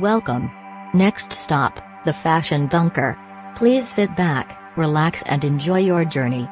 Welcome. Next stop, the Fashion Bunker. Please sit back, relax and enjoy your journey.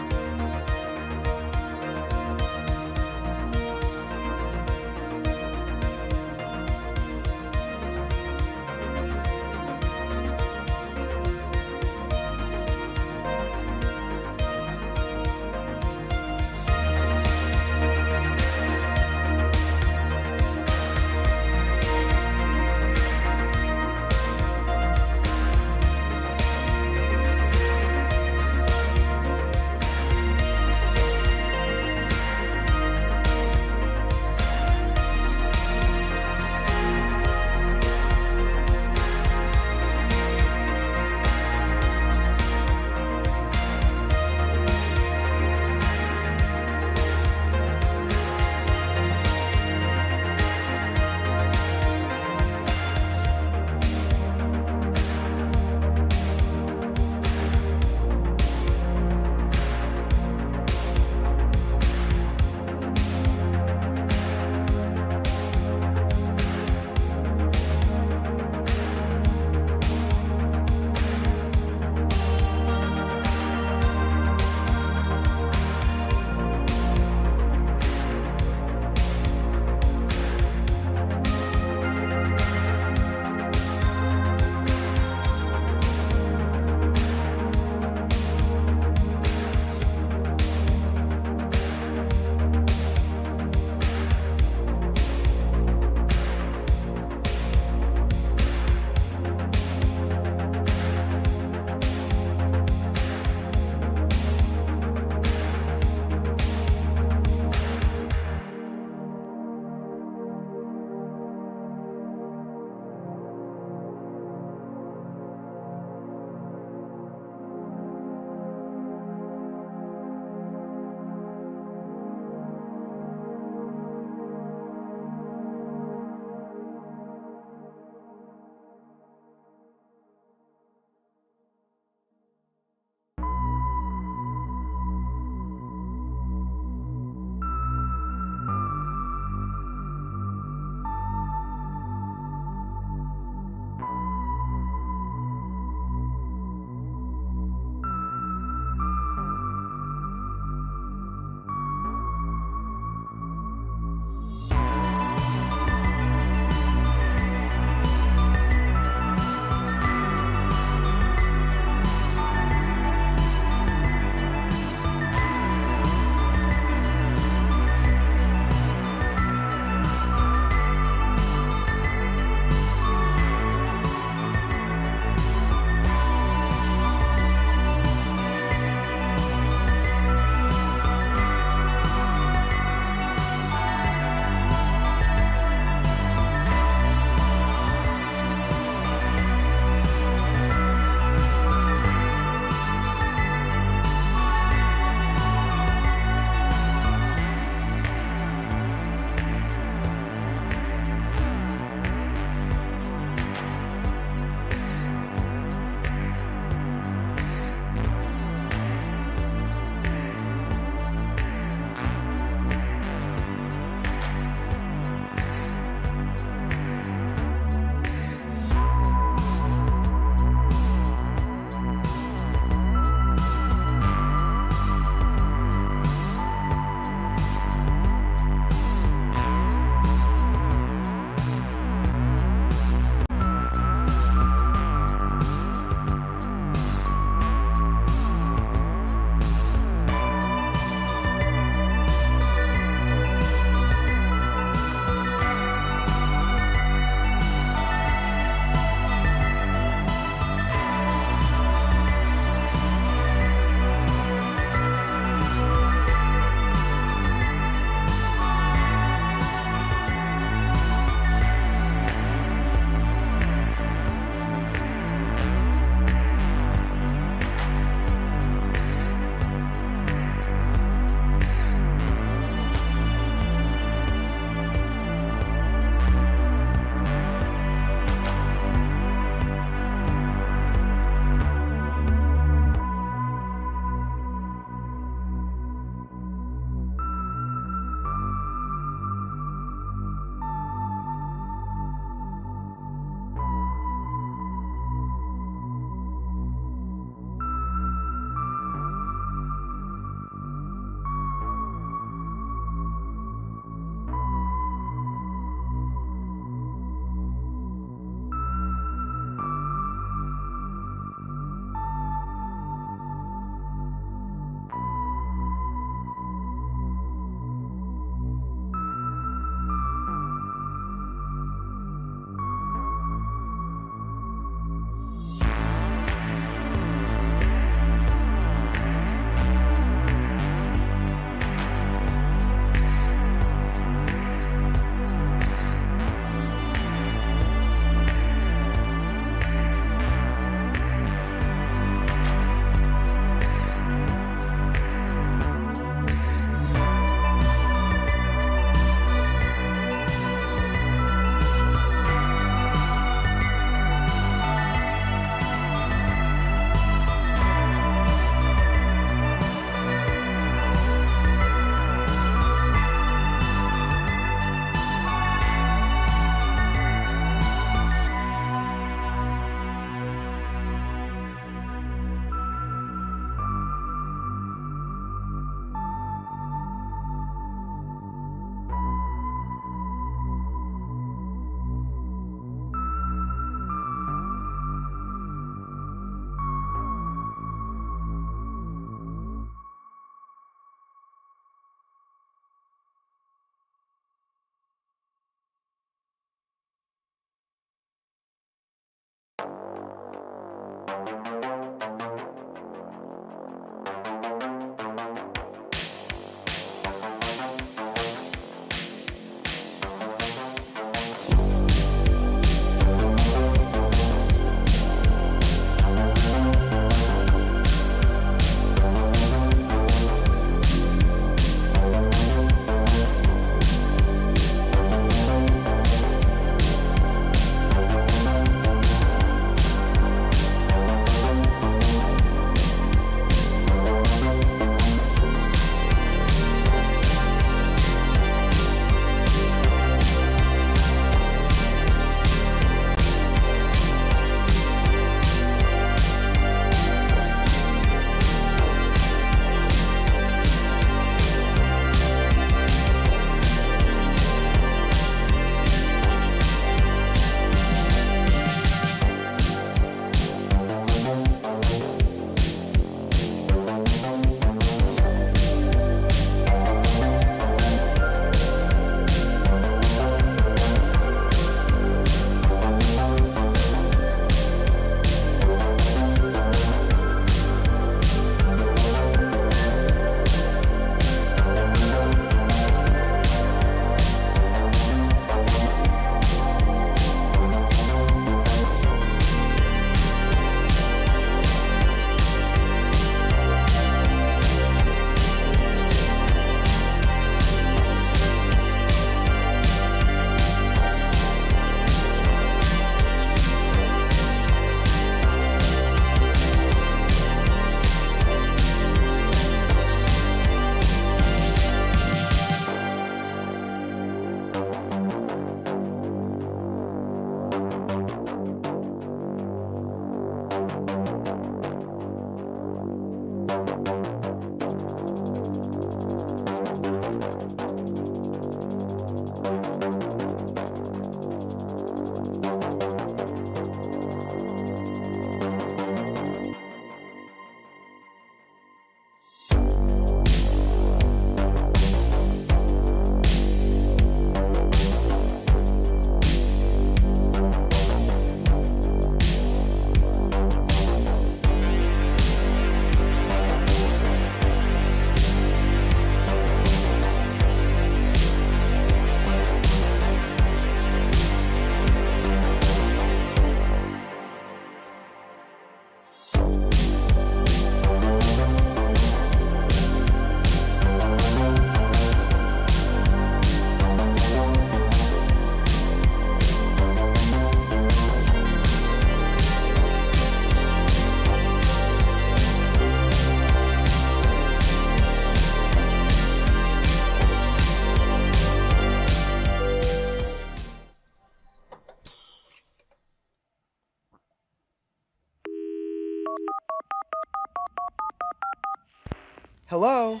Hello?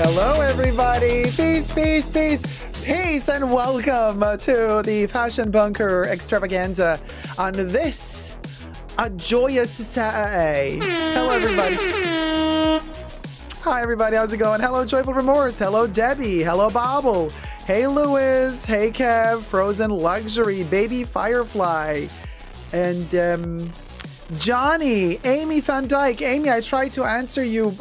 Hello, everybody. Peace, peace, peace, peace, and welcome to the Fashion Bunker extravaganza on this, a joyous Saturday. Hello, everybody. Hi, everybody. How's it going? Hello, Joyful Remorse. Hello, Debbie. Hello, Bobble. Hey, Louis. Hey, Kev. Frozen Luxury. Baby Firefly. And, Johnny, Amy Van Dyke. Amy, I tried to answer you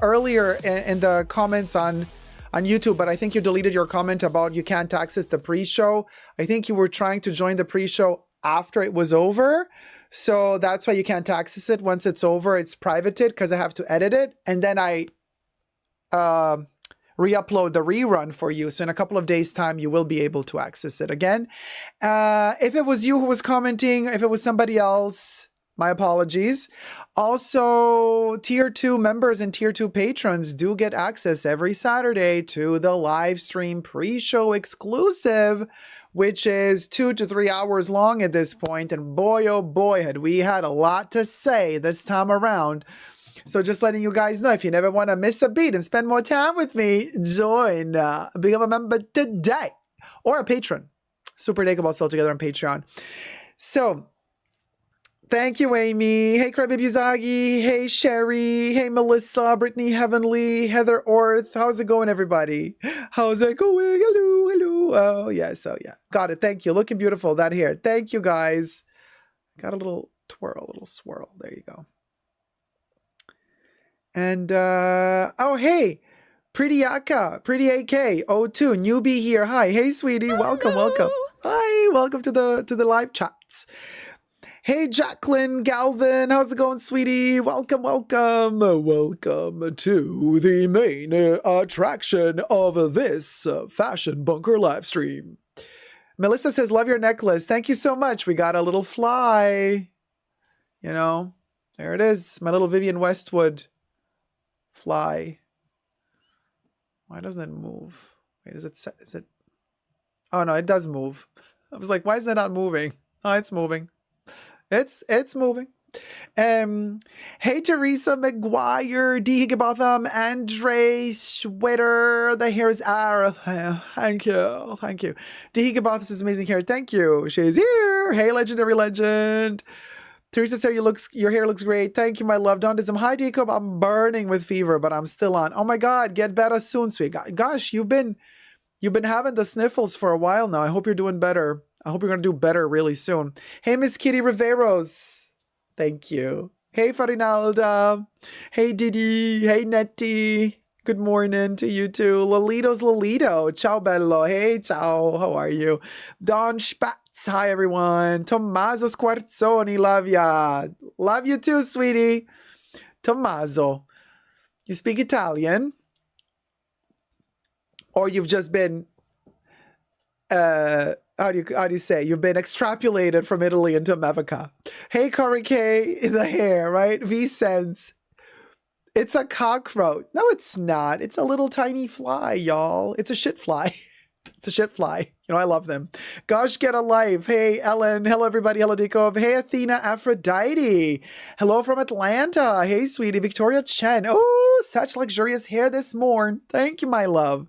earlier in the comments on YouTube, but I think you deleted your comment about you can't access the pre-show. I think you were trying to join the pre-show after it was over. So that's why you can't access it. Once it's over, it's privated because I have to edit it. And then I re-upload the rerun for you. So in a couple of days' time, you will be able to access it again. If it was you who was commenting, if it was somebody else, my apologies. Also, Tier 2 members and Tier 2 patrons do get access every Saturday to the live stream pre-show exclusive which is 2 to 3 hours long at this point. And boy, oh boy, had we had a lot to say this time around. So just letting you guys know, if you never want to miss a beat and spend more time with me, join, become a member today, or a patron. Super Unethical spelled together on Patreon. So thank you, Amy. Hey, Crybaby Zagi. Hey, Sherry. Hey, Melissa, Brittany Heavenly, Heather Orth. How's it going, everybody? How's it going? Hello, hello. Oh, yeah. So, yeah. Got it. Thank you. Looking beautiful. That hair. Thank you, guys. Got a little twirl, a little swirl. There you go. And, oh, hey. Pretty Aka. Pretty AK. O2. Newbie here. Hi. Hey, sweetie. Welcome, welcome. Hi. Welcome to the live chats. Hey, Jacqueline Galvin, how's it going, sweetie? Welcome, welcome. Welcome to the main attraction of this Fashion Bunker live stream. Melissa says, love your necklace. Thank you so much. We got a little fly. You know, there it is. My little Vivienne Westwood fly. Why doesn't it move? Wait, is it? Oh, no, it does move. I was like, why is that not moving? Oh, it's moving. It's moving. Hey, Teresa McGuire, D. Higginbotham, Andre Schwitter. The hair is Arif. Thank you. Thank you. D. Higginbotham is amazing hair. Thank you. She's here. Hey, legendary legend. Teresa said your hair looks great. Thank you, my love. Dondism. Hi, Jacob. I'm burning with fever, but I'm still on. Oh my God, get better soon, sweet. Gosh, you've been having the sniffles for a while now. I hope you're doing better. I hope you're going to do better really soon. Hey, Miss Kitty Riveros. Thank you. Hey, Farinalda. Hey, Didi. Hey, Nettie. Good morning to you too. Lolito's Lolito. Ciao, bello. Hey, ciao. How are you? Don Spatz. Hi, everyone. Tommaso Squarzoni. Love ya. Love you too, sweetie. Tommaso. You speak Italian? Or you've just been... how do you say? You've been extrapolated from Italy into America. Hey, Corey K, in the hair, right? V-Sense. It's a cockroach. No, it's not. It's a little tiny fly, y'all. It's a shit fly. It's a shit fly. You know, I love them. Gosh, get a life. Hey, Ellen. Hello, everybody. Hello, Dico. Hey, Athena Aphrodite. Hello from Atlanta. Hey, sweetie. Victoria Chen. Oh, such luxurious hair this morn. Thank you, my love.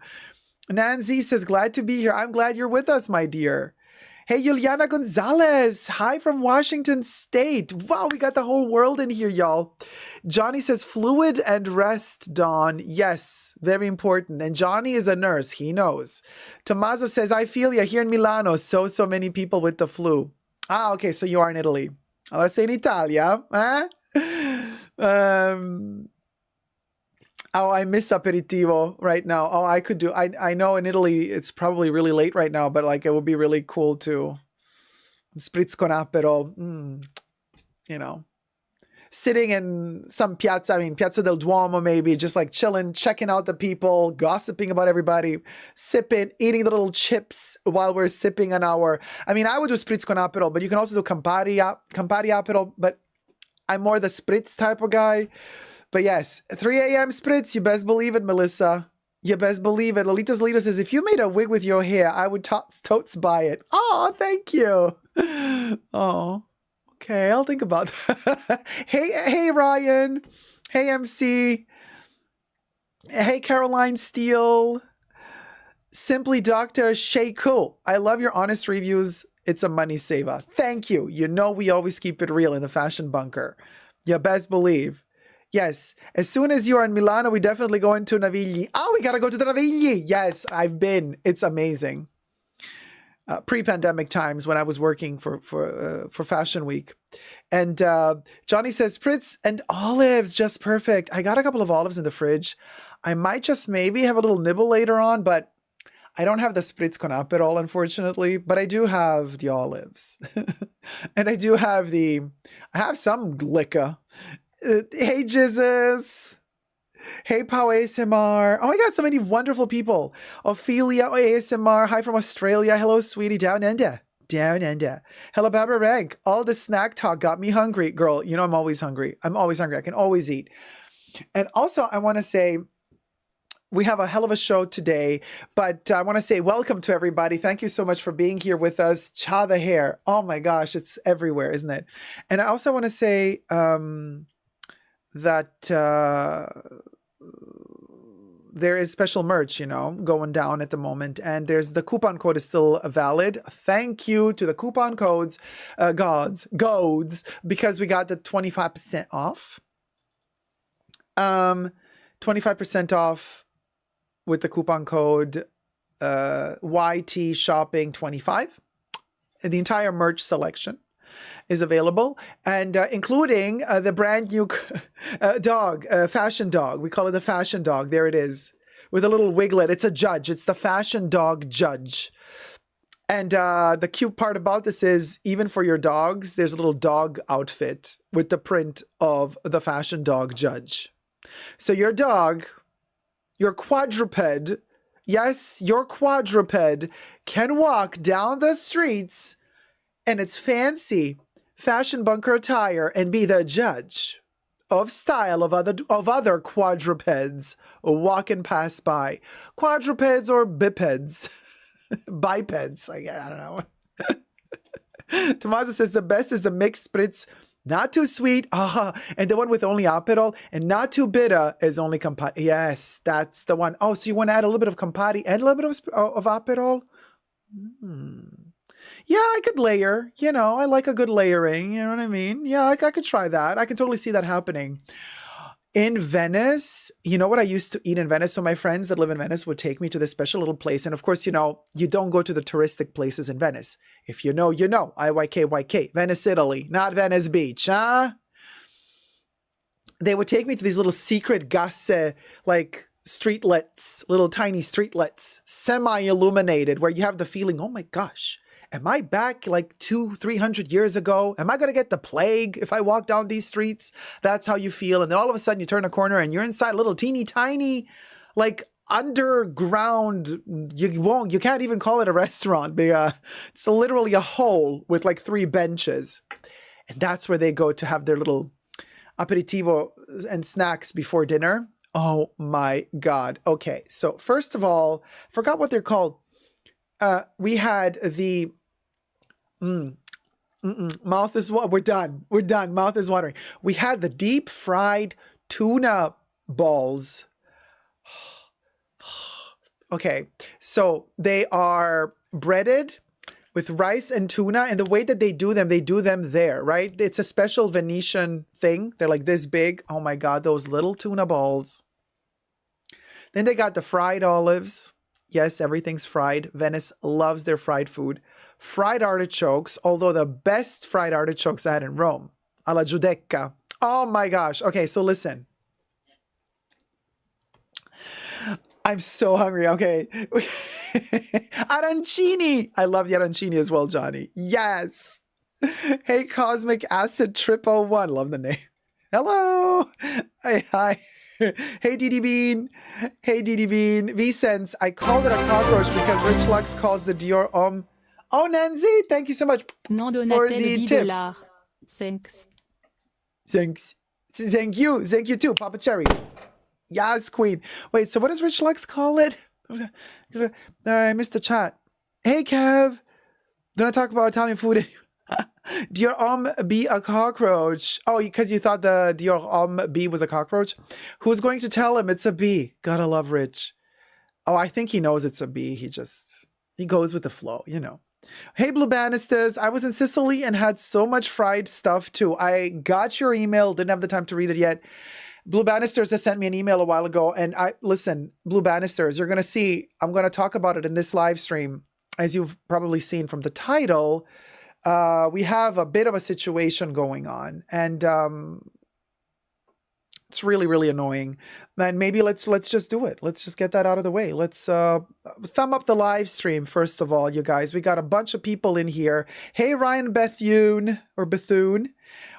Nancy says, glad to be here. I'm glad you're with us, my dear. Hey, Juliana Gonzalez. Hi from Washington State. Wow, we got the whole world in here, y'all. Johnny says, fluid and rest, Dawn. Yes, very important. And Johnny is a nurse. He knows. Tommaso says, I feel you here in Milano. So many people with the flu. Ah, okay, so you are in Italy. Allora sei in Italia. Oh, I miss aperitivo right now. Oh, I could do... I know in Italy it's probably really late right now, but like it would be really cool to... Spritz con aperol. You know. Sitting in some piazza, Piazza del Duomo maybe, just like chilling, checking out the people, gossiping about everybody, sipping, eating the little chips while we're sipping an hour. I would do Spritz con aperol, but you can also do Campari aperol, but I'm more the Spritz type of guy. But yes, 3 a.m. Spritz, you best believe it, Melissa. You best believe it. Lolita's Lolita says, if you made a wig with your hair, I would totes buy it. Oh, thank you. Oh, okay. I'll think about that. Hey, Ryan. Hey, MC. Hey, Caroline Steele. Simply Dr. Shay Cool. I love your honest reviews. It's a money saver. Thank you. You know we always keep it real in the Fashion Bunker. You best believe. Yes, as soon as you are in Milano, we definitely go into Navigli. Oh, we gotta go to the Navigli. Yes, I've been. It's amazing. Pre-pandemic times when I was working for Fashion Week. And Johnny says, Spritz and olives, just perfect. I got a couple of olives in the fridge. I might just maybe have a little nibble later on, but I don't have the Spritz con aperol, unfortunately. But I do have the olives. And I have some liquor. Hey, Jesus. Hey, Pau ASMR. Oh my God, so many wonderful people. Ophelia ASMR. Hi from Australia. Hello, sweetie. Down under. Down under. Hello, Barbara Rank. All the snack talk got me hungry. Girl, you know I'm always hungry. I can always eat. And also, I want to say, we have a hell of a show today, but I want to say welcome to everybody. Thank you so much for being here with us. Cha the hair. Oh my gosh, it's everywhere, isn't it? And I also want to say that there is special merch, going down at the moment, and the coupon code is still valid. Thank you to the coupon codes, gods, because we got the 25% off. 25% off with the coupon code YT Shopping 25. The entire merch selection is available, and including the brand new dog, fashion dog. We call it the fashion dog. There it is, with a little wiglet. It's a judge. It's the fashion dog judge. And the cute part about this is, even for your dogs, there's a little dog outfit with the print of the fashion dog judge. So your dog, your quadruped, yes, your quadruped can walk down the streets in its fancy fashion bunker attire and be the judge of style of other quadrupeds walking past by. Quadrupeds or bipeds. Bipeds, I don't know. Tommaso says the best is the mixed spritz. Not too sweet, and the one with only Aperol, and not too bitter is only Campari. Yes, that's the one. Oh, so you want to add a little bit of Campari and a little bit of Aperol? Yeah, I could layer. I like a good layering. You know what I mean? Yeah, I could try that. I can totally see that happening. In Venice, you know what I used to eat in Venice? So my friends that live in Venice would take me to this special little place. And of course, you don't go to the touristic places in Venice. If you know, you know. IYK, Venice, Italy, not Venice Beach, huh? They would take me to these little secret gasse, like streetlets, little tiny streetlets, semi-illuminated, where you have the feeling, oh my gosh, am I back like 200-300 years ago? Am I going to get the plague if I walk down these streets? That's how you feel. And then all of a sudden you turn a corner and you're inside a little teeny tiny, like underground, you can't even call it a restaurant. It's literally a hole with like 3 benches. And that's where they go to have their little aperitivo and snacks before dinner. Oh my God. Okay. So first of all, forgot what they're called. We had the mouth is we're done. Mouth is watering. We had the deep fried tuna balls. Okay, so they are breaded with rice and tuna, and the way that they do them there, right? It's a special Venetian thing. They're like this big. Oh my God, those little tuna balls. Then they got the fried olives. Yes, everything's fried. Venice loves their fried food. Fried artichokes, although the best fried artichokes I had in Rome, alla Giudecca. Oh my gosh. Okay, so listen. I'm so hungry. Okay. Arancini. I love the arancini as well, Johnny. Yes. Hey, Cosmic Acid Triple One. Love the name. Hello. Hi. Hey, DD Bean. Vicens, I called it a cockroach because Rich Lux calls the Dior homme. Oh, Nancy, thank you so much for the tip. Thanks. Thank you too, Papa Cherry. Yes, Queen. Wait, so what does Rich Lux call it? I missed the chat. Hey, Kev. Don't I talk about Italian food? Dior homme be a cockroach. Oh, because you thought the Dior homme bee was a cockroach? Who's going to tell him it's a bee? Gotta love Rich. Oh, I think he knows it's a bee. He goes with the flow, Hey, Blue Bannisters. I was in Sicily and had so much fried stuff too. I got your email. Didn't have the time to read it yet. Blue Bannisters has sent me an email a while ago. And listen, Blue Bannisters, you're going to see, I'm going to talk about it in this live stream. As you've probably seen from the title, we have a bit of a situation going on. And it's really, really annoying. And maybe let's just do it. Let's just get that out of the way. Let's thumb up the live stream, first of all, you guys. We got a bunch of people in here. Hey, Ryan Bethune.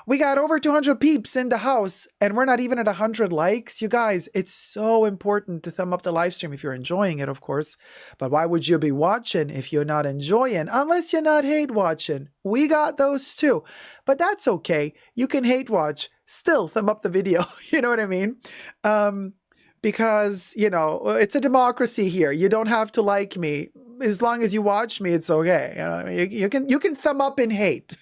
We got over 200 peeps in the house, and we're not even at 100 likes. You guys, it's so important to thumb up the live stream if you're enjoying it, of course. But why would you be watching if you're not enjoying? Unless you're not hate watching. We got those too. But that's okay. You can hate watch. Still thumb up the video. You know what I mean? because, you know, it's a democracy here. You don't have to like me. As long as you watch me, it's okay. You know what I mean? You can thumb up and hate.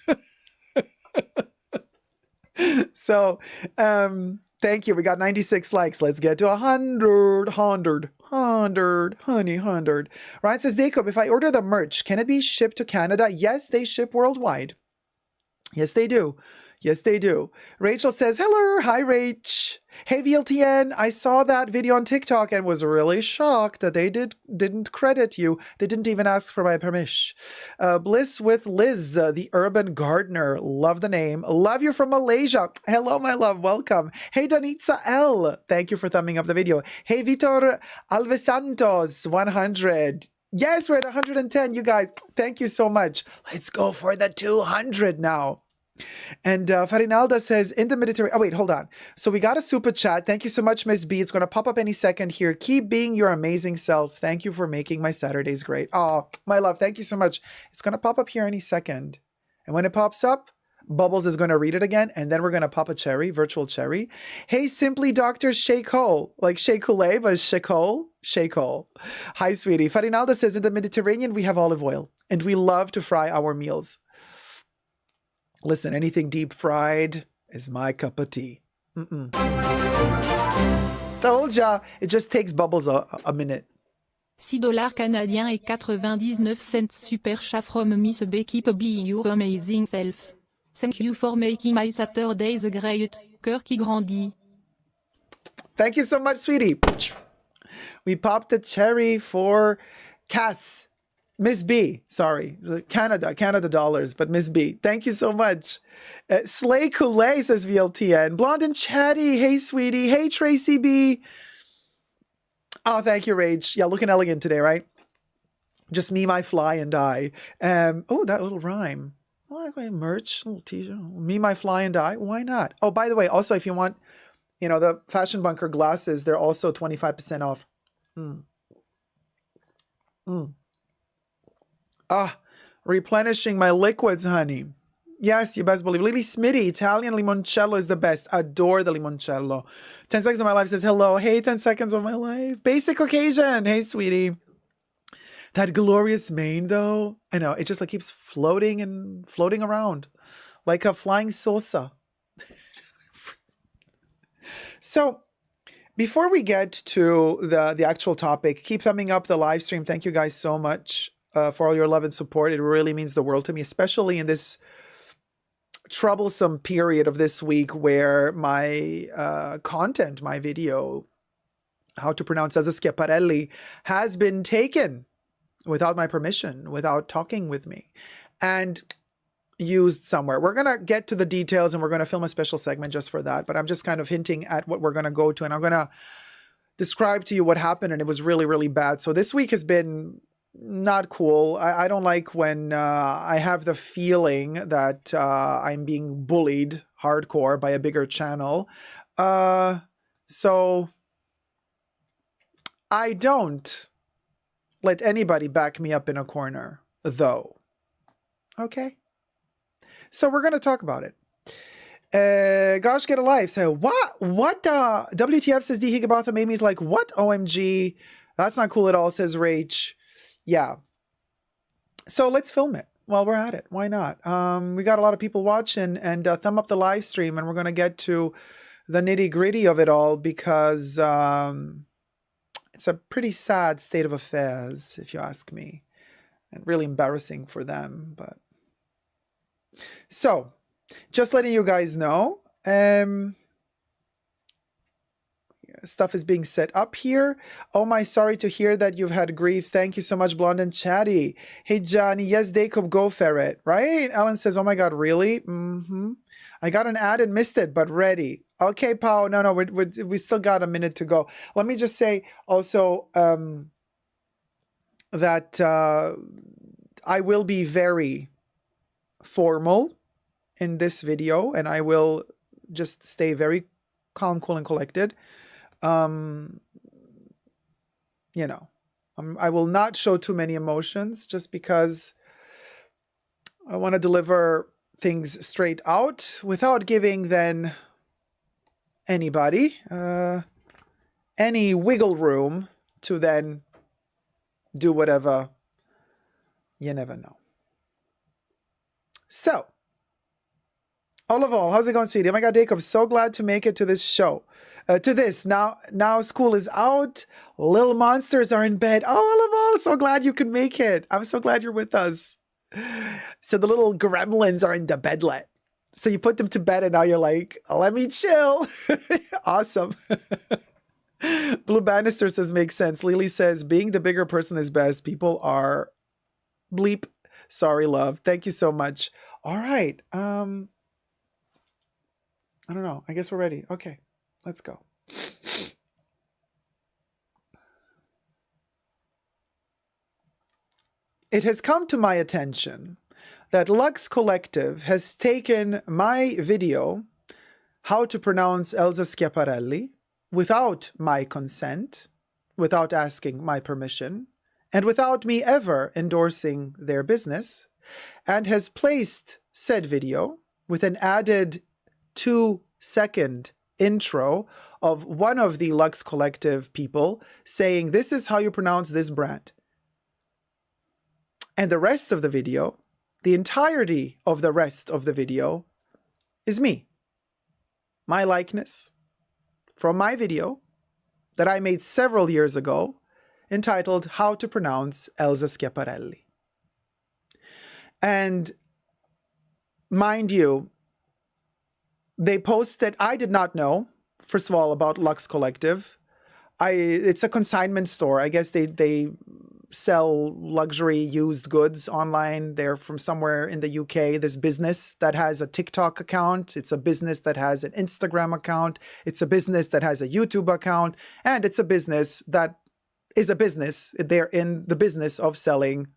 So, thank you. We got 96 likes. Let's get to 100. Honey, 100. Ryan says, Jacob, if I order the merch, can it be shipped to Canada? Yes, they ship worldwide. Yes, they do. Yes, they do. Rachel says, hello. Hi, Rach. Hey, VLTN. I saw that video on TikTok and was really shocked that they didn't credit you. They didn't even ask for my permission. Bliss with Liz, the urban gardener. Love the name. Love you from Malaysia. Hello, my love. Welcome. Hey, Danitza L. Thank you for thumbing up the video. Hey, Vitor Alvesantos, 100. Yes, we're at 110, you guys. Thank you so much. Let's go for the 200 now. And Farinalda says, in the Mediterranean... Oh, wait, hold on. So we got a super chat. Thank you so much, Miss B. It's going to pop up any second here. Keep being your amazing self. Thank you for making my Saturdays great. Oh, my love, thank you so much. It's going to pop up here any second. And when it pops up, Bubbles is going to read it again, and then we're going to pop a cherry, virtual cherry. Hey, Simply Dr. Sheikole. Like Sheikole, but Sheikole. Sheikole. Hi, sweetie. Farinalda says, in the Mediterranean, we have olive oil, and we love to fry our meals. Listen, anything deep fried is my cup of tea. Told ya, it just takes Bubbles a minute. $6 canadiens et 99 cents super chat from Miss B. Keep being your amazing self. Thank you for making my Saturdays great. Cœur qui grandit. Thank you so much, sweetie. We popped a cherry for Kath. Miss B, sorry, Canada dollars, but Miss B, thank you so much. Slay Kool-Aid says VLTN. Blonde and Chatty, hey sweetie, hey Tracy B. Oh, thank you, Rach. Yeah, looking elegant today, right? Just me, my fly, and I. Oh, that little rhyme. Oh, merch, little t-shirt. Me, my fly, and I. Why not? Oh, by the way, also if you want, you know, the Fashion Bunker glasses, they're also 25% off. Replenishing my liquids, honey. Yes, you best believe. Lily Smitty, Italian limoncello is the best. Adore the limoncello. 10 seconds of my life says hello. Hey, 10 seconds of my life. Basic occasion. Hey, sweetie. That glorious mane, though. I know, it just like keeps floating and floating around like a flying salsa. So, before we get to the actual topic, keep thumbing up the live stream. Thank you guys so much. For all your love and support. It really means the world to me, especially in this troublesome period of this week where my content, my video, how to pronounce as a Schiaparelli, has been taken without my permission, without talking with me, and used somewhere. We're going to get to the details and we're going to film a special segment just for that, but I'm just kind of hinting at what we're going to go to, and I'm going to describe to you what happened, and it was really, really bad. So this week has been not cool. I don't like when I have the feeling that I'm being bullied hardcore by a bigger channel. So I don't let anybody back me up in a corner, though. Okay? So we're going to talk about it. Gosh, get a life. So what? WTF says D. Higginbotham. Amy's like, what? OMG. That's not cool at all, says Rach. Yeah. So let's film it while we're at it. Why not? We got a lot of people watching, and thumb up the live stream, and we're going to get to the nitty gritty of it all because it's a pretty sad state of affairs, if you ask me, and really embarrassing for them. But so just letting you guys know, stuff is being set up here. Oh my, sorry to hear that you've had grief. Thank you so much, Blonde and Chatty. Hey, Johnny. Yes, Jacob, go ferret. Right? Ellen says, oh my God, really? I got an ad and missed it, but ready. Okay, Pao. No, we still got a minute to go. Let me just say also that I will be very formal in this video, and I will just stay very calm, cool, and collected. You know, I will not show too many emotions just because I want to deliver things straight out without giving then anybody any wiggle room to then do whatever. You never know. So, all of all, how's it going, sweetie? Oh my God, Jacob, so glad to make it to this show. Now school is out. Little monsters are in bed. Oh, all of all, so glad you could make it. I'm so glad you're with us. So the little gremlins are in the bedlet. So you put them to bed and now you're like, let me chill. Awesome. Blue Bannister says, makes sense. Lily says, being the bigger person is best. People are bleep. Sorry, love. Thank you so much. All right. I don't know. I guess we're ready. Okay. Let's go. It has come to my attention that Luxe Collective has taken my video, how to pronounce Elsa Schiaparelli, without my consent, without asking my permission, and without me ever endorsing their business, and has placed said video with an added 2-second intro of one of the Luxe Collective people saying, this is how you pronounce this brand. And the rest of the video, the entirety of the rest of the video, is me. My likeness from my video that I made several years ago, entitled How to Pronounce Elsa Schiaparelli. And mind you, they posted, I did not know, first of all, about Luxe Collective. It's a consignment store. I guess they sell luxury used goods online. They're from somewhere in the UK. This business that has a TikTok account. It's a business that has an Instagram account. It's a business that has a YouTube account. And it's a business that is a business. They're in the business of selling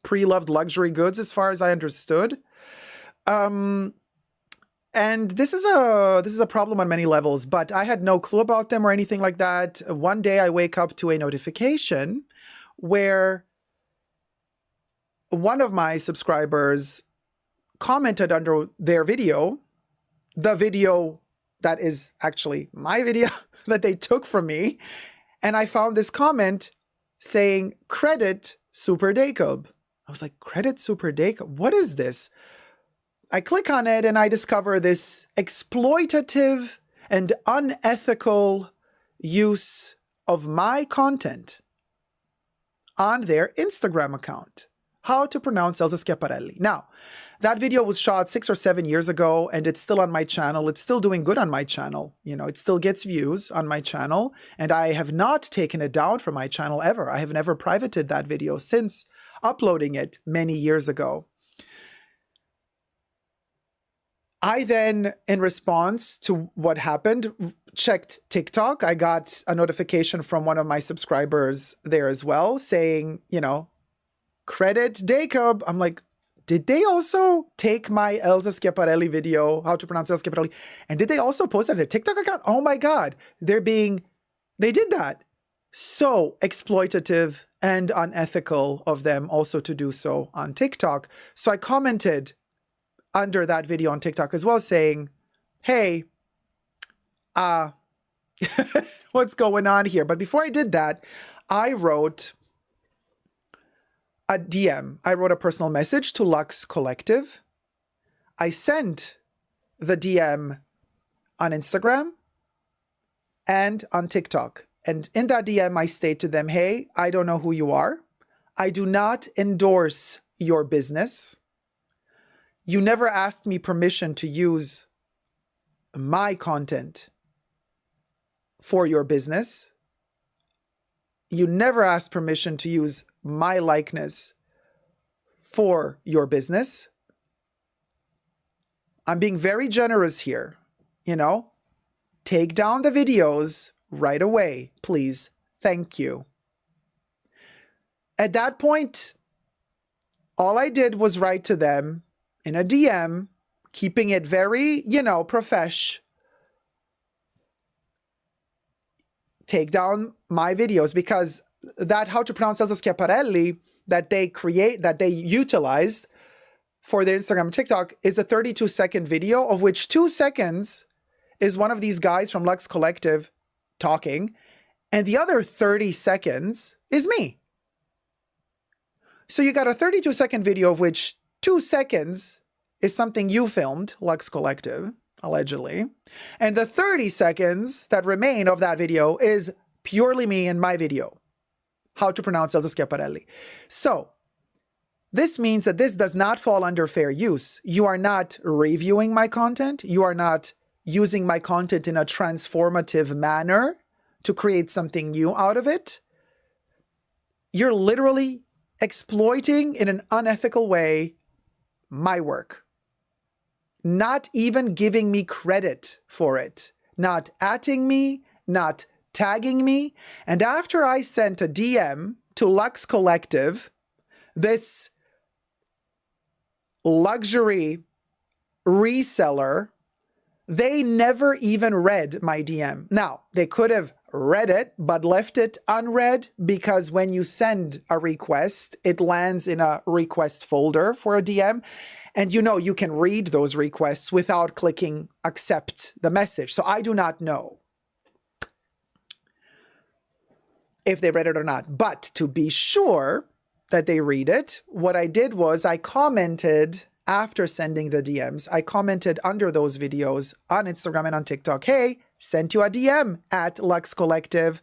pre-loved luxury goods, as far as I understood. And this is a problem on many levels, but I had no clue about them or anything like that. One day I wake up to a notification where one of my subscribers commented under their video, the video that is actually my video that they took from me. And I found this comment saying, credit Super Jacob. I was like, credit Super Jacob? What is this? I click on it and I discover this exploitative and unethical use of my content on their Instagram account. How to pronounce Elsa Schiaparelli. Now, that video was shot 6 or 7 years ago and it's still on my channel. It's still doing good on my channel. You know, it still gets views on my channel and I have not taken it down from my channel ever. I have never privated that video since uploading it many years ago. I then, in response to what happened, checked TikTok. I got a notification from one of my subscribers there as well saying, you know, credit Jacob. I'm like, did they also take my Elsa Schiaparelli video, how to pronounce Elsa Schiaparelli, and did they also post it on their TikTok account? Oh my God, they did that. So exploitative and unethical of them also to do so on TikTok. So I commented under that video on TikTok as well saying, hey, what's going on here? But before I did that, I wrote a DM. I wrote a personal message to Luxe Collective. I sent the DM on Instagram and on TikTok. And in that DM, I state to them, hey, I don't know who you are. I do not endorse your business. You never asked me permission to use my content for your business. You never asked permission to use my likeness for your business. I'm being very generous here, you know. Take down the videos right away, please. Thank you. At that point, all I did was write to them in a DM, keeping it very, you know, profesh. Take down my videos, because that how to pronounce Elsa Schiaparelli that they utilized for their Instagram and TikTok is a 32-second video, of which 2 seconds is one of these guys from Luxe Collective talking, and the other 30 seconds is me. So you got a 32-second video of which 2 seconds is something you filmed, Luxe Collective, allegedly. And the 30 seconds that remain of that video is purely me and my video. How to pronounce Elsa Schiaparelli. So, this means that this does not fall under fair use. You are not reviewing my content. You are not using my content in a transformative manner to create something new out of it. You're literally exploiting in an unethical way my work. Not even giving me credit for it. Not @ing me, not tagging me. And after I sent a DM to Luxe Collective, this luxury reseller, they never even read my DM. Now, they could have read it, but left it unread, because when you send a request, it lands in a request folder for a DM. And you know, you can read those requests without clicking accept the message. So I do not know if they read it or not. But to be sure that they read it, what I did was I commented after sending the DMs. I commented under those videos on Instagram and on TikTok, hey, sent you a DM at Luxe Collective.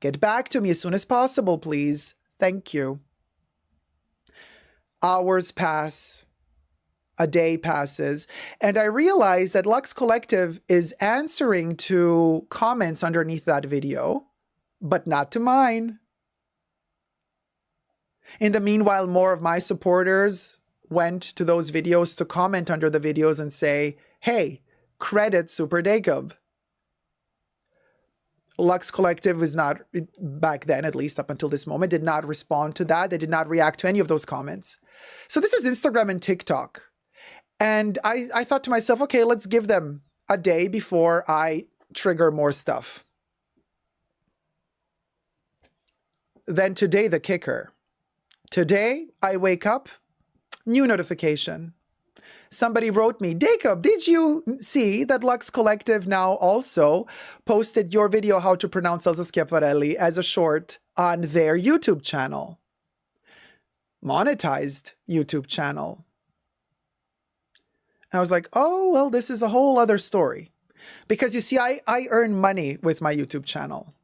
Get back to me as soon as possible, please. Thank you. Hours pass. A day passes. And I realize that Luxe Collective is answering to comments underneath that video, but not to mine. In the meanwhile, more of my supporters went to those videos to comment under the videos and say, hey, credit Super Jacob. Luxe Collective is not, back then at least up until this moment, did not respond to that. They did not react to any of those comments. So this is Instagram and TikTok. And I thought to myself, okay, let's give them a day before I trigger more stuff. Then today, the kicker. Today, I wake up, new notification. Somebody wrote me, Jacob, did you see that Luxe Collective now also posted your video, how to pronounce Elsa Schiaparelli, as a short on their YouTube channel? Monetized YouTube channel. I was like, oh, well, this is a whole other story. Because you see, I earn money with my YouTube channel.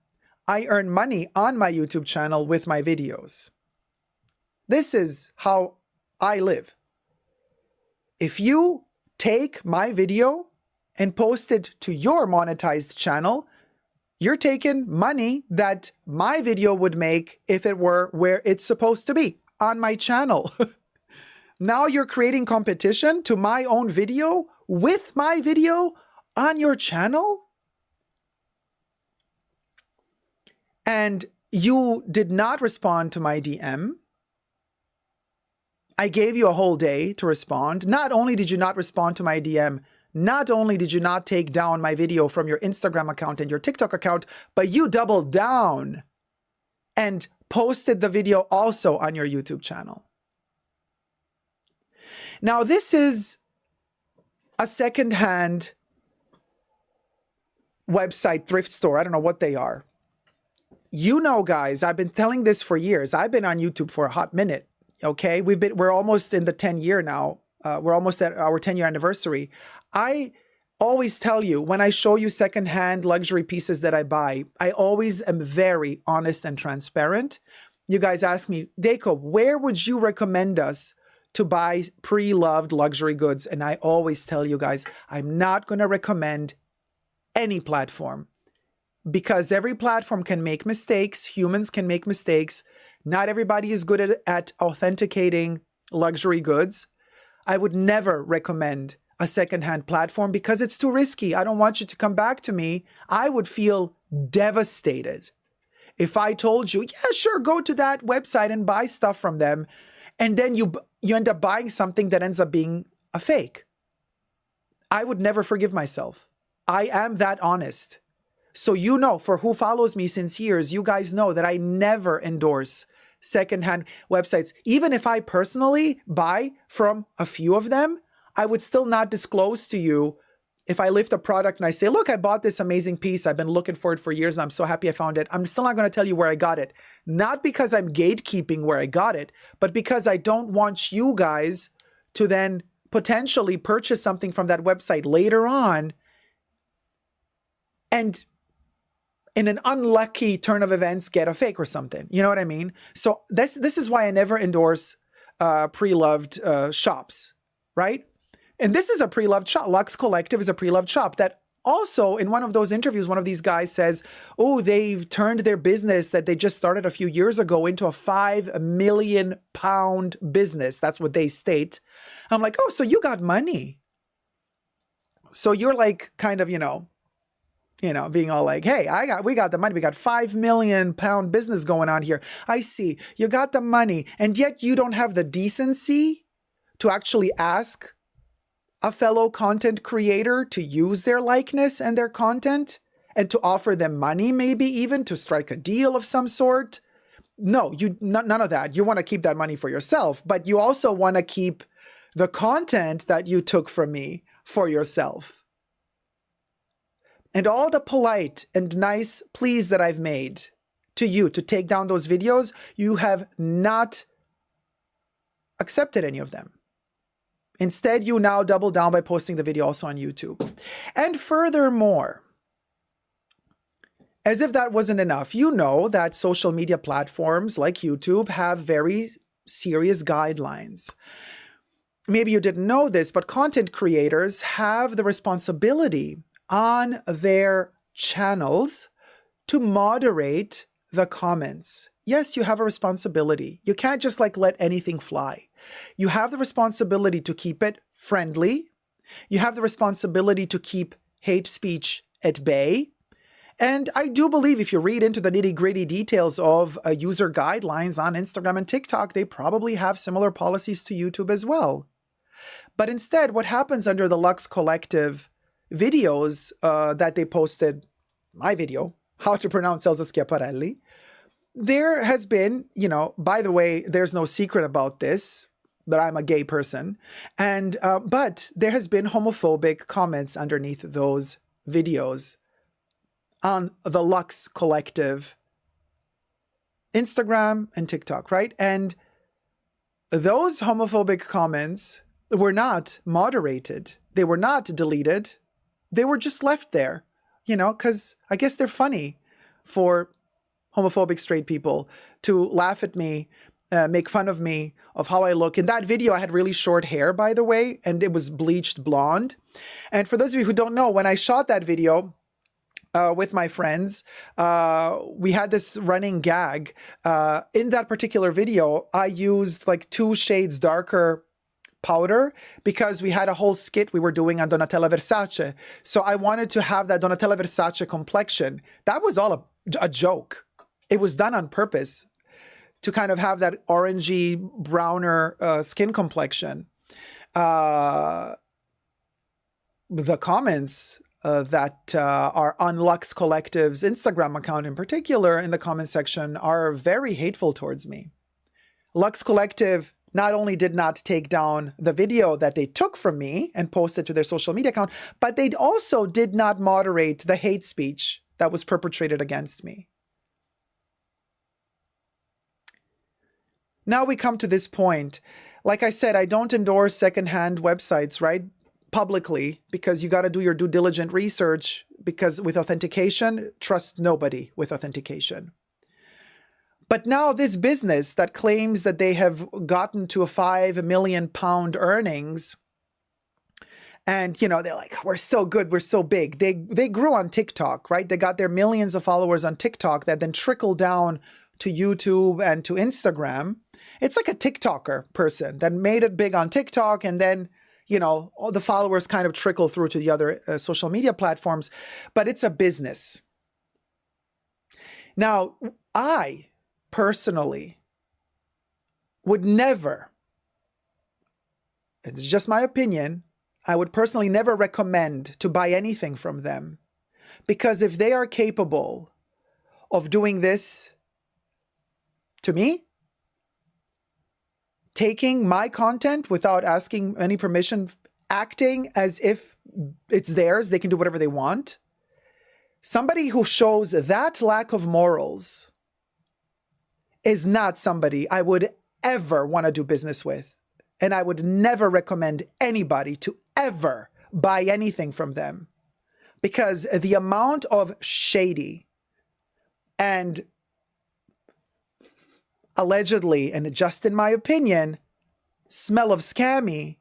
I earn money on my YouTube channel with my videos. This is how I live. If you take my video and post it to your monetized channel, you're taking money that my video would make if it were where it's supposed to be, on my channel. Now you're creating competition to my own video with my video on your channel? And you did not respond to my DM. I gave you a whole day to respond. Not only did you not respond to my DM, not only did you not take down my video from your Instagram account and your TikTok account, but you doubled down and posted the video also on your YouTube channel. Now, this is a secondhand website thrift store. I don't know what they are. You know, guys, I've been telling this for years. I've been on YouTube for a hot minute. Okay, we're almost in the 10-year now. We're almost at our 10-year anniversary. I always tell you, when I show you secondhand luxury pieces that I buy, I always am very honest and transparent. You guys ask me, Jacob, where would you recommend us to buy pre-loved luxury goods? And I always tell you guys, I'm not going to recommend any platform, because every platform can make mistakes. Humans can make mistakes. Not everybody is good at authenticating luxury goods. I would never recommend a secondhand platform because it's too risky. I don't want you to come back to me. I would feel devastated if I told you, yeah, sure, go to that website and buy stuff from them, and then you end up buying something that ends up being a fake. I would never forgive myself. I am that honest. So you know, for who follows me since years, you guys know that I never endorse secondhand websites. Even if I personally buy from a few of them, I would still not disclose to you if I lift a product and I say, look, I bought this amazing piece. I've been looking for it for years and I'm so happy I found it. I'm still not going to tell you where I got it. Not because I'm gatekeeping where I got it, but because I don't want you guys to then potentially purchase something from that website later on and in an unlucky turn of events get a fake or something. You know what I mean? So this is why I never endorse pre-loved shops, right? And this is a pre-loved shop. Luxe Collective is a pre-loved shop that also in one of those interviews, one of these guys says, oh, they've turned their business that they just started a few years ago into a £5 million business. That's what they state. I'm like, oh, so you got money. So you're like kind of, being all like, hey, we got the money. We got £5 million business going on here. I see. You got the money. And yet you don't have the decency to actually ask a fellow content creator to use their likeness and their content and to offer them money, maybe even to strike a deal of some sort. No, none of that. You want to keep that money for yourself, but you also want to keep the content that you took from me for yourself. And all the polite and nice pleas that I've made to you to take down those videos, you have not accepted any of them. Instead, you now double down by posting the video also on YouTube. And furthermore, as if that wasn't enough, you know that social media platforms like YouTube have very serious guidelines. Maybe you didn't know this, but content creators have the responsibility on their channels to moderate the comments. Yes, you have a responsibility. You can't just let anything fly. You have the responsibility to keep it friendly. You have the responsibility to keep hate speech at bay. And I do believe if you read into the nitty-gritty details of user guidelines on Instagram and TikTok, they probably have similar policies to YouTube as well. But instead, what happens under the Luxe Collective videos that they posted, my video, how to pronounce Elsa Schiaparelli, there has been, by the way, there's no secret about this, that I'm a gay person. And, but there has been homophobic comments underneath those videos on the Luxe Collective Instagram and TikTok, right? And those homophobic comments were not moderated. They were not deleted. They were just left there, because I guess they're funny for homophobic straight people to laugh at me, make fun of me, of how I look. In that video, I had really short hair, by the way, and it was bleached blonde. And for those of you who don't know, when I shot that video with my friends, we had this running gag. In that particular video, I used 2 shades darker powder because we had a whole skit we were doing on Donatella Versace. So I wanted to have that Donatella Versace complexion. That was all a joke. It was done on purpose to kind of have that orangey, browner skin complexion. The comments that are on Luxe Collective's Instagram account in particular in the comment section are very hateful towards me. Luxe Collective not only did not take down the video that they took from me and posted to their social media account, but they also did not moderate the hate speech that was perpetrated against me. Now we come to this point. Like I said, I don't endorse secondhand websites, right? Publicly, because you got to do your due diligent research, because with authentication, trust nobody with authentication. But now this business that claims that they have gotten to a £5 million earnings, and they're like, we're so good, we're so big. They grew on TikTok, right? They got their millions of followers on TikTok that then trickle down to YouTube and to Instagram. It's like a TikToker person that made it big on TikTok, and then all the followers kind of trickle through to the other social media platforms, but it's a business. Now, I personally would never, it's just my opinion, I would personally never recommend to buy anything from them, because if they are capable of doing this to me, taking my content without asking any permission acting as if it's theirs, they can do whatever they want. Somebody who shows that lack of morals is not somebody I would ever want to do business with. And I would never recommend anybody to ever buy anything from them, because the amount of shady and allegedly, and just in my opinion, smell of scammy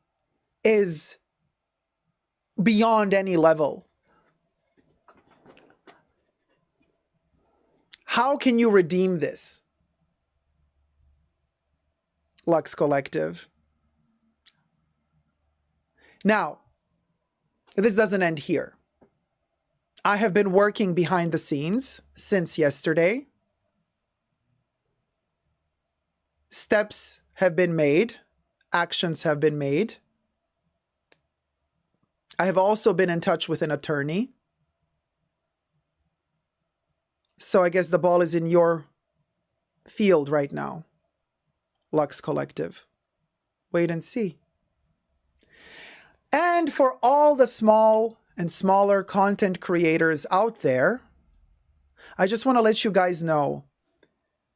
is beyond any level. How can you redeem this? Luxe Collective. Now, this doesn't end here. I have been working behind the scenes since yesterday. Steps have been made. Actions have been made. I have also been in touch with an attorney. So I guess the ball is in your field right now, Luxe Collective. Wait and see. And for all the small and smaller content creators out there, I just want to let you guys know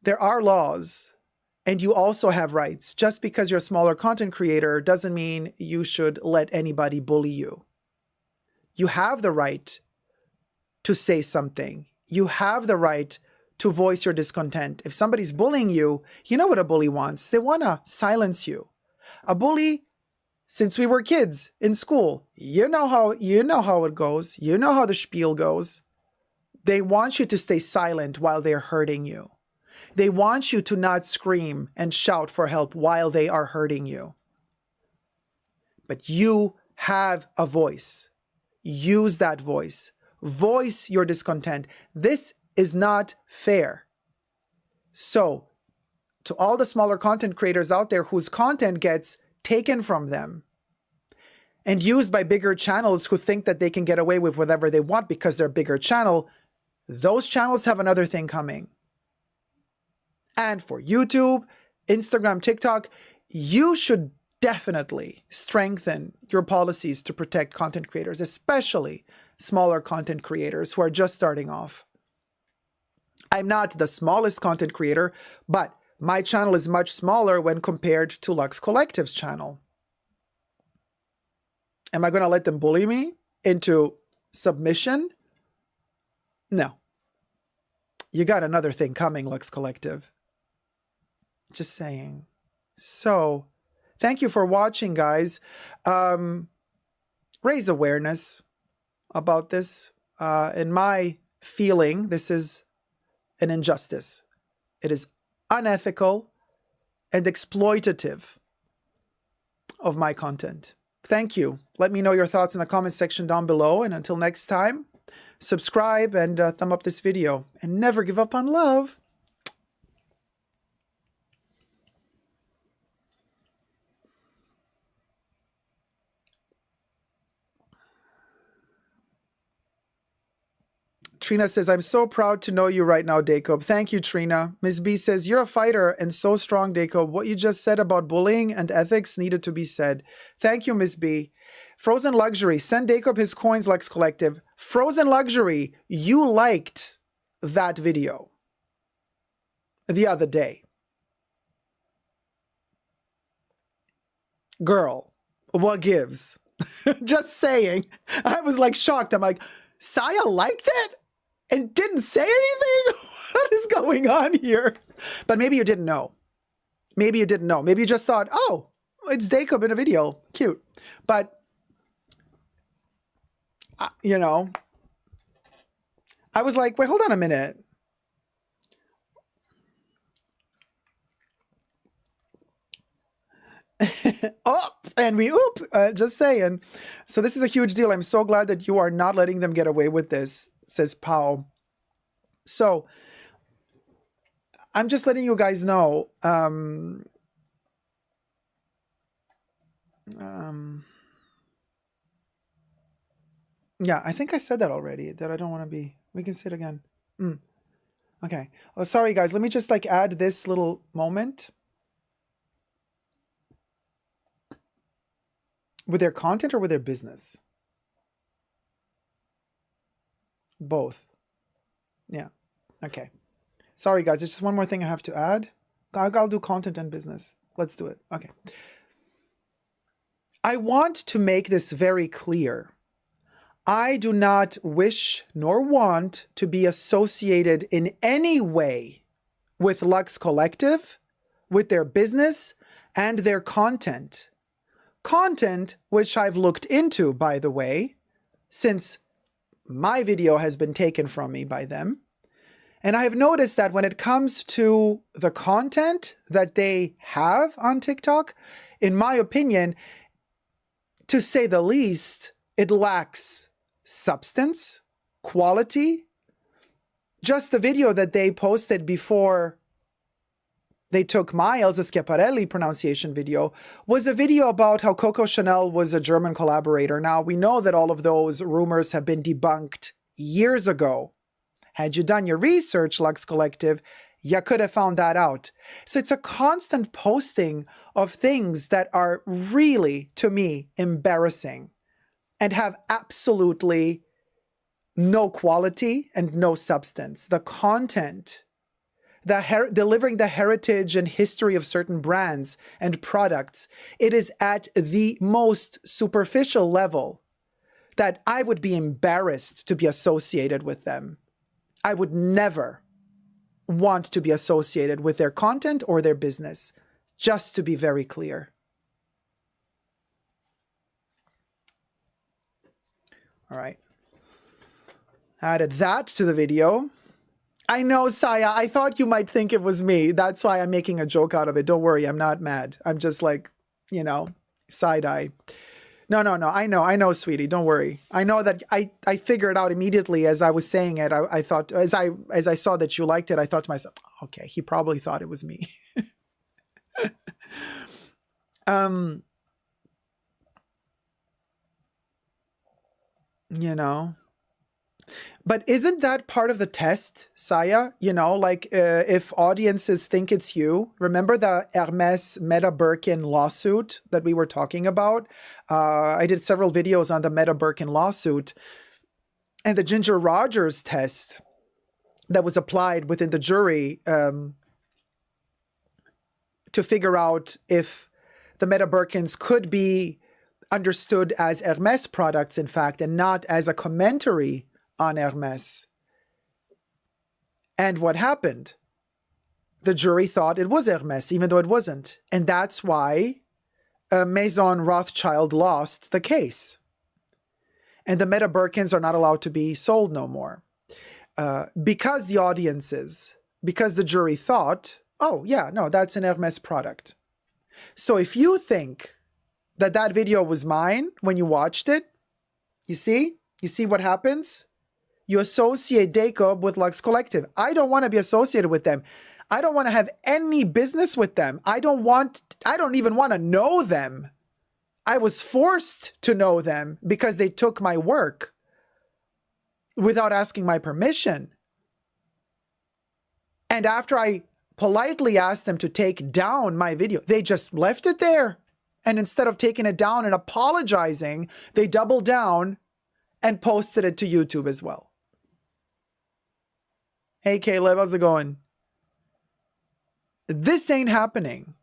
there are laws and you also have rights. Just because you're a smaller content creator doesn't mean you should let anybody bully you. You have the right to say something. You have the right to voice your discontent. If somebody's bullying you, you know what a bully wants. They want to silence you. A bully, since we were kids in school, you know how it goes. You know how the spiel goes. They want you to stay silent while they're hurting you. They want you to not scream and shout for help while they are hurting you. But you have a voice. Use that voice. Voice your discontent. This is not fair. So, to all the smaller content creators out there whose content gets taken from them and used by bigger channels who think that they can get away with whatever they want because they're a bigger channel, those channels have another thing coming. And for YouTube, Instagram, TikTok, you should definitely strengthen your policies to protect content creators, especially smaller content creators who are just starting off. I'm not the smallest content creator, but my channel is much smaller when compared to Luxe Collective's channel. Am I going to let them bully me into submission? No. You got another thing coming, Luxe Collective. Just saying. So, thank you for watching, guys. Raise awareness about this. In my feeling, this is an injustice. It is unethical and exploitative of my content. Thank you. Let me know your thoughts in the comment section down below. And until next time, subscribe and thumb up this video. And never give up on love. Trina says, I'm so proud to know you right now, Dacob. Thank you, Trina. Ms. B says, you're a fighter and so strong, Dacob. What you just said about bullying and ethics needed to be said. Thank you, Ms. B. Frozen Luxury, send Dacob his coins, Luxe Collective. Frozen Luxury, you liked that video the other day. Girl, what gives? Just saying. I was like shocked. I'm like, Saya liked it? And didn't say anything? What is going on here? But maybe you didn't know. Maybe you didn't know. Maybe you just thought, oh, it's Dacob in a video. Cute. But, you know, I was like, wait, hold on a minute. Oh, and we oop, just saying. So this is a huge deal. I'm so glad that you are not letting them get away with this, says Pau. So I'm just letting you guys know. Yeah, I think I said that already, that I don't want to be. We can say it again. Okay. Oh, sorry, guys. Let me just like add this little moment. With their content or with their business? Both. Yeah. Okay. Sorry, guys. There's just one more thing I have to add. I'll do content and business. Let's do it. Okay. I want to make this very clear. I do not wish nor want to be associated in any way with Luxe Collective, with their business, and their content. Content which I've looked into, by the way, since my video has been taken from me by them. And I have noticed that when it comes to the content that they have on TikTok, in my opinion, to say the least, it lacks substance, quality. Just the video that they posted before they took my Elsa Schiaparelli pronunciation video was a video about how Coco Chanel was a German collaborator. Now, we know that all of those rumors have been debunked years ago. Had you done your research, Luxe Collective, you could have found that out. So it's a constant posting of things that are really, to me, embarrassing and have absolutely no quality and no substance. The content, delivering the heritage and history of certain brands and products, it is at the most superficial level that I would be embarrassed to be associated with them. I would never want to be associated with their content or their business, just to be very clear. All right. Added that to the video. I know, Saya, I thought you might think it was me. That's why I'm making a joke out of it. Don't worry, I'm not mad. I'm just like, you know, side eye. No. I know, sweetie. Don't worry. I know that I figured out immediately as I was saying it. I thought, as I saw that you liked it, I thought to myself, okay, he probably thought it was me. You know. But isn't that part of the test, Saya? You know, like if audiences think it's you. Remember the Hermes Meta Birkin lawsuit that we were talking about? I did several videos on the Meta Birkin lawsuit and the Ginger Rogers test that was applied within the jury to figure out if the Meta Birkins could be understood as Hermes products, in fact, and not as a commentary on Hermes. And what happened? The jury thought it was Hermes, even though it wasn't. And that's why Maison Rothschild lost the case. And the Meta Birkins are not allowed to be sold no more. Because the audiences, because the jury thought, oh yeah, no, that's an Hermes product. So if you think that that video was mine when you watched it, you see what happens? You associate Jacob with Luxe Collective. I don't want to be associated with them. I don't want to have any business with them. I don't even want to know them. I was forced to know them because they took my work without asking my permission. And after I politely asked them to take down my video, they just left it there. And instead of taking it down and apologizing, they doubled down and posted it to YouTube as well. Hey, Caleb, how's it going? This ain't happening.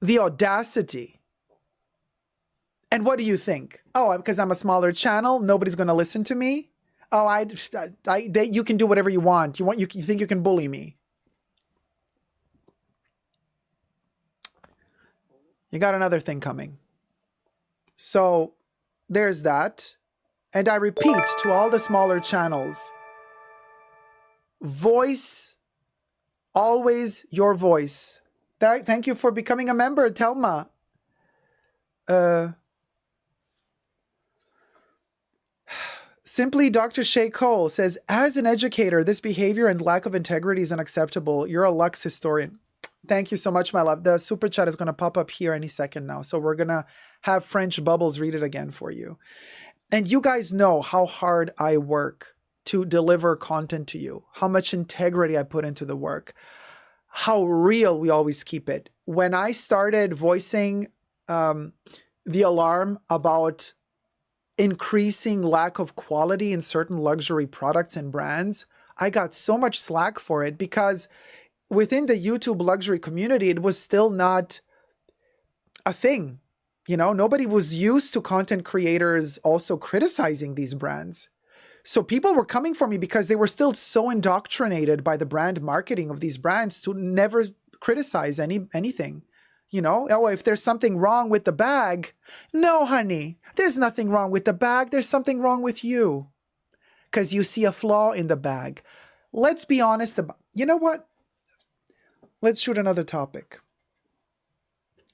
The audacity. And what do you think? Oh, because I'm a smaller channel, nobody's going to listen to me? Oh, you can do whatever you want. You think you can bully me? You got another thing coming. So there's that. And I repeat to all the smaller channels, voice, always your voice. Thank you for becoming a member, Telma. Simply Dr. Shay Cole says, as an educator, this behavior and lack of integrity is unacceptable. You're a Luxe historian. Thank you so much, my love. The super chat is going to pop up here any second now. So we're going to have French Bubbles read it again for you. And you guys know how hard I work to deliver content to you, how much integrity I put into the work. how real we always keep it. When I started voicing the alarm about increasing lack of quality in certain luxury products and brands, I got so much slack for it because within the YouTube luxury community, it was still not a thing. You know, nobody was used to content creators also criticizing these brands. So people were coming for me because they were still so indoctrinated by the brand marketing of these brands to never criticize anything. You know, oh, if there's something wrong with the bag, no, honey, there's nothing wrong with the bag. There's something wrong with you because you see a flaw in the bag. Let's be honest about, you know what? Let's shoot another topic.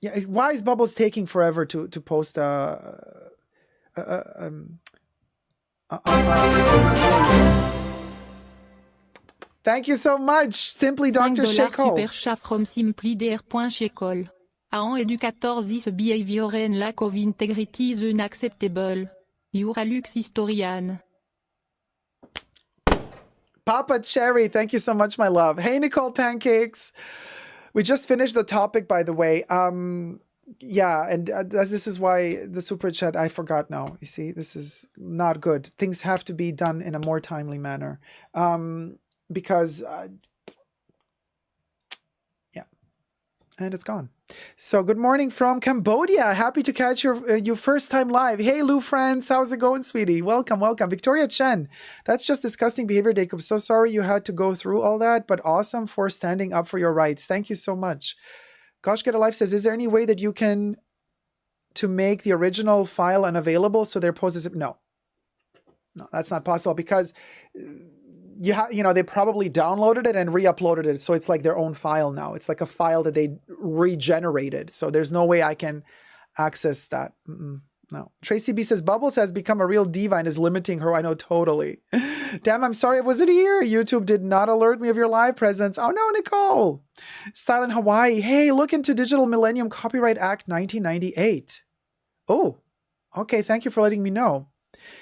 Yeah, why is Bubbles taking forever to post Thank you so much, Simply Dr. Sheko. Super chat from simplydr.shekol. An educators this behavior and lack of integrity is unacceptable. You're a Luxe historian. Papa Cherry, thank you so much, my love. Hey, Nicole Pancakes. We just finished the topic, by the way. Yeah, and this is why the super chat, I forgot now. You see, this is not good. Things have to be done in a more timely manner. Because, yeah, and it's gone. So good morning from Cambodia. Happy to catch your first time live. Hey, Lou friends, how's it going, sweetie? Welcome, welcome. Victoria Chen, that's just disgusting behavior, Dake. I'm so sorry you had to go through all that, but awesome for standing up for your rights. Thank you so much. Gosh Get a Life says, is there any way that you can to make the original file unavailable so their post is no, that's not possible because they probably downloaded it and re-uploaded it. So it's like their own file now. It's like a file that they regenerated. So there's no way I can access that. No. Tracy B says, Bubbles has become a real diva and is limiting her. I know, totally. Damn, I'm sorry I wasn't here. YouTube did not alert me of your live presence. Oh no, Nicole. Style in Hawaii. Hey, look into Digital Millennium Copyright Act 1998. Oh, okay. Thank you for letting me know.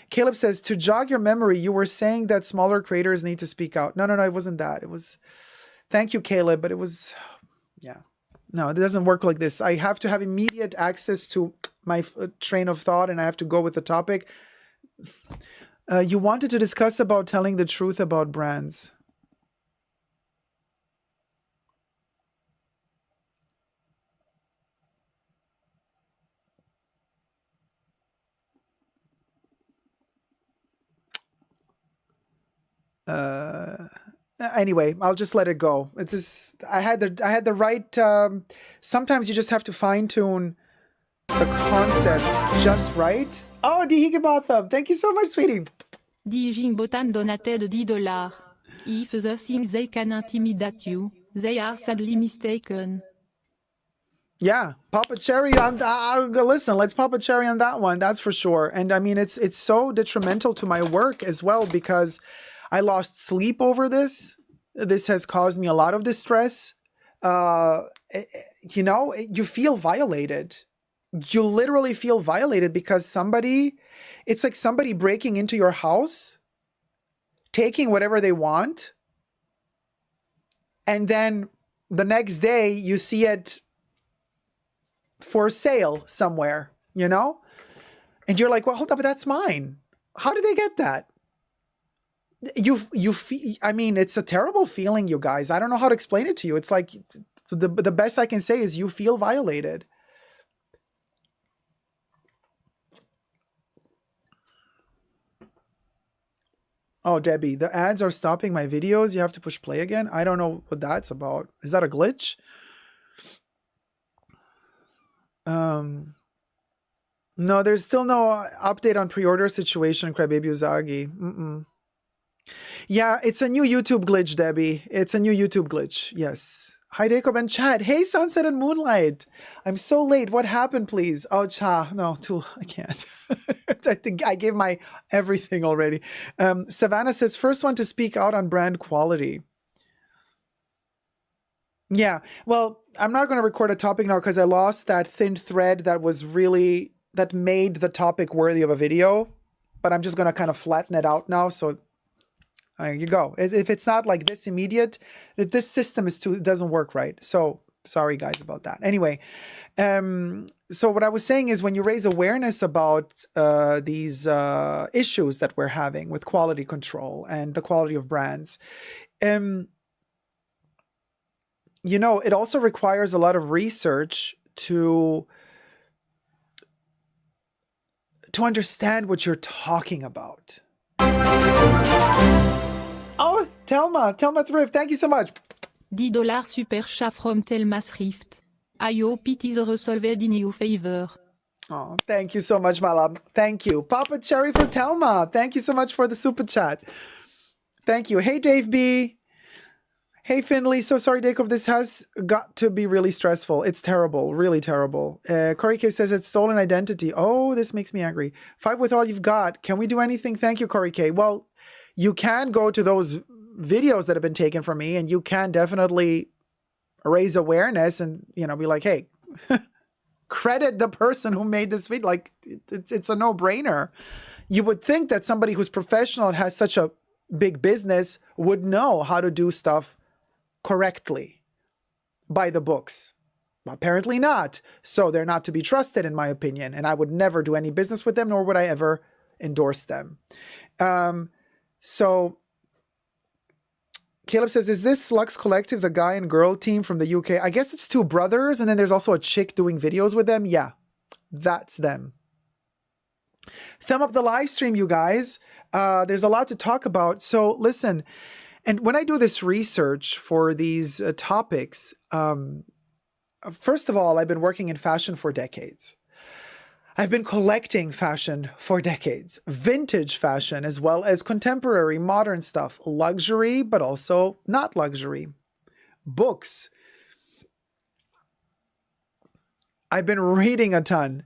Caleb says, to jog your memory, you were saying that smaller creators need to speak out. No, it wasn't that. It was, thank you, Caleb, but it was, yeah. No, it doesn't work like this. I have to have immediate access to my train of thought and I have to go with the topic. You wanted to discuss about telling the truth about brands. Anyway, I'll just let it go. It's just, I had the right, sometimes you just have to fine tune the concept just right. Oh, Dihigabotham, thank you so much, sweetie. Dijingbotan donated $10. If the things they can intimidate you, they are sadly mistaken. Yeah, pop a cherry on listen, let's pop a cherry on that one, that's for sure. And I mean, it's so detrimental to my work as well because I lost sleep over this. This has caused me a lot of distress. You feel violated. You literally feel violated because it's like somebody breaking into your house, taking whatever they want, and then the next day you see it for sale somewhere, and you're like, well, hold up, but that's mine. How did they get that? You feel, I mean, it's a terrible feeling, you guys. I don't know how to explain it to you. It's like the best I can say is you feel violated. Oh, Debbie, the ads are stopping my videos. You have to push play again. I don't know what that's about. Is that a glitch? No, there's still no update on pre-order situation, Crybaby Uzagi. Yeah, it's a new YouTube glitch, Debbie. It's a new YouTube glitch. Yes. Hi, Jacob and Chad. Hey, Sunset and Moonlight. I'm so late. What happened, please? Oh, Cha. No, I can't. I think I gave my everything already. Savannah says, first one to speak out on brand quality. Yeah, well, I'm not going to record a topic now because I lost that thin thread that made the topic worthy of a video. But I'm just going to kind of flatten it out now. So There you go. If it's not like this immediate, this system it doesn't work right. So sorry guys about that. Anyway, so what I was saying is when you raise awareness about these issues that we're having with quality control and the quality of brands, you know, it also requires a lot of research to understand what you're talking about. Oh, Telma Thrift, thank you so much. $10 super chat from Telma Thrift. I hope it is resolved in your favor. Oh, thank you so much, my love. Thank you. Papa Cherry for Telma. Thank you so much for the super chat. Thank you. Hey, Dave B. Hey, Finley. So sorry, Jacob. This has got to be really stressful. It's terrible. Really terrible. Corey K says it's stolen identity. Oh, this makes me angry. Fight with all you've got. Can we do anything? Thank you, Corey K. Well, you can go to those videos that have been taken from me and you can definitely raise awareness and, you know, be like, hey, credit the person who made this video. Like, it's a no-brainer. You would think that somebody who's professional and has such a big business would know how to do stuff correctly by the books. Apparently not. So they're not to be trusted, in my opinion. And I would never do any business with them, nor would I ever endorse them. So Caleb says, is this Luxe Collective the guy and girl team from the UK? I guess it's two brothers, and then there's also a chick doing videos with them. Yeah, that's them. Thumb up the live stream, you guys. There's a lot to talk about. So listen, and when I do this research for these topics, first of all, I've been working in fashion for decades. I've been collecting fashion for decades, vintage fashion as well as contemporary modern stuff, luxury, but also not luxury, books. I've been reading a ton,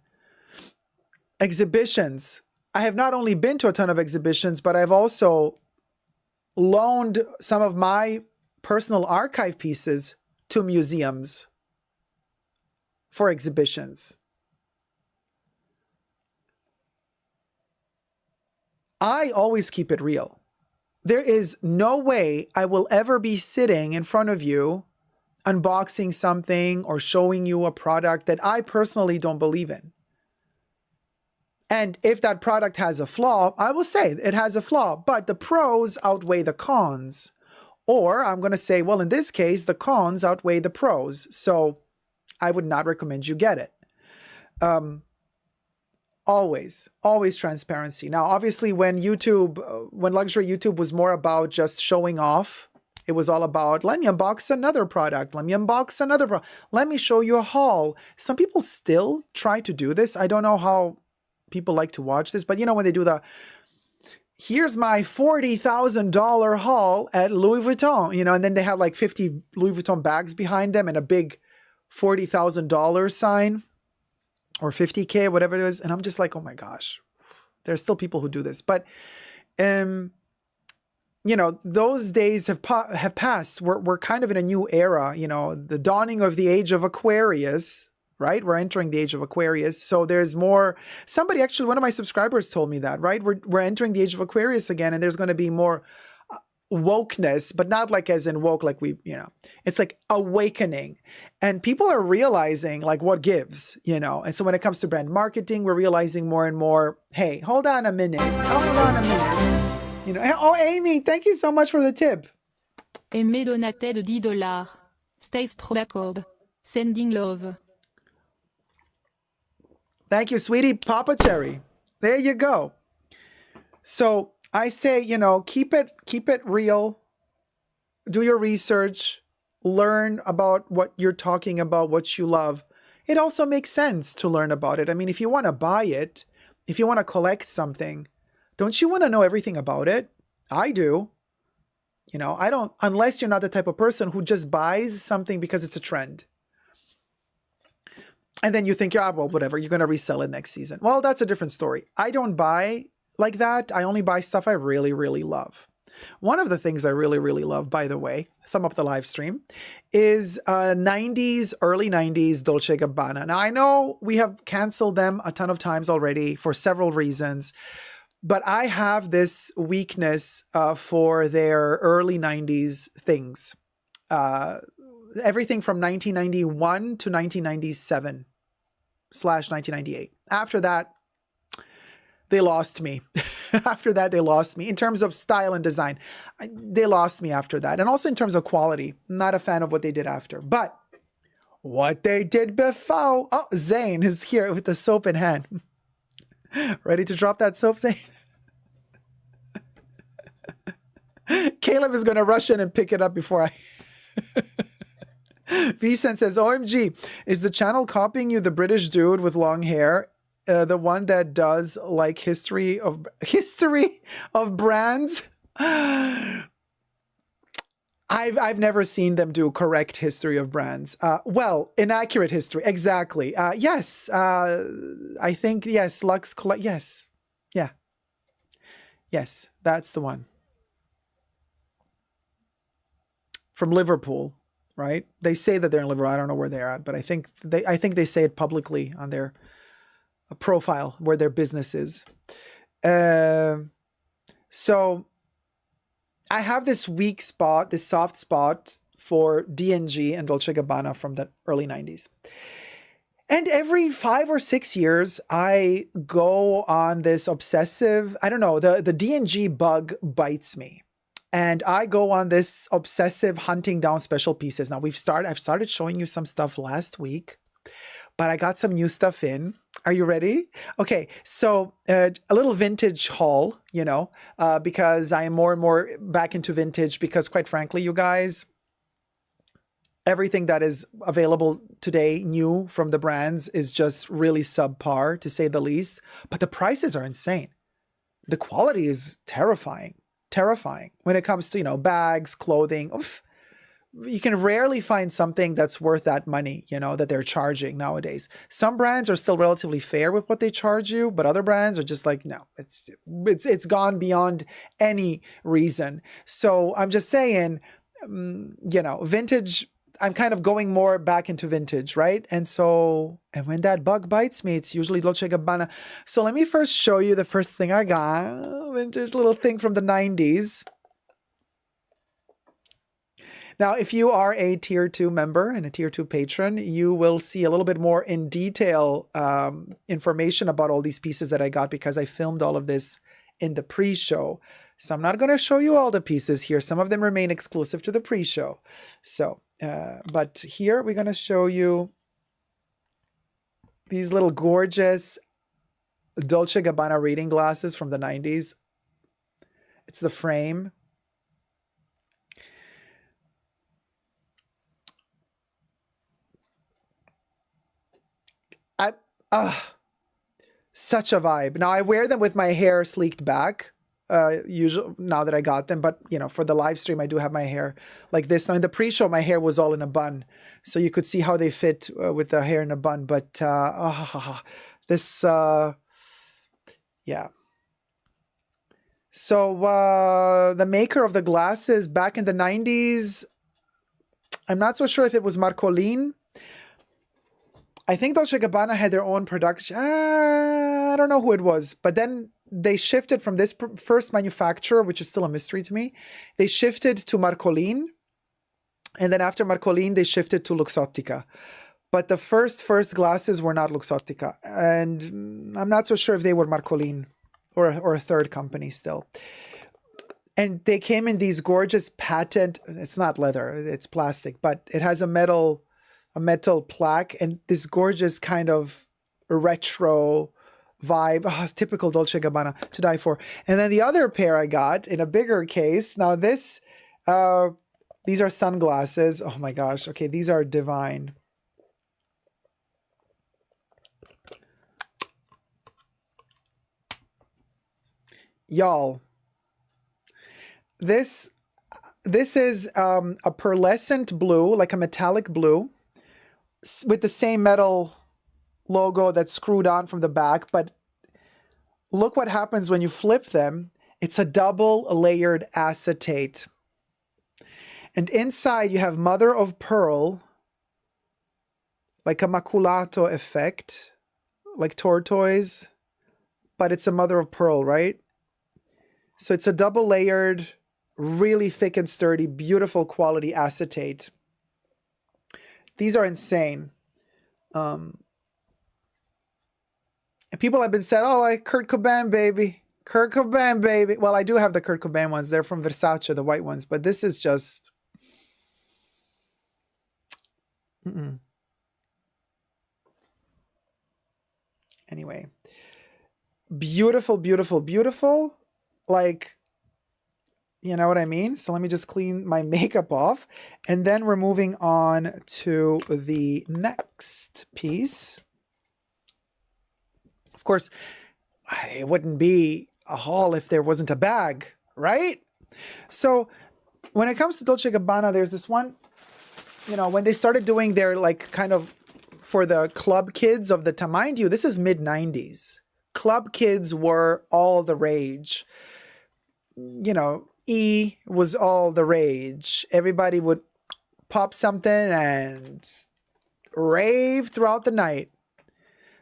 exhibitions. I have not only been to a ton of exhibitions, but I've also loaned some of my personal archive pieces to museums for exhibitions. I always keep it real. There is no way I will ever be sitting in front of you, unboxing something or showing you a product that I personally don't believe in. And if that product has a flaw, I will say it has a flaw, but the pros outweigh the cons. Or I'm going to say, well, in this case, the cons outweigh the pros. So I would not recommend you get it. Always transparency. Now, obviously, when luxury YouTube was more about just showing off, it was all about, let me unbox another product. Let me unbox another product. Let me show you a haul. Some people still try to do this. I don't know how people like to watch this, but you know, when they do here's my $40,000 haul at Louis Vuitton, you know, and then they have like 50 Louis Vuitton bags behind them and a big $40,000 sign. Or 50K, whatever it is. And I'm just like, oh my gosh, there's still people who do this. But, you know, those days have passed. We're kind of in a new era, you know, the dawning of the age of Aquarius, right? We're entering the age of Aquarius. So there's more, somebody actually, one of my subscribers told me that, right? We're entering the age of Aquarius again, and there's going to be more wokeness, but not like as in woke, like we, you know, it's like awakening, and people are realizing like what gives, you know. And so when it comes to brand marketing, we're realizing more and more, hey, hold on a minute, you know. Oh, Amy, thank you so much for the tip. Aimé donaté de $10. Stay Jacob. Sending love. Thank you, sweetie. Papa Cherry. There you go. So I say, you know, keep it real. Do your research. Learn about what you're talking about, what you love. It also makes sense to learn about it. I mean, if you want to buy it, if you want to collect something, don't you want to know everything about it? I do. You know, I don't, unless you're not the type of person who just buys something because it's a trend. And then you think, yeah, well, whatever, you're going to resell it next season. Well, that's a different story. I don't buy like that. I only buy stuff I really, really love. One of the things I really, really love, by the way, thumb up the live stream, is early 90s Dolce & Gabbana. Now, I know we have canceled them a ton of times already for several reasons. But I have this weakness for their early 90s things. Everything from 1991 to 1997 / 1998. After that, they lost me. After that, they lost me. In terms of style and design, they lost me after that. And also in terms of quality. Not a fan of what they did after. But what they did before... Oh, Zane is here with the soap in hand. Ready to drop that soap, Zane? Caleb is going to rush in and pick it up before I... Vicent says, OMG, is the channel copying you, the British dude with long hair? The one that does like history of brands? I've never seen them do correct history of brands. Well, inaccurate history. Exactly. Yes. I think, yes. Luxe. Yes. Yeah. Yes. That's the one. From Liverpool, right? They say that they're in Liverpool. I don't know where they're at, but I think they say it publicly on their profile where their business is. So I have this weak spot, this soft spot for D&G and Dolce & Gabbana from the early 90s. And every 5 or 6 years, I go on this obsessive, I don't know, the D&G bug bites me. And I go on this obsessive hunting down special pieces. Now I've started showing you some stuff last week, but I got some new stuff in. Are you ready? Okay, so a little vintage haul, because I am more and more back into vintage because quite frankly, you guys, everything that is available today, new from the brands, is just really subpar to say the least. But the prices are insane. The quality is terrifying when it comes to, bags, clothing. Oof. You can rarely find something that's worth that money, that they're charging nowadays. Some brands are still relatively fair with what they charge you, but other brands are just like, no, it's gone beyond any reason. So I'm just saying, vintage, I'm kind of going more back into vintage, right? And when that bug bites me, it's usually Dolce & Gabbana. So let me first show you the first thing I got. Vintage little thing from the 90s. Now, if you are a Tier 2 member and a Tier 2 patron, you will see a little bit more in detail information about all these pieces that I got because I filmed all of this in the pre-show. So I'm not going to show you all the pieces here. Some of them remain exclusive to the pre-show. So, but here we're going to show you these little gorgeous Dolce & Gabbana reading glasses from the 90s. It's the frame. Such a vibe. Now I wear them with my hair sleeked back, usually now that I got them, but for the live stream, I do have my hair like this. Now in the pre-show, my hair was all in a bun, so you could see how they fit with the hair in a bun, but this, yeah. So the maker of the glasses back in the 90s, I'm not so sure if it was Marcolin. I think Dolce & Gabbana had their own production. I don't know who it was. But then they shifted from this first manufacturer, which is still a mystery to me. They shifted to Marcolin. And then after Marcolin, they shifted to Luxottica. But the first glasses were not Luxottica. And I'm not so sure if they were Marcolin or a third company still. And they came in these gorgeous patent. It's not leather. It's plastic. But it has a metal plaque and this gorgeous kind of retro vibe. It's typical Dolce & Gabbana to die for. And then the other pair I got in a bigger case. Now these are sunglasses. Oh my gosh. Okay, these are divine. Y'all, this is a pearlescent blue, like a metallic blue, with the same metal logo that's screwed on from the back. But look what happens when you flip them. It's a double layered acetate. And inside you have mother of pearl, like a maculato effect, like tortoise, but it's a mother of pearl, right? So it's a double layered, really thick and sturdy, beautiful quality acetate. These are insane. And people have been said, oh, like Kurt Cobain, baby. Kurt Cobain, baby. Well, I do have the Kurt Cobain ones. They're from Versace, the white ones. But this is just... Anyway. Beautiful, beautiful, beautiful. Like, you know what I mean? So let me just clean my makeup off. And then we're moving on to the next piece. Of course, it wouldn't be a haul if there wasn't a bag, right? So when it comes to Dolce & Gabbana, there's this one, you know, when they started doing their like kind of for the club kids of the time, mind you, this is mid-90s. Club kids were all the rage. You know, E was all the rage. Everybody would pop something and rave throughout the night.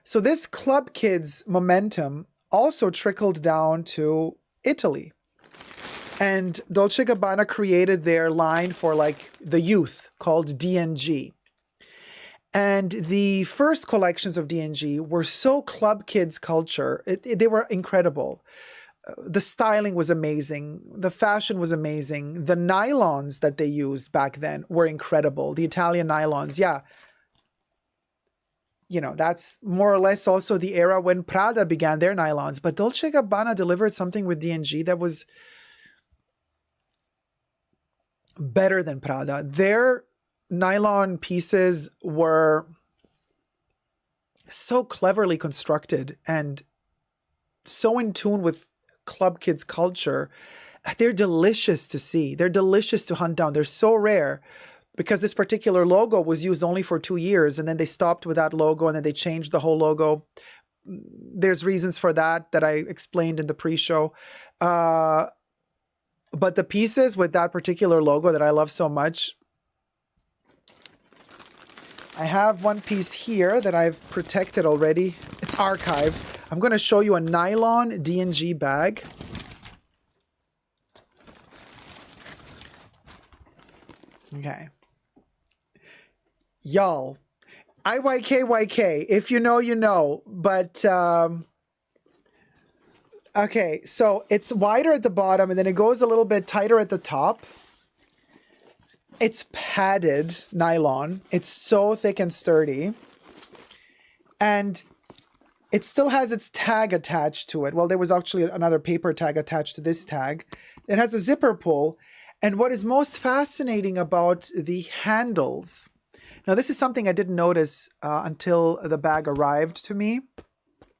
So this club kids momentum also trickled down to Italy. And Dolce & Gabbana created their line for like the youth called D&G. And the first collections of D&G were so club kids culture. They were incredible. The styling was amazing. The fashion was amazing. The nylons that they used back then were incredible. The Italian nylons, yeah. You know, that's more or less also the era when Prada began their nylons. But Dolce & Gabbana delivered something with D&G that was better than Prada. Their nylon pieces were so cleverly constructed and so in tune with club kids culture. They're delicious to see. They're delicious to hunt down. They're so rare because this particular logo was used only for 2 years and then they stopped with that logo and then they changed the whole logo. There's reasons for that I explained in the pre-show. But the pieces with that particular logo that I love so much, I have one piece here that I've protected already. It's archived. I'm going to show you a nylon D&G bag. Okay. Y'all, IYKYK, if you know, you know. But, okay, so it's wider at the bottom and then it goes a little bit tighter at the top. It's padded nylon. It's so thick and sturdy. And it still has its tag attached to it. Well, there was actually another paper tag attached to this tag. It has a zipper pull. And what is most fascinating about the handles... Now, this is something I didn't notice until the bag arrived to me.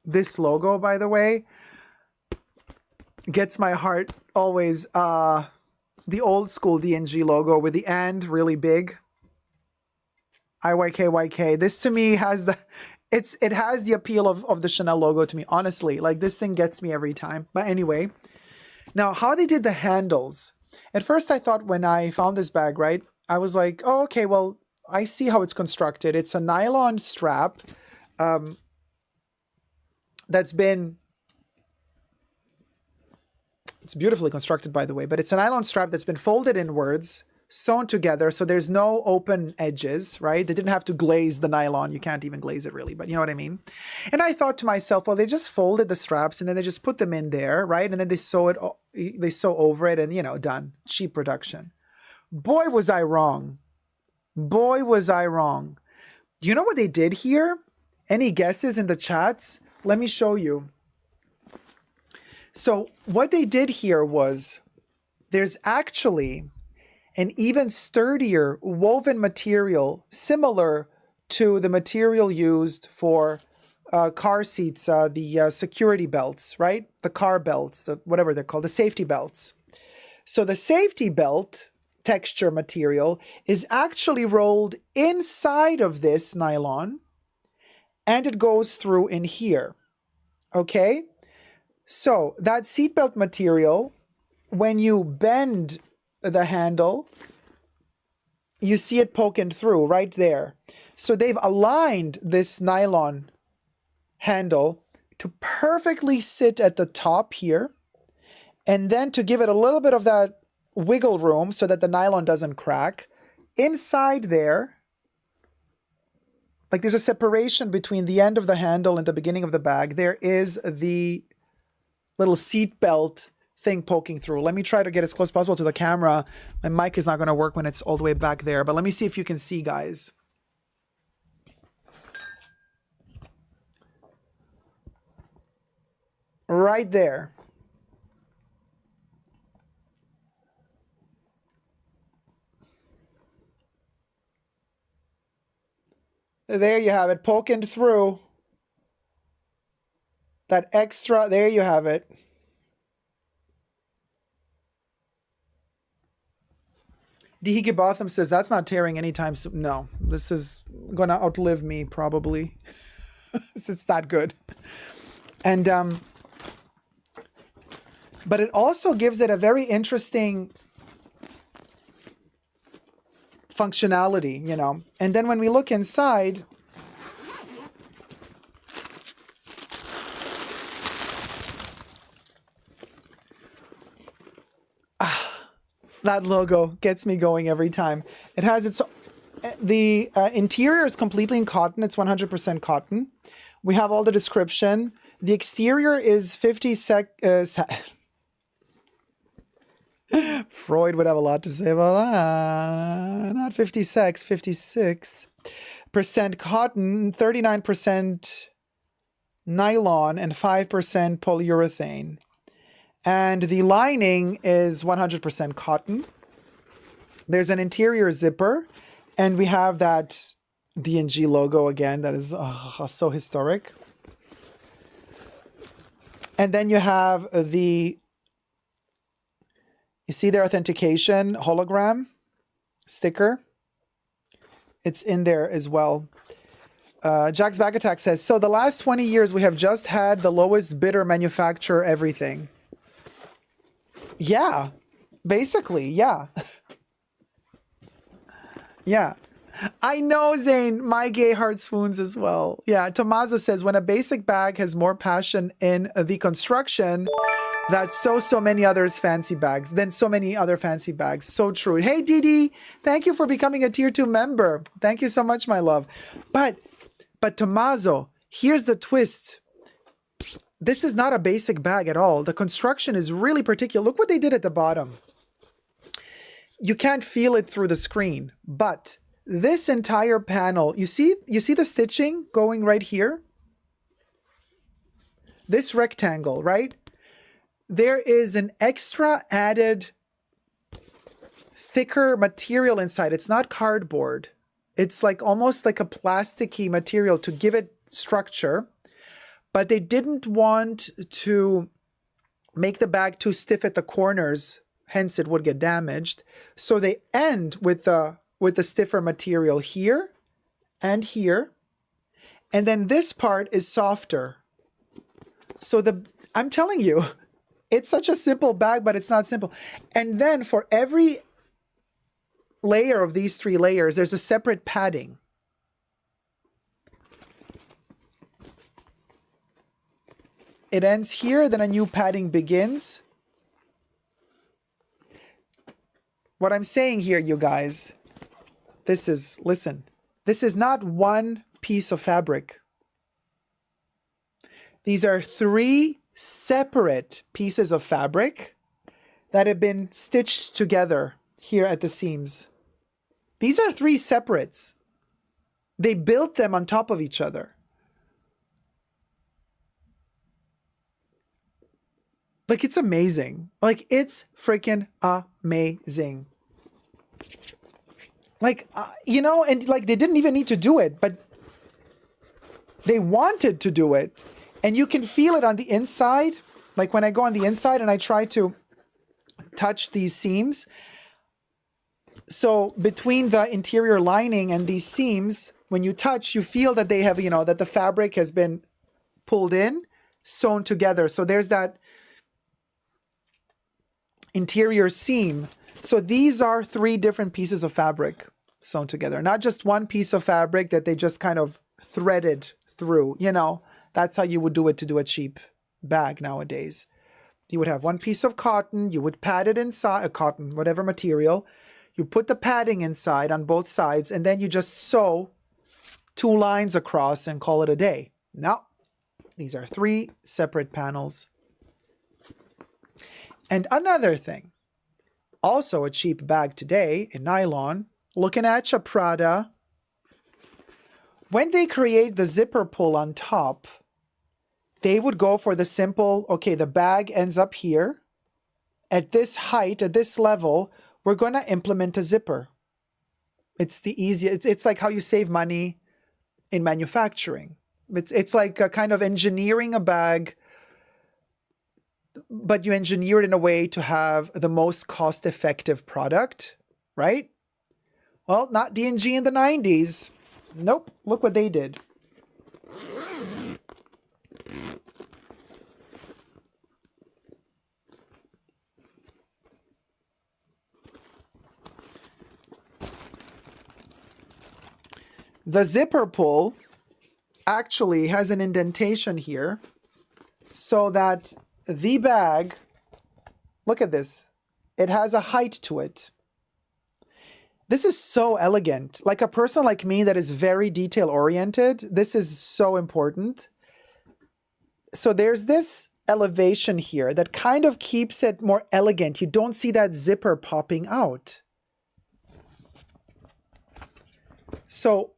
This logo, by the way, gets my heart always... the old school D&G logo with the and really big. IYKYK. This to me has the... It has the appeal of the Chanel logo to me, honestly. Like, this thing gets me every time. But anyway, now how they did the handles. At first I thought when I found this bag, right, I was like, oh, okay, well, I see how it's constructed. It's a nylon strap that's been... It's beautifully constructed, by the way, but it's a nylon strap that's been folded inwards, sewn together, so there's no open edges, right? They didn't have to glaze the nylon. You can't even glaze it, really, but you know what I mean? And I thought to myself, well, they just folded the straps and then they just put them in there, right? And then they sew over it and, you know, done. Cheap production. Boy, was I wrong. Boy, was I wrong. You know what they did here? Any guesses in the chats? Let me show you. So what they did here was there's actually an even sturdier woven material similar to the material used for car seats, the security belts, right? The car belts, whatever they're called, the safety belts. So the safety belt texture material is actually rolled inside of this nylon and it goes through in here, okay? So that seatbelt material, when you bend the handle, you see it poking through right there. So they've aligned this nylon handle to perfectly sit at the top here And then to give it a little bit of that wiggle room so that the nylon doesn't crack, inside there, like there's a separation between the end of the handle and the beginning of the bag, there is the little seat belt thing poking through. Let me try to get as close as possible to the camera. My mic is not going to work when it's all the way back there, but let me see if you can see, guys. Right there. There you have it, poking through. That extra, there you have it. Dihiki Botham says, that's not tearing anytime soon. No, this is going to outlive me, probably. It's that good. And, but it also gives it a very interesting functionality, you know. And then when we look inside, that logo gets me going every time. It has its, the interior is completely in cotton. It's 100% cotton. We have all the description. The exterior is 50 Freud would have a lot to say about that. Not 56, 56% cotton, 39% nylon, and 5% polyurethane. And the lining is 100% cotton. There's an interior zipper, and we have that D&G logo again. That is so historic. And then you have the, you see their authentication hologram sticker. It's in there as well. Jack's Back Attack says, so the last 20 years we have just had the lowest bidder manufacture everything. Yeah, basically, yeah. Yeah. I know, Zane, my gay heart swoons as well. Yeah, Tommaso says, when a basic bag has more passion in the construction, that's so many others fancy bags, than so many other fancy bags. So true. Hey, Didi, thank you for becoming a tier 2 member. Thank you so much, my love. But Tommaso, here's the twist. This is not a basic bag at all. The construction is really particular. Look what they did at the bottom. You can't feel it through the screen, but this entire panel, you see the stitching going right here? This rectangle, right? There is an extra added thicker material inside. It's not cardboard. It's like almost like a plasticky material to give it structure. But they didn't want to make the bag too stiff at the corners, hence it would get damaged. So they end with the stiffer material here and here. And then this part is softer. So I'm telling you, it's such a simple bag, but it's not simple. And then for every layer of these 3 layers, there's a separate padding. It ends here, then a new padding begins. What I'm saying here, you guys, listen, this is not one piece of fabric. These are 3 separate pieces of fabric that have been stitched together here at the seams. These are 3 separates. They built them on top of each other. Like, it's amazing. Like, it's freaking amazing. Like, you know, and like, they didn't even need to do it, but they wanted to do it. And you can feel it on the inside. Like, when I go on the inside and I try to touch these seams. So between the interior lining and these seams, when you touch, you feel that they have, you know, that the fabric has been pulled in, sewn together. So there's that interior seam. So these are 3 different pieces of fabric sewn together, not just one piece of fabric that they just kind of threaded through, you know. That's how you would do it to do a cheap bag nowadays. You would have one piece of cotton, you would pad it inside, a cotton, whatever material. You put the padding inside on both sides, and then you just sew 2 lines across and call it a day. No, these are 3 separate panels. And another thing, also a cheap bag today in nylon, looking at ya, Prada. When they create the zipper pull on top, they would go for the simple, okay, the bag ends up here. At this height, at this level, we're going to implement a zipper. It's the easiest. It's like how you save money in manufacturing. It's like a kind of engineering a bag, but you engineer it in a way to have the most cost-effective product, right? Well, not D&G in the 90s. Nope. Look what they did. The zipper pull actually has an indentation here so that the bag, look at this, it has a height to it. This is so elegant. Like a person like me that is very detail oriented, this is so important. So there's this elevation here that kind of keeps it more elegant. You don't see that zipper popping out. So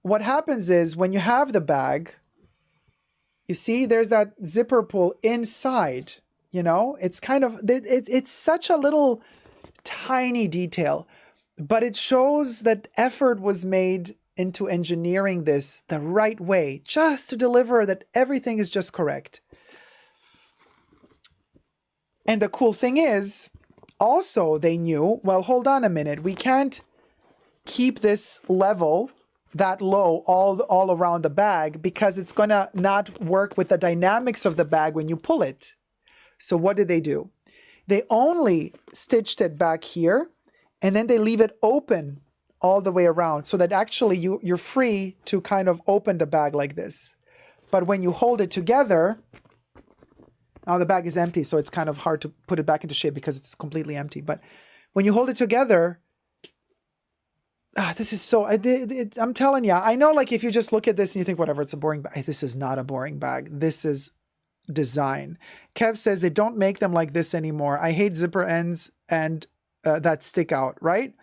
what happens is when you have the bag, you see there's that zipper pull inside, you know, it's kind of, it's such a little tiny detail, but it shows that effort was made into engineering this the right way, just to deliver that everything is just correct. And the cool thing is, also they knew, well, hold on a minute, we can't keep this level that low all around the bag because it's going to not work with the dynamics of the bag when you pull it. So what did they do? They only stitched it back here and then they leave it open all the way around so that actually you're free to kind of open the bag like this. But when you hold it together, now the bag is empty, so it's kind of hard to put it back into shape because it's completely empty. But when you hold it together, this is so, I'm telling you, I know like if you just look at this and you think, whatever, it's a boring bag. This is not a boring bag. This is design. Kev says they don't make them like this anymore. I hate zipper ends and that stick out, right?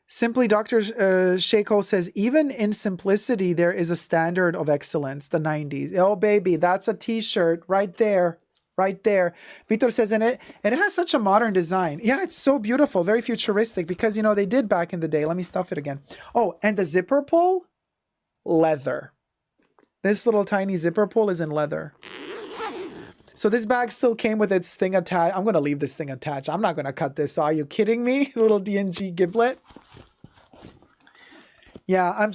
Simply Dr. Sheiko says, even in simplicity, there is a standard of excellence, the 90s. Oh, baby, that's a t-shirt right there. Right there. Vitor says, and it has such a modern design. Yeah, it's so beautiful, very futuristic because, you know, they did back in the day. Let me stuff it again. Oh, and the zipper pull, leather. This little tiny zipper pull is in leather. So this bag still came with its thing attached. I'm going to leave this thing attached. I'm not going to cut this. Are you kidding me? Little D&G giblet. Yeah, I'm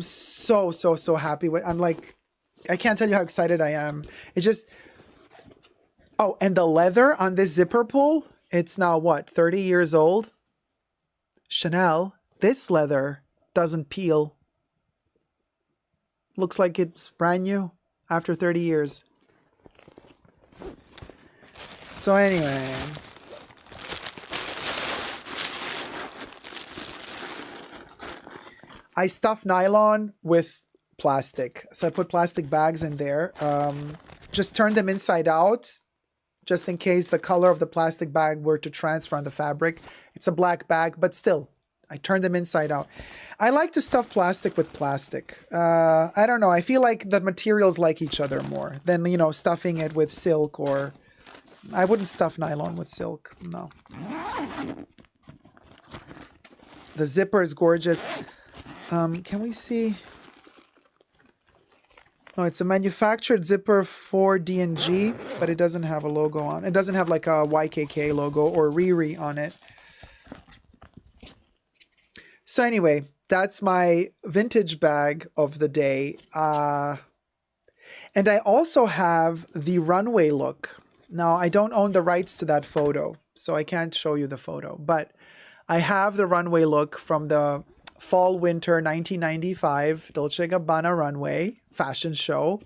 so happy with, I'm like, I can't tell you how excited I am. It just, oh, and the leather on this zipper pull, it's now what, 30 years old? Chanel, this leather doesn't peel. Looks like it's brand new after 30 years. So anyway. I stuff nylon with plastic. So I put plastic bags in there. Just turn them inside out, just in case the color of the plastic bag were to transfer on the fabric. It's a black bag, but still, I turn them inside out. I like to stuff plastic with plastic. I don't know. I feel like the materials like each other more than, you know, stuffing it with silk, or I wouldn't stuff nylon with silk. No. The zipper is gorgeous. Can we see? Oh, it's a manufactured zipper for D&G, but it doesn't have a logo on. It doesn't have like a YKK logo or Riri on it. So anyway, that's my vintage bag of the day. And I also have the runway look. Now, I don't own the rights to that photo, so I can't show you the photo. But I have the runway look from the Fall-Winter 1995 Dolce & Gabbana runway fashion show,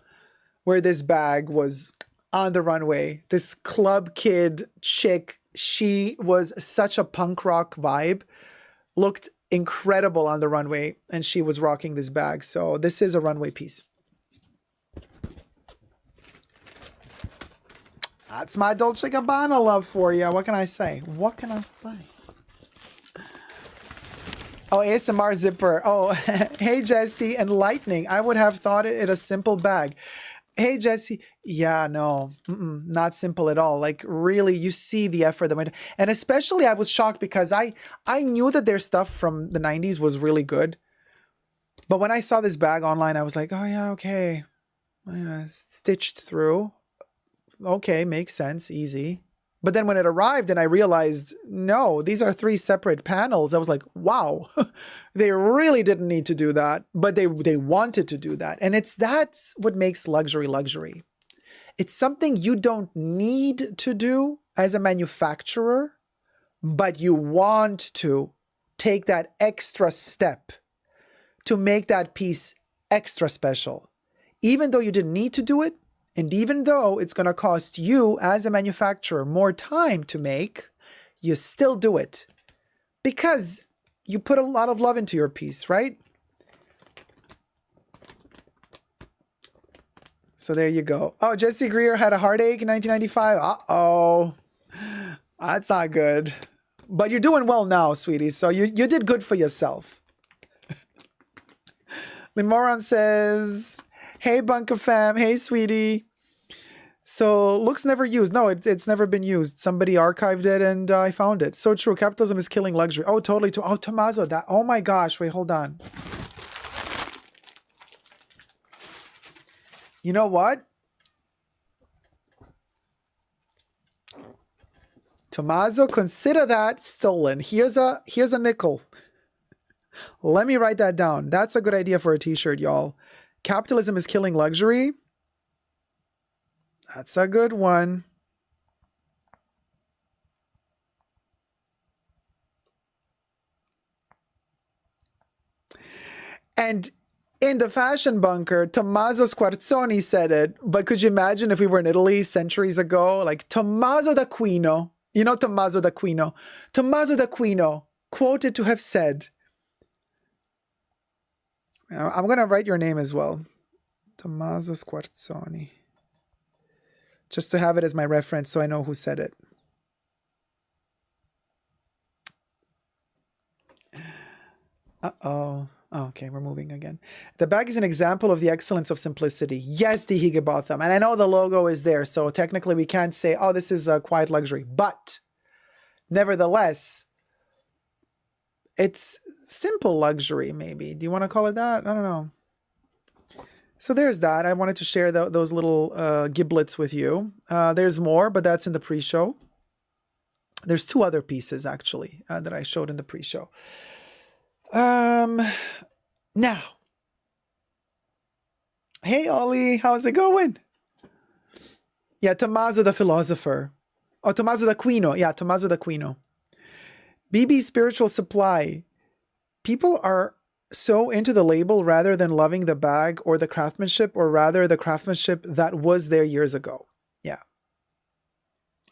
where this bag was on the runway. This club kid chick, she was such a punk rock vibe, looked incredible on the runway, and she was rocking this bag. So this is a runway piece. That's my Dolce & Gabbana love for you. What can I say? What can I say? Oh, ASMR zipper. Oh, hey, Jesse, enlightening. I would have thought it a simple bag. Hey, Jesse. Yeah, no, not simple at all. Like, really, you see the effort that went. And especially, I was shocked because I knew that their stuff from the 90s was really good. But when I saw this bag online, I was like, oh, yeah, okay. Stitched through. Okay, makes sense, easy. But then when it arrived and I realized, no, these are 3 separate panels, I was like, wow, they really didn't need to do that, but they wanted to do that. And that's what makes luxury luxury. It's something you don't need to do as a manufacturer, but you want to take that extra step to make that piece extra special. Even though you didn't need to do it, and even though it's going to cost you as a manufacturer more time to make, you still do it because you put a lot of love into your piece, right? So there you go. Oh, Jesse Greer had a heartache in 1995. Uh-oh. That's not good. But you're doing well now, sweetie. So you did good for yourself. Limoran says, hey, Bunker fam. Hey, sweetie. So, looks never used. No, it's never been used. Somebody archived it and I found it. So true. Capitalism is killing luxury. Oh, totally. Oh, Tommaso. Oh my gosh. Wait, hold on. You know what? Tommaso, consider that stolen. Here's a nickel. Let me write that down. That's a good idea for a t-shirt, y'all. Capitalism is killing luxury. That's a good one. And in the fashion bunker, Tommaso Squarzoni said it, but could you imagine if we were in Italy centuries ago? Like Tommaso d'Aquino, you know Tommaso d'Aquino. Tommaso d'Aquino quoted to have said, I'm going to write your name as well. Tommaso Squarzoni. Just to have it as my reference so I know who said it. Uh-oh. Oh, okay, we're moving again. The bag is an example of the excellence of simplicity. Yes, the Higginbotham. And I know the logo is there, so technically we can't say, oh, this is a quiet luxury. But nevertheless, it's simple luxury, maybe. Do you want to call it that? I don't know. So there's that. I wanted to share those little giblets with you. There's more, but that's in the pre-show. There's 2 other pieces, actually, that I showed in the pre-show. Now. Hey, Ollie. How's it going? Yeah, Tommaso the philosopher. Oh, Tommaso d'Aquino. Yeah, Tommaso d'Aquino. BB Spiritual Supply. People are so into the label rather than loving the bag or the craftsmanship, or rather the craftsmanship that was there years ago. Yeah.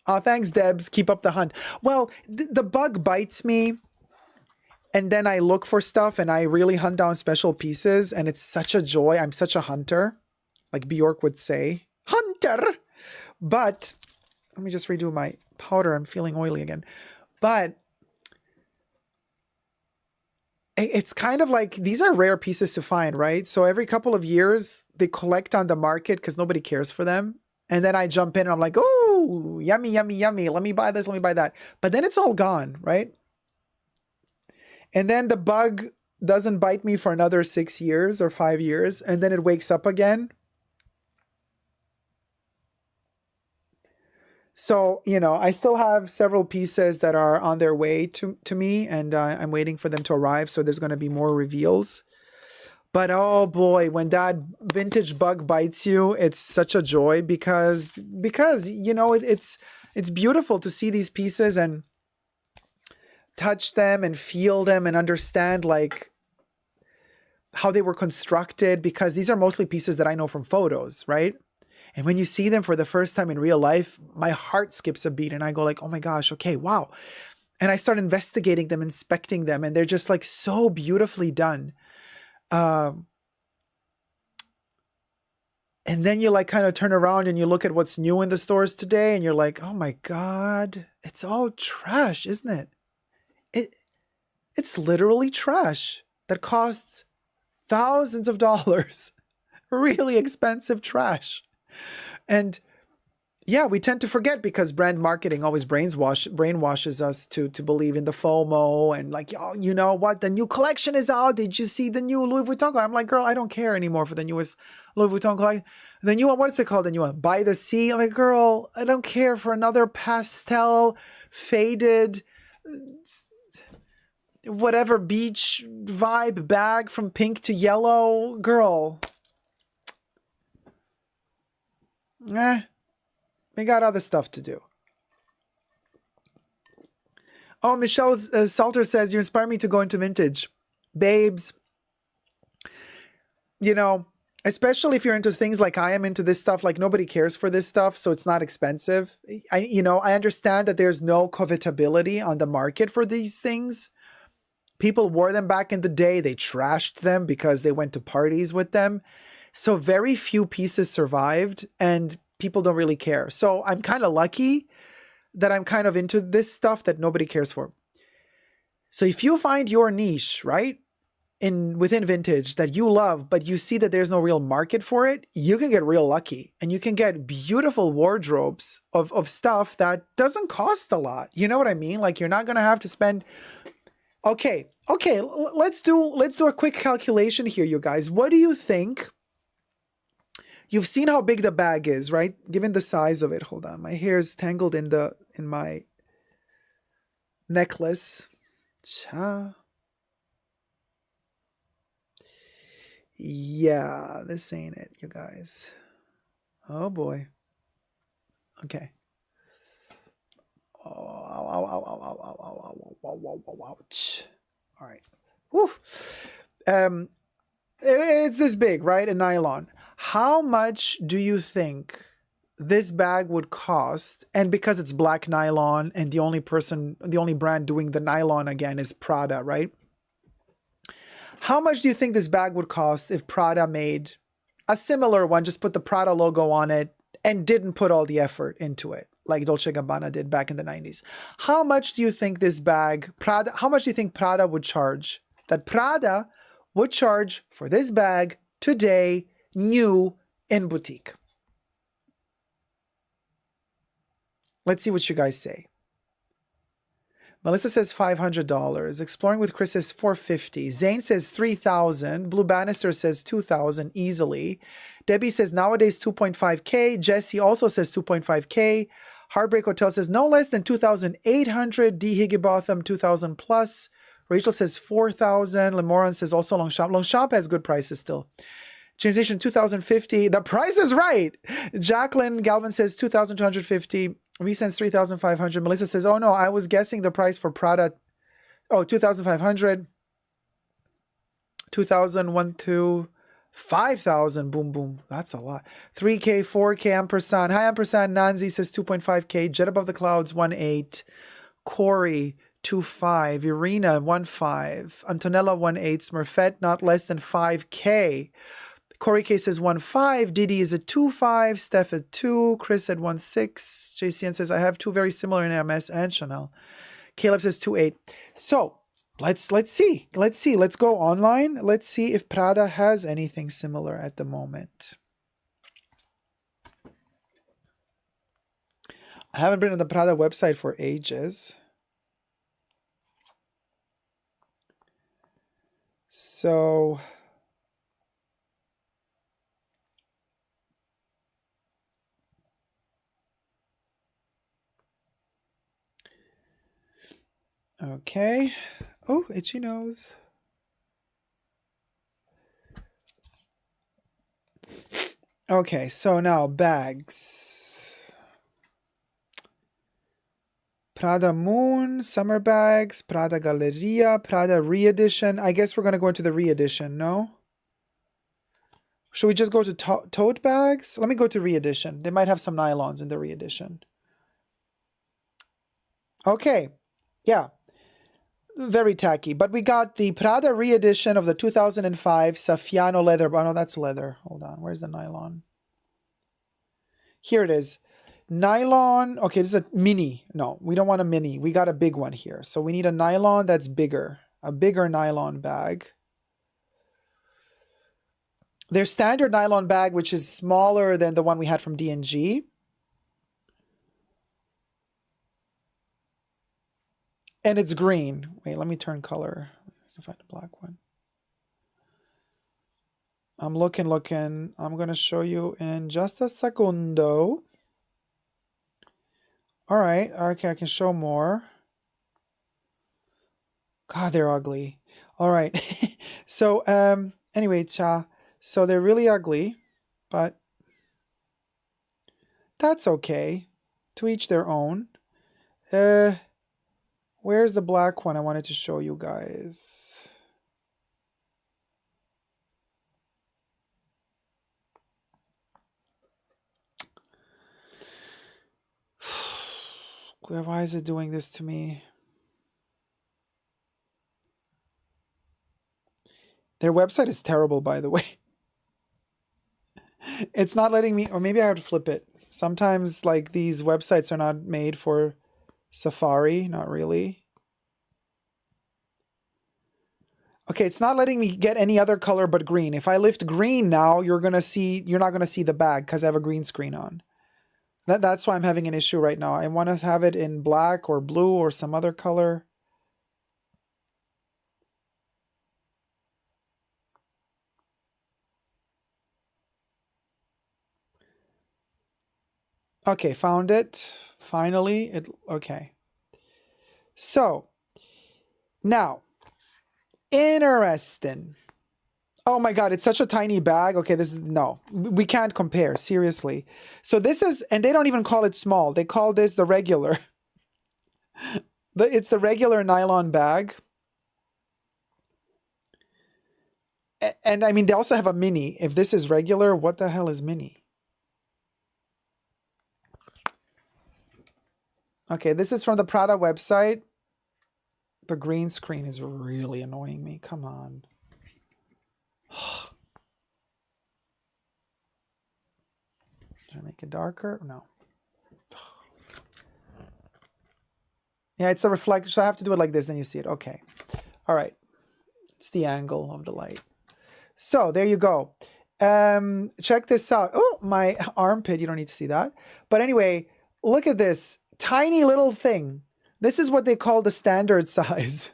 Oh, thanks, Debs. Keep up the hunt. Well, the bug bites me, and then I look for stuff and I really hunt down special pieces, and it's such a joy. I'm such a hunter, like Bjork would say. Hunter! But, let me just redo my powder. I'm feeling oily again. But it's kind of like, these are rare pieces to find, right? So every couple of years, they collect on the market because nobody cares for them. And then I jump in and I'm like, oh, yummy, yummy, yummy. Let me buy this, let me buy that. But then it's all gone, right? And then the bug doesn't bite me for another 6 years or 5 years. And then it wakes up again. So, you know, I still have several pieces that are on their way to me, and I'm waiting for them to arrive. So there's going to be more reveals. But oh boy, when that vintage bug bites you, it's such a joy because you know, it's beautiful to see these pieces and touch them and feel them and understand like how they were constructed, because these are mostly pieces that I know from photos, right? And when you see them for the first time in real life, my heart skips a beat and I go like, oh my gosh, okay, wow. And I start investigating them, inspecting them, and they're just like so beautifully done. And then you like kind of turn around and you look at what's new in the stores today and you're like, oh my God, it's all trash, isn't it? It's literally trash that costs thousands of dollars. Really expensive trash. And yeah, we tend to forget because brand marketing always brainwashes us to believe in the FOMO and like, oh, you know what? The new collection is out. Did you see the new Louis Vuitton collection? I'm like, girl, I don't care anymore for the newest Louis Vuitton collection. The new one, what's it called? The new one, By the Sea. I'm like, girl, I don't care for another pastel, faded, whatever beach vibe bag from pink to yellow. Girl. We got other stuff to do. Oh, Michelle Salter says, you inspire me to go into vintage. Babes, you know, especially if you're into things like I am into this stuff, like nobody cares for this stuff, so it's not expensive. I understand that there's no covetability on the market for these things. People wore them back in the day. They trashed them because they went to parties with them. So very few pieces survived and people don't really care. So I'm kind of lucky that I'm kind of into this stuff that nobody cares for. So if you find your niche, right, within vintage that you love, but you see that there's no real market for it, you can get real lucky and you can get beautiful wardrobes of stuff that doesn't cost a lot. You know what I mean? Like you're not going to have to spend... Okay, let's do a quick calculation here, you guys. What do you think? You've seen how big the bag is, right? Given the size of it. Hold on. My hair is tangled in my necklace. Cha. Yeah, this ain't it, you guys. Oh boy. Okay. Ouch. All right. Woo. It's this big, right? A nylon. How much do you think this bag would cost? And because it's black nylon and the only brand doing the nylon again is Prada, right? How much do you think this bag would cost if Prada made a similar one, just put the Prada logo on it and didn't put all the effort into it, like Dolce & Gabbana did back in the 90s? How much do you think this bag, how much do you think Prada would charge? That Prada would charge for this bag today, new in boutique. Let's see what you guys say. Melissa says $500. Exploring with Chris says $450. Zane says $3,000. Blue Bannister says $2,000 easily. Debbie says nowadays $2.5K. Jesse also says $2.5K. Heartbreak Hotel says no less than $2,800. D Higginbotham $2,000 plus. Rachel says $4,000. Lemoran says also Longchamp. Longchamp has good prices still. James Nation $2,050. The price is right. Jacqueline Galvin says $2,250. Resends $3,500. Melissa says, oh no, I was guessing the price for Prada. Oh, $2,500. $2,000, $5,000. Boom, boom. That's a lot. $3K, $4K, ampersand. Hi, ampersand. Nanzi says $2.5K. Jet Above the Clouds, $1.8. Corey, $2.5. Irina, $1.5. Antonella, $1.8. Smurfette, not less than $5K. Corey K says 1.5. Didi is at 2.5. Steph at 2. Chris at 1.6. JCN says I have two very similar in Hermes and Chanel. Caleb says 2.8. So let's see. Let's go online. Let's see if Prada has anything similar at the moment. I haven't been on the Prada website for ages. So okay. Oh, itchy nose. Okay, so now bags. Prada Moon, summer bags, Prada Galleria, Prada re-edition. I guess we're going to go into the re-edition, no? Should we just go to tote bags? Let me go to re-edition. They might have some nylons in the re-edition. Okay. Yeah. Very tacky. But we got the Prada re-edition of the 2005 Saffiano leather. Oh, no, that's leather. Hold on. Where's the nylon? Here it is. Nylon. Okay, this is a mini. No, we don't want a mini. We got a big one here. So we need a nylon that's bigger. A bigger nylon bag. Their standard nylon bag, which is smaller than the one we had from D&G. And it's green. Wait, let me turn color. I can find a black one. I'm looking. I'm going to show you in just a secundo. All right. Okay, I can show more. God, they're ugly. All right. So, anyway, so they're really ugly, but that's okay. To each their own. Where's the black one I wanted to show you guys? Why is it doing this to me? Their website is terrible, by the way. It's not letting me, or maybe I have to flip it. Sometimes like these websites are not made for Safari, not really. Okay, it's not letting me get any other color but green. If I lift green now, you're not gonna see the bag because I have a green screen on. That's why I'm having an issue right now. I want to have it in black or blue or some other color. Okay, found it. Finally, okay. So, now, interesting. Oh my God, it's such a tiny bag. Okay, no, we can't compare, seriously. So this is, and they don't even call it small. They call this the regular. It's the regular nylon bag. And I mean, they also have a mini. If this is regular, what the hell is mini? Okay, this is from the Prada website. The green screen is really annoying me. Come on. Should I make it darker? No. Yeah, it's a reflection. So I have to do it like this, then you see it. Okay. All right. It's the angle of the light. So there you go. Check this out. Oh, my armpit. You don't need to see that. But anyway, look at this tiny little thing. This is what they call the standard size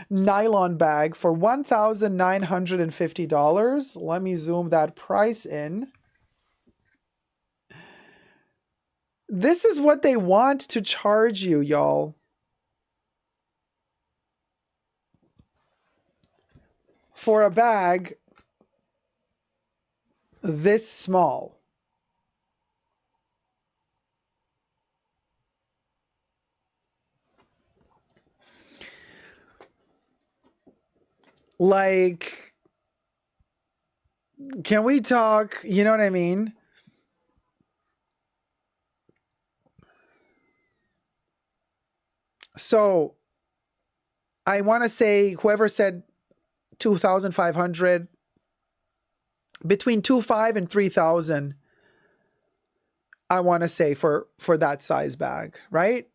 nylon bag for $1,950. Let me zoom that price in. This is what they want to charge you, y'all. For a bag this small. Like, can we talk? You know what I mean? So I want to say whoever said 2,500, between 2,500 and 3,000, I want to say for that size bag, right?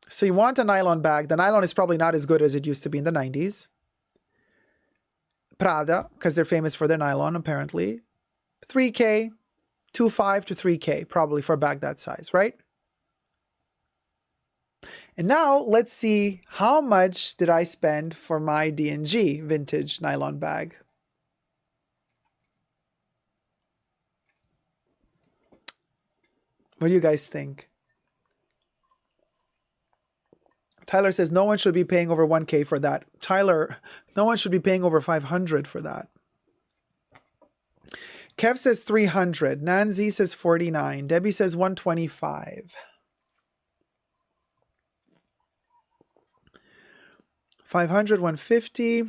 So you want a nylon bag. The nylon is probably not as good as it used to be in the 90s. Prada, because they're famous for their nylon, apparently. 3K, 2.5 to 3K, probably for a bag that size, right? And now let's see how much did I spend for my D&G vintage nylon bag. What do you guys think? Tyler says no one should be paying over 1K for that. Tyler, no one should be paying over 500 for that. Kev says 300. Nanzi says 49. Debbie says 125. 500, 150.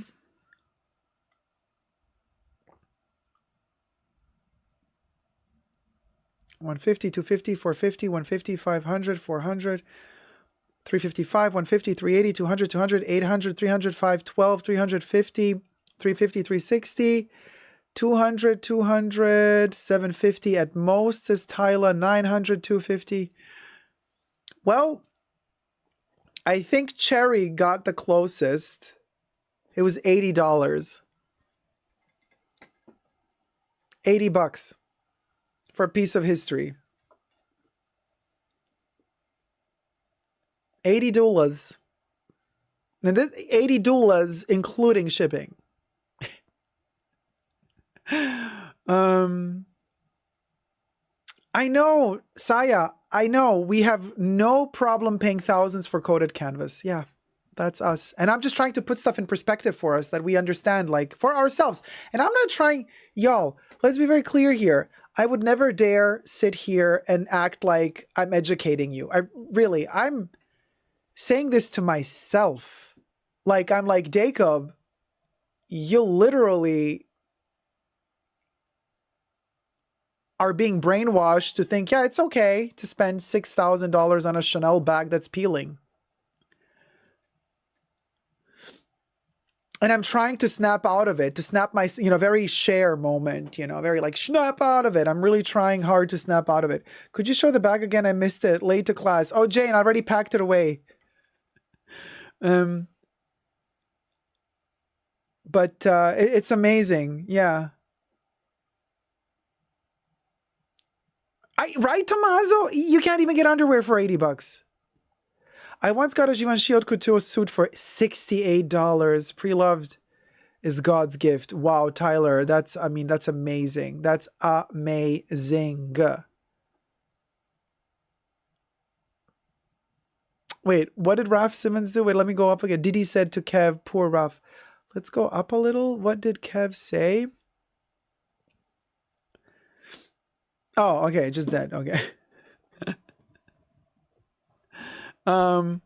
150, 250, 450, 150, 500, 400, 355, 150, 380, 200, 200, 800, 300, 512, 350, 350, 360, 200, 200, 750 at most, says Tyler, 900, 250. Well, I think Cherry got the closest. It was $80. $80 for a piece of history. $80. And this $80 including shipping. I know, Saya, I know we have no problem paying thousands for coated canvas. Yeah, that's us. And I'm just trying to put stuff in perspective for us that we understand, like for ourselves. And I'm not trying, y'all, let's be very clear here. I would never dare sit here and act like I'm educating you. I'm saying this to myself. Like, I'm like, Jacob, you literally are being brainwashed to think, yeah, it's okay to spend $6,000 on a Chanel bag that's peeling. And I'm trying to snap out of it, to snap my, very share moment, very like snap out of it. I'm really trying hard to snap out of it. Could you show the bag again? I missed it. Late to class. Oh, Jane, I already packed it away. But it's amazing. Yeah. Right, Tommaso? You can't even get underwear for $80. I once got a Givenchy Haute Couture suit for $68. Pre-loved is God's gift. Wow, Tyler, that's amazing. That's amazing. Wait, what did Ralph Simmons do? Wait, let me go up again. Didi said to Kev, poor Ralph. Let's go up a little. What did Kev say? Oh, okay, just that. Okay. And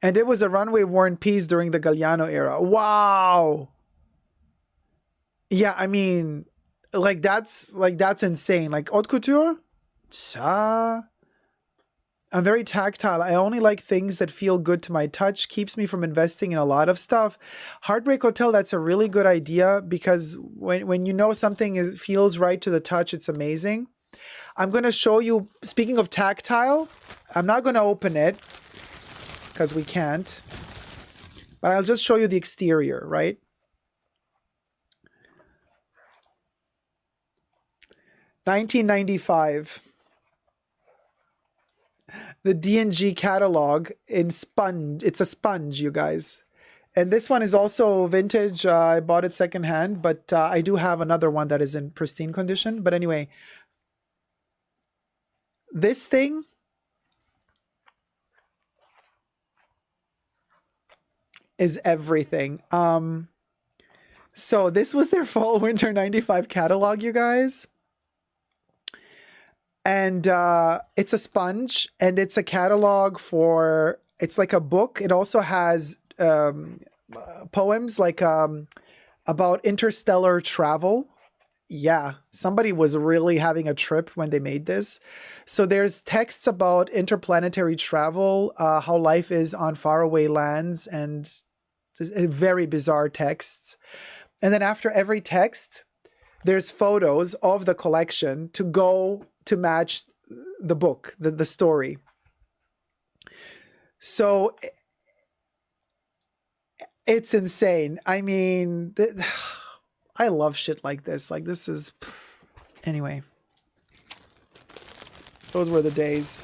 it was a runway worn piece during the Galliano era. Wow. Yeah, I mean, that's insane. Like haute couture? I'm very tactile. I only like things that feel good to my touch, keeps me from investing in a lot of stuff. Heartbreak Hotel, that's a really good idea because when you know something feels right to the touch, it's amazing. I'm going to show you, speaking of tactile, I'm not going to open it because we can't, but I'll just show you the exterior, right? $19.95. The D&G catalog in sponge. It's a sponge, you guys. And this one is also vintage. I bought it secondhand, but I do have another one that is in pristine condition. But anyway, this thing is everything. So this was their fall winter 95 catalog, you guys. And it's a sponge, and it's a catalog for, it's like a book. It also has poems like about interstellar travel. Yeah, somebody was really having a trip when they made this. So there's texts about interplanetary travel, how life is on faraway lands, and very bizarre texts. And then after every text, there's photos of the collection to go to match the book, the story. So it's insane. I mean, I love shit like this. Like, this is, anyway. Those were the days.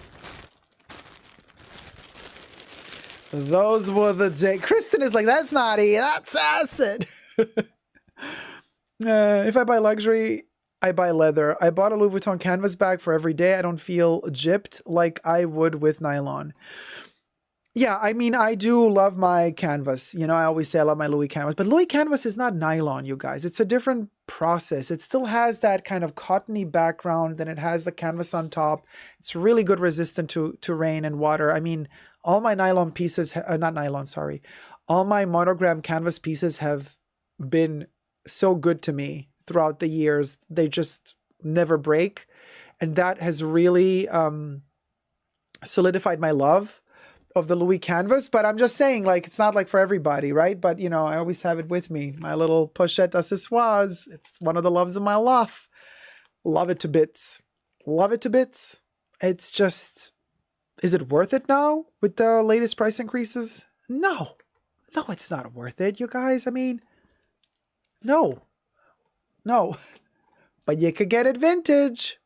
Those were the days. Kristen is like, that's naughty. That's acid. If I buy luxury, I buy leather. I bought a Louis Vuitton canvas bag for every day. I don't feel gypped like I would with nylon. Yeah, I mean, I do love my canvas. You know, I always say I love my Louis canvas. But Louis canvas is not nylon, you guys. It's a different process. It still has that kind of cottony background. Then it has the canvas on top. It's really good resistant to rain and water. I mean, all my nylon pieces, not nylon, sorry. All my monogram canvas pieces have been so good to me throughout the years. They just never break. And that has really solidified my love of the Louis canvas. But I'm just saying, like, it's not like for everybody, right? But, you know, I always have it with me. My little pochette accessoires. It's one of the loves of my life. Love it to bits. Love it to bits. It's just, is it worth it now with the latest price increases? No. No, it's not worth it, you guys. I mean, no. No. But you could get it vintage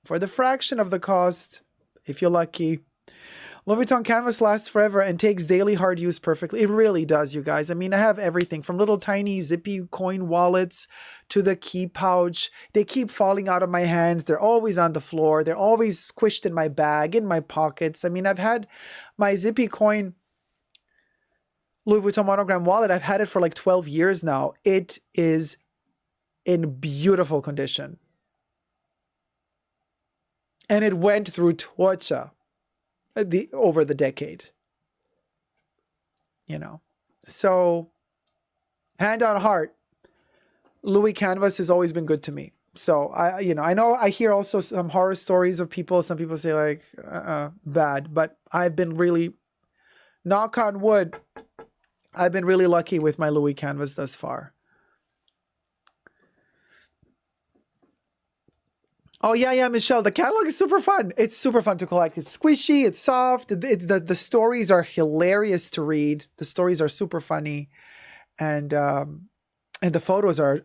for the fraction of the cost, if you're lucky. Louis Vuitton canvas lasts forever and takes daily hard use perfectly. It really does, you guys. I mean, I have everything from little tiny zippy coin wallets to the key pouch. They keep falling out of my hands. They're always on the floor. They're always squished in my bag, in my pockets. I mean, I've had my zippy coin Louis Vuitton monogram wallet. I've had it for like 12 years now. It is in beautiful condition. And it went through torture over the decade. You know. So, hand on heart, Louis canvas has always been good to me. So, I know I hear also some horror stories of people. Some people say like, bad. But I've been really, knock on wood, I've been really lucky with my Louis canvas thus far. Oh, yeah, Michelle. The catalog is super fun. It's super fun to collect. It's squishy. It's soft. The stories are hilarious to read. The stories are super funny. And the photos are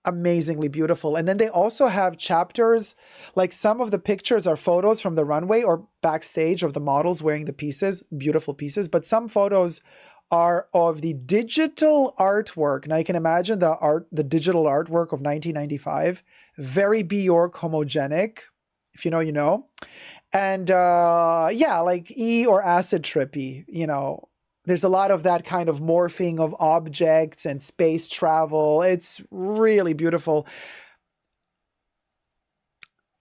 amazingly beautiful. And then they also have chapters. Like some of the pictures are photos from the runway or backstage of the models wearing the pieces. Beautiful pieces. But some photos are of the digital artwork. Now you can imagine the digital artwork of 1995. Very Bjork homogenic. If you know, you know. And yeah, like E or acid trippy, you know. There's a lot of that kind of morphing of objects and space travel. It's really beautiful.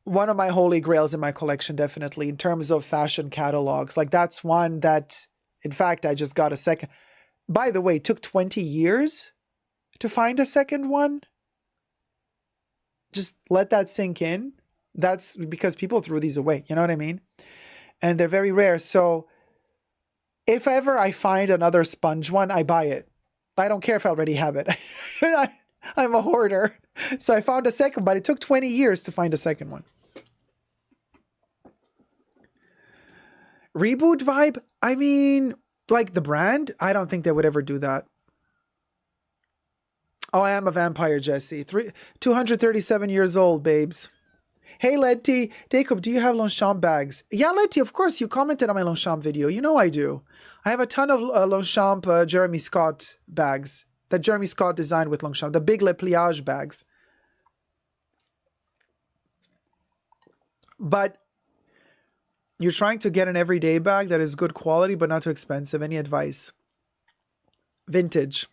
One of my holy grails in my collection, definitely, in terms of fashion catalogs. Like that's one that, in fact, I just got a second. By the way, it took 20 years to find a second one. Just let that sink in. That's because people threw these away. You know what I mean? And they're very rare. So if ever I find another sponge one, I buy it. I don't care if I already have it. I'm a hoarder. So I found a second, but it took 20 years to find a second one. Reboot vibe? I mean, like the brand? I don't think they would ever do that. Oh, I am a vampire, Jesse. 237 years old, babes. Hey, Letty. Jacob, do you have Longchamp bags? Yeah, Letty, of course. You commented on my Longchamp video. You know I do. I have a ton of Longchamp Jeremy Scott bags that Jeremy Scott designed with Longchamp. The big Le Pliage bags. But you're trying to get an everyday bag that is good quality but not too expensive. Any advice? Vintage.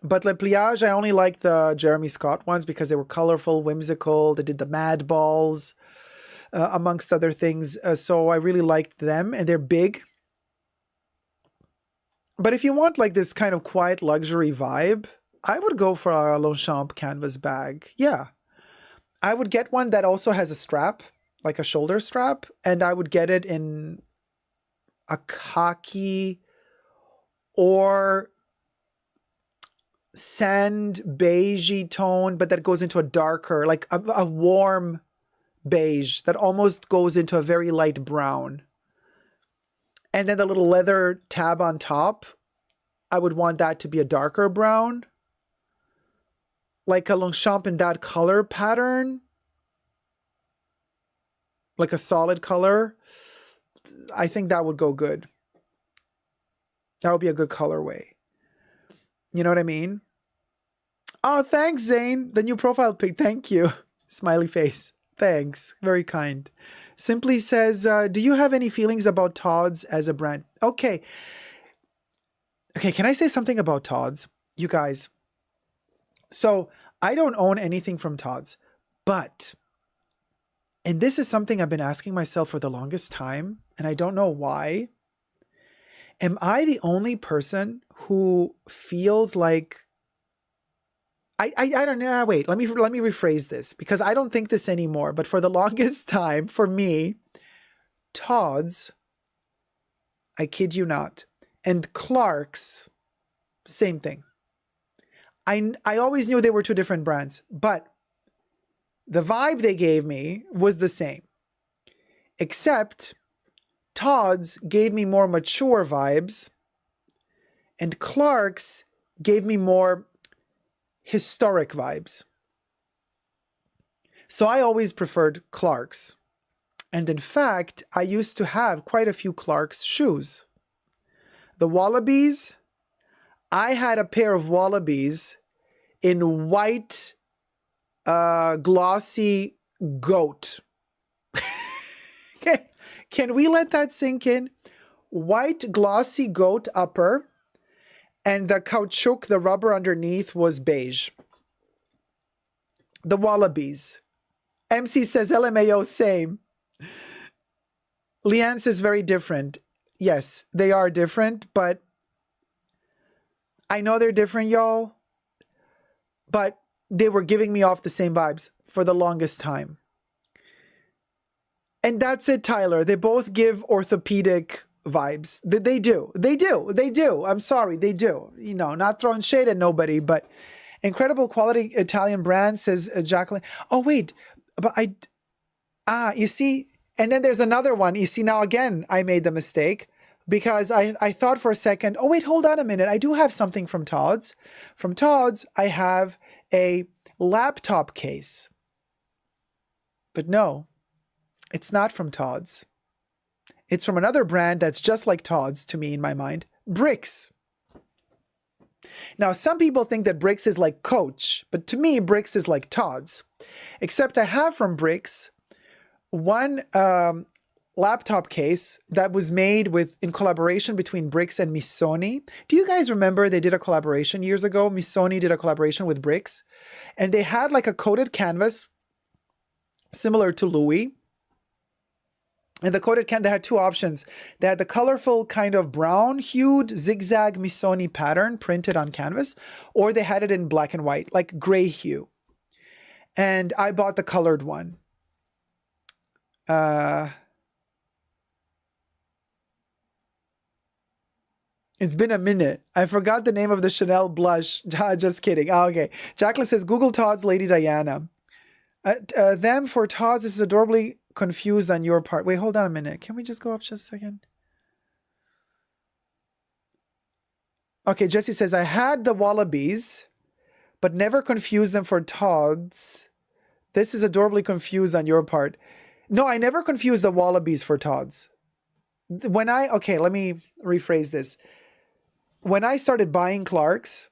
But Le Pliage, I only like the Jeremy Scott ones because they were colorful, whimsical. They did the mad balls, amongst other things. So I really liked them, and they're big. But if you want like this kind of quiet luxury vibe, I would go for a Longchamp canvas bag. Yeah. I would get one that also has a strap, like a shoulder strap, and I would get it in a khaki or sand beigey tone, but that goes into a darker, like a warm beige that almost goes into a very light brown. And then the little leather tab on top, I would want that to be a darker brown. Like a Longchamp in that color pattern. Like a solid color. I think that would go good. That would be a good colorway. You know what I mean? Oh, thanks, Zane. The new profile pic. Thank you. Smiley face. Thanks. Very kind. Simply says, do you have any feelings about Tod's as a brand? Okay. Okay, can I say something about Tod's? You guys. So, I don't own anything from Tod's. But, and this is something I've been asking myself for the longest time, and I don't know why. Am I the only person who feels like I don't know. Wait, let me rephrase this because I don't think this anymore. But for the longest time, for me, Tod's, I kid you not, and Clark's, same thing. I always knew they were two different brands, but the vibe they gave me was the same. Except Tod's gave me more mature vibes, and Clark's gave me more historic vibes. So I always preferred Clark's. And in fact, I used to have quite a few Clark's shoes. The Wallabies, I had a pair of Wallabies in white, glossy goat. Can we let that sink in? White, glossy goat upper, and the caoutchouc, the rubber underneath, was beige. The Wallabies. MC says LMAO, same. Leanne says very different. Yes, they are different, but I know they're different, y'all. But they were giving me off the same vibes for the longest time. And that's it, Tyler. They both give orthopedic vibes. They do. They do. They do. I'm sorry. They do. You know, not throwing shade at nobody, but incredible quality Italian brand, says Jacqueline. Oh, wait. But you see, and then there's another one. You see, now again, I made the mistake because I thought for a second, oh, wait, hold on a minute. I do have something from Tod's. From Tod's, I have a laptop case. But no, it's not from Tod's. It's from another brand that's just like Tod's to me in my mind, Bricks. Now, some people think that Bricks is like Coach, but to me, Bricks is like Tod's. Except I have from Bricks one laptop case that was made in collaboration between Bricks and Missoni. Do you guys remember they did a collaboration years ago? Missoni did a collaboration with Bricks, and they had like a coated canvas similar to Louis. And the coated canvas, they had two options. They had the colorful kind of brown-hued zigzag Missoni pattern printed on canvas, or they had it in black and white, like gray hue. And I bought the colored one. It's been a minute. I forgot the name of the Chanel blush. Just kidding. Oh, okay. Jacqueline says, Google Tod's Lady Diana. Them for Tod's, this is adorably confused on your part. Wait, hold on a minute. Can we just go up just a second? Okay, Jesse says, I had the Wallabies, but never confused them for Tod's. This is adorably confused on your part. No, I never confused the Wallabies for Tod's. Okay, let me rephrase this. When I started buying Clark's,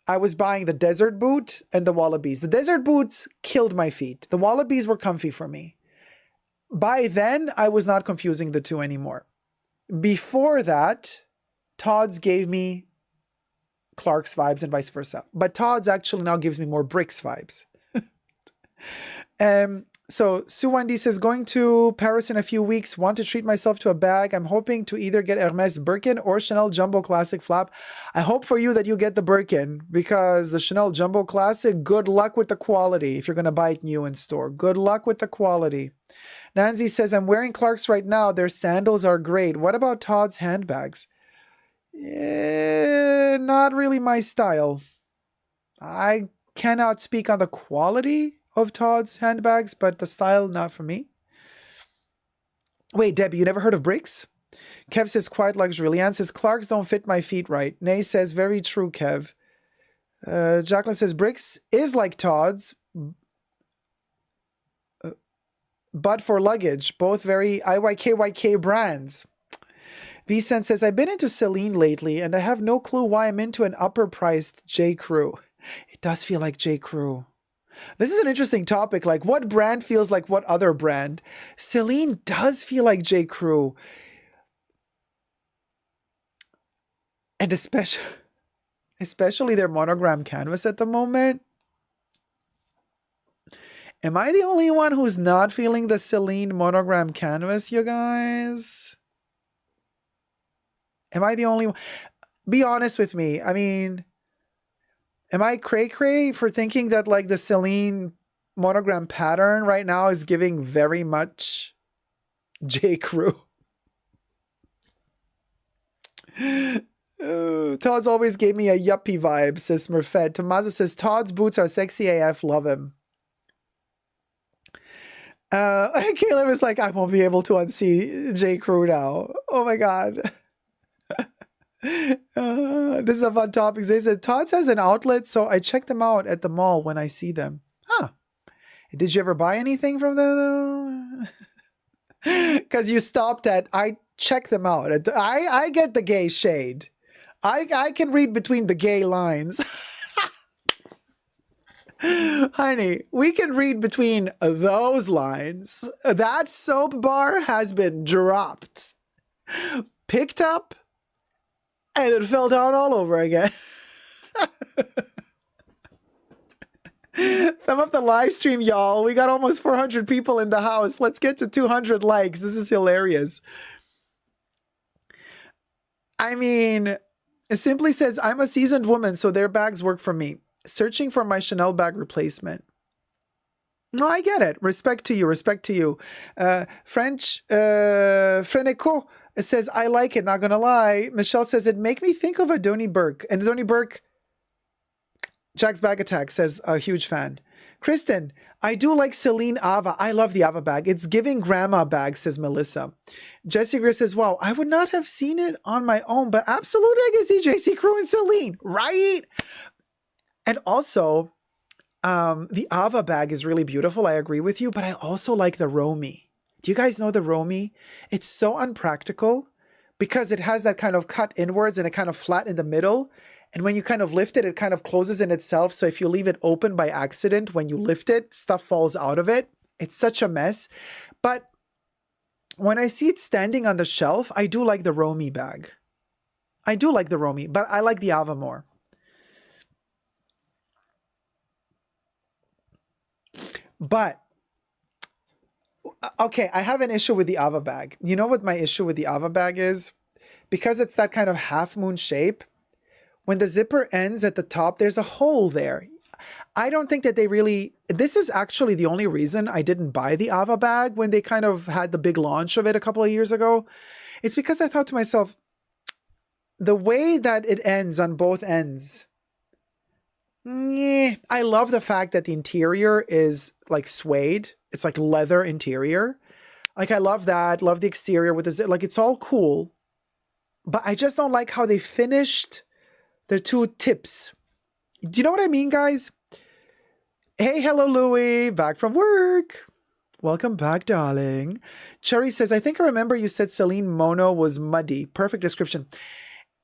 I was buying the Desert Boot and the Wallabies. The Desert Boots killed my feet. The Wallabies were comfy for me. By then, I was not confusing the two anymore. Before that, Tod's gave me Clark's vibes and vice versa. But Tod's actually now gives me more Bricks vibes. So Sue Wendy says, going to Paris in a few weeks, want to treat myself to a bag. I'm hoping to either get Hermes Birkin or Chanel Jumbo Classic Flap. I hope for you that you get the Birkin, because the Chanel Jumbo Classic, good luck with the quality if you're going to buy it new in store. Good luck with the quality. Nancy says, I'm wearing Clark's right now. Their sandals are great. What about Tod's handbags? Not really my style. I cannot speak on the quality of Tod's handbags, but the style, not for me. Wait, Debbie, you never heard of Bricks? Kev says, quiet luxury. Leanne says, Clark's don't fit my feet right. Nay says, very true, Kev. Jacqueline says, Bricks is like Tod's, but for luggage. Both very IYKYK brands. Vicent says, I've been into Celine lately, and I have no clue why I'm into an upper-priced J. Crew. It does feel like J. Crew. This is an interesting topic. Like, what brand feels like what other brand? Celine does feel like J. Crew. And especially their monogram canvas at the moment. Am I the only one who's not feeling the Celine monogram canvas, you guys? Am I the only one? Be honest with me. I mean, am I cray-cray for thinking that like the Celine monogram pattern right now is giving very much J. Crew? Todd's always gave me a yuppie vibe, says Murfed. Tommaso says, Todd's boots are sexy AF, love him. Caleb is like, I won't be able to unsee J. Crew now. Oh my god. This is a fun topic. They said, Todd's has an outlet, so I check them out at the mall when I see them. Huh. Did you ever buy anything from them though? Because you stopped at, I check them out. I get the gay shade. I can read between the gay lines. Honey, we can read between those lines. That soap bar has been dropped, picked up, and it fell down all over again. Thumb up the live stream, y'all. We got almost 400 people in the house. Let's get to 200 likes. This is hilarious. I mean, it simply says, I'm a seasoned woman, so their bags work for me. Searching for my Chanel bag replacement. No, I get it. Respect to you. Respect to you. French, Freneco says, I like it, not gonna lie. Michelle says, it make me think of a Donnie Burke. And Donnie Burke, Jack's Bag Attack says, a huge fan. Kristen, I do like Celine Ava. I love the Ava bag. It's giving grandma bag, says Melissa. Jesse Greer says, wow, I would not have seen it on my own, but absolutely I can see JC Crew and Celine, right? And also, the Ava bag is really beautiful. I agree with you, but I also like the Romy. Do you guys know the Romy? It's so unpractical because it has that kind of cut inwards and a kind of flat in the middle. And when you kind of lift it, it kind of closes in itself. So if you leave it open by accident, when you lift it, stuff falls out of it. It's such a mess. But when I see it standing on the shelf, I do like the Romy bag. I do like the Romy, but I like the Ava more. But, okay, I have an issue with the Ava bag. You know what my issue with the Ava bag is? Because it's that kind of half moon shape, when the zipper ends at the top, there's a hole there. I don't think that they really... This is actually the only reason I didn't buy the Ava bag when they kind of had the big launch of it a couple of years ago. It's because I thought to myself, the way that it ends on both ends... I love the fact that the interior is like suede. It's like leather interior. Like I love that. Love the exterior with the like it's all cool. But I just don't like how they finished their two tips. Do you know what I mean, guys? Hey, hello, Louie. Back from work. Welcome back, darling. Cherry says, I think I remember you said Celine Mono was muddy. Perfect description.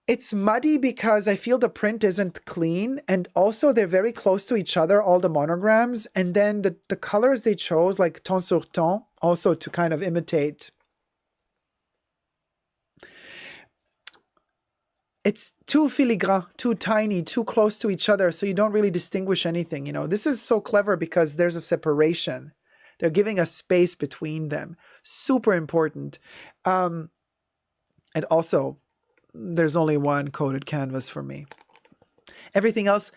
It's muddy because I feel the print isn't clean, and also they're very close to each other, all the monograms, and then the colors they chose, like ton sur ton, also to kind of imitate. It's too filigrane, too tiny, too close to each other, so you don't really distinguish anything, you know. This is so clever because there's a separation. They're giving a space between them. Super important. And also... there's only one coated canvas for me. Everything else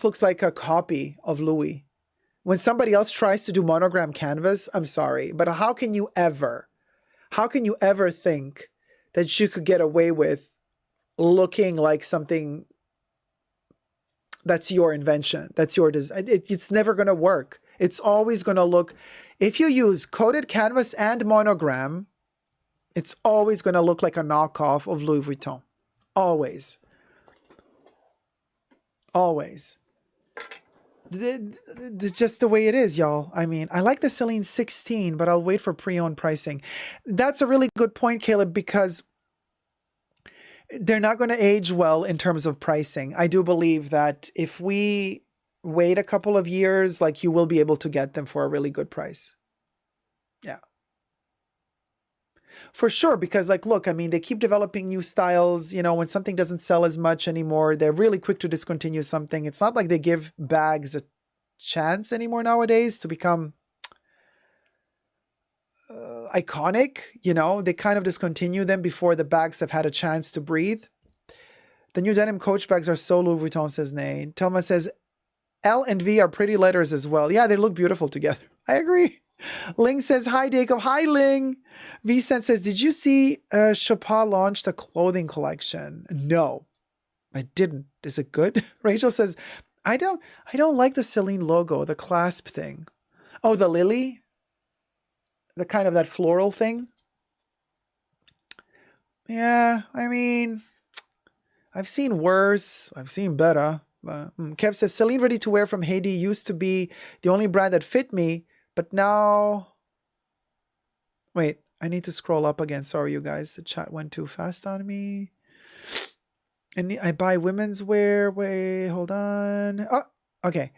looks like a copy of Louis. When somebody else tries to do monogram canvas, I'm sorry, but how can you ever think that you could get away with looking like something that's your invention, that's your design? It's never going to work. It's always going to look, if you use coated canvas and monogram, it's always going to look like a knockoff of Louis Vuitton. Always. Always. It's just the way it is, y'all. I mean, I like the Celine 16, but I'll wait for pre-owned pricing. That's a really good point, Caleb, because they're not going to age well in terms of pricing. I do believe that if we wait a couple of years, like you will be able to get them for a really good price. Yeah. For sure, because like, look, I mean, they keep developing new styles. You know, when something doesn't sell as much anymore, they're really quick to discontinue something. It's not like they give bags a chance anymore nowadays to become iconic. You know, they kind of discontinue them before the bags have had a chance to breathe. The new denim Coach bags are so Louis Vuitton, says Nay. Thelma says L and V are pretty letters as well. Yeah, they look beautiful together. I agree. Ling says, hi, Jacob. Hi, Ling. Vicent says, did you see Chopin launched a clothing collection? No, I didn't. Is it good? Rachel says, I don't like the Celine logo, the clasp thing. Oh, the lily? The kind of that floral thing? Yeah, I mean, I've seen worse. I've seen better. Kev says, Celine ready to wear from Haiti used to be the only brand that fit me, but now... Wait, I need to scroll up again. Sorry, you guys. The chat went too fast on me. And I buy women's wear. Wait, hold on. Oh, okay.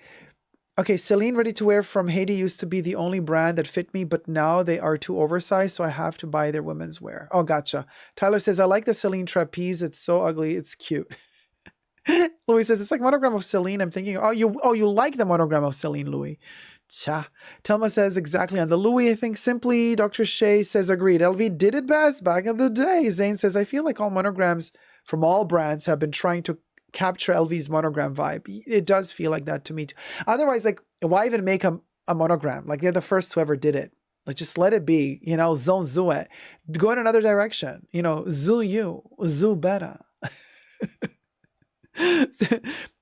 Okay, Celine ready to wear from Haiti used to be the only brand that fit me, but now they are too oversized, so I have to buy their women's wear. Oh, gotcha. Tyler says, I like the Celine trapeze. It's so ugly. It's cute. Louis says, it's like monogram of Celine. I'm thinking, you like the monogram of Celine, Louis. Cha. Telma says, exactly on the Louis, I think simply. Dr. Shea says, agreed. LV did it best back in the day. Zane says, I feel like all monograms from all brands have been trying to capture LV's monogram vibe. It does feel like that to me too. Otherwise, like, why even make a monogram? Like, they're the first who ever did it. Like, just let it be, you know, zone zoo it. Go in another direction, you know, zoo you, zoo better.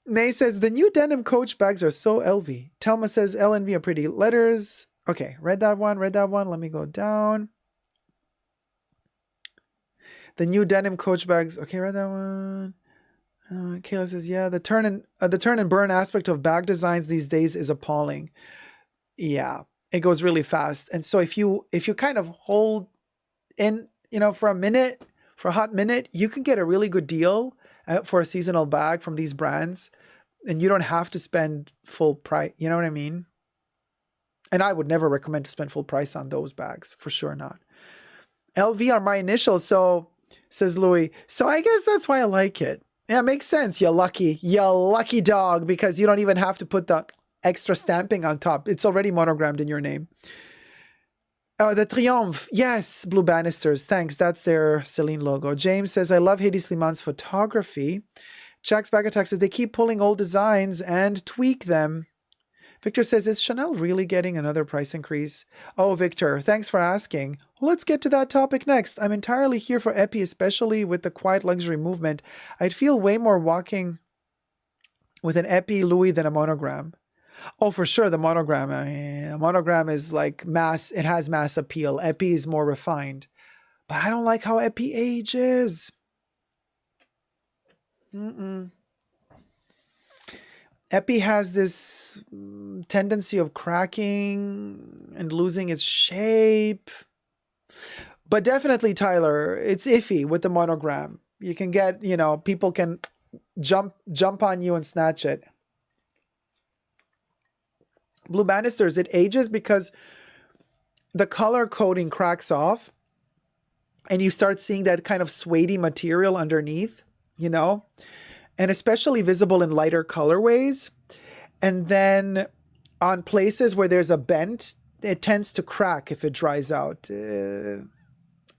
Nay says, the new denim Coach bags are so LV. Telma says, L and V are pretty letters. Okay, read that one. Let me go down. The new denim Coach bags. Okay, read that one. Kayla says, yeah, the turn and burn aspect of bag designs these days is appalling. Yeah, it goes really fast. And so if you kind of hold in, you know, for a hot minute, you can get a really good deal for a seasonal bag from these brands, and you don't have to spend full price. You know what I mean? And I would never recommend to spend full price on those bags, for sure not. LV are my initials, so says Louis. So I guess that's why I like it. Yeah, it makes sense. You lucky dog, because you don't even have to put the extra stamping on top. It's already monogrammed in your name. The Triomphe. Yes, Blue Bannisters. Thanks. That's their Celine logo. James says, I love Hedi Sliman's photography. Jack's Bag Attack says, they keep pulling old designs and tweak them. Victor says, is Chanel really getting another price increase? Oh, Victor, thanks for asking. Well, let's get to that topic next. I'm entirely here for Epi, especially with the quiet luxury movement. I'd feel way more walking with an Epi Louis than a monogram. Oh, for sure, the monogram. A monogram is like mass. It has mass appeal. Epi is more refined. But I don't like how Epi ages. Epi has this tendency of cracking and losing its shape. But definitely, Tyler, it's iffy with the monogram. You can get, you know, people can jump on you and snatch it. Blue Bannisters, it ages because the color coding cracks off and you start seeing that kind of suede material underneath, you know, and especially visible in lighter colorways. And then on places where there's a bend, it tends to crack if it dries out.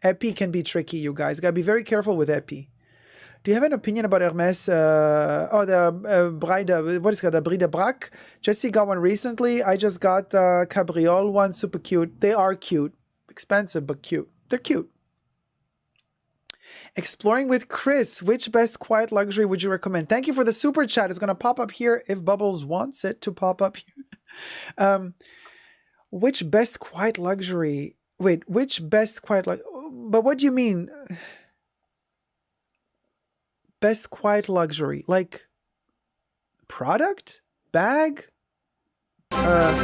Epi can be tricky, you guys. Gotta be very careful with Epi. Do you have an opinion about Hermes? The Bride, what is it called? The Brie de Brac? Jesse got one recently. I just got the Cabriole one. Super cute. They are cute. Expensive, but cute. They're cute. Exploring with Chris. Which best quiet luxury would you recommend? Thank you for the super chat. It's going to pop up here if Bubbles wants it to pop up here. Which best quiet luxury? Wait, which best quiet luxury? But what do you mean? Best quiet luxury, like product, bag. There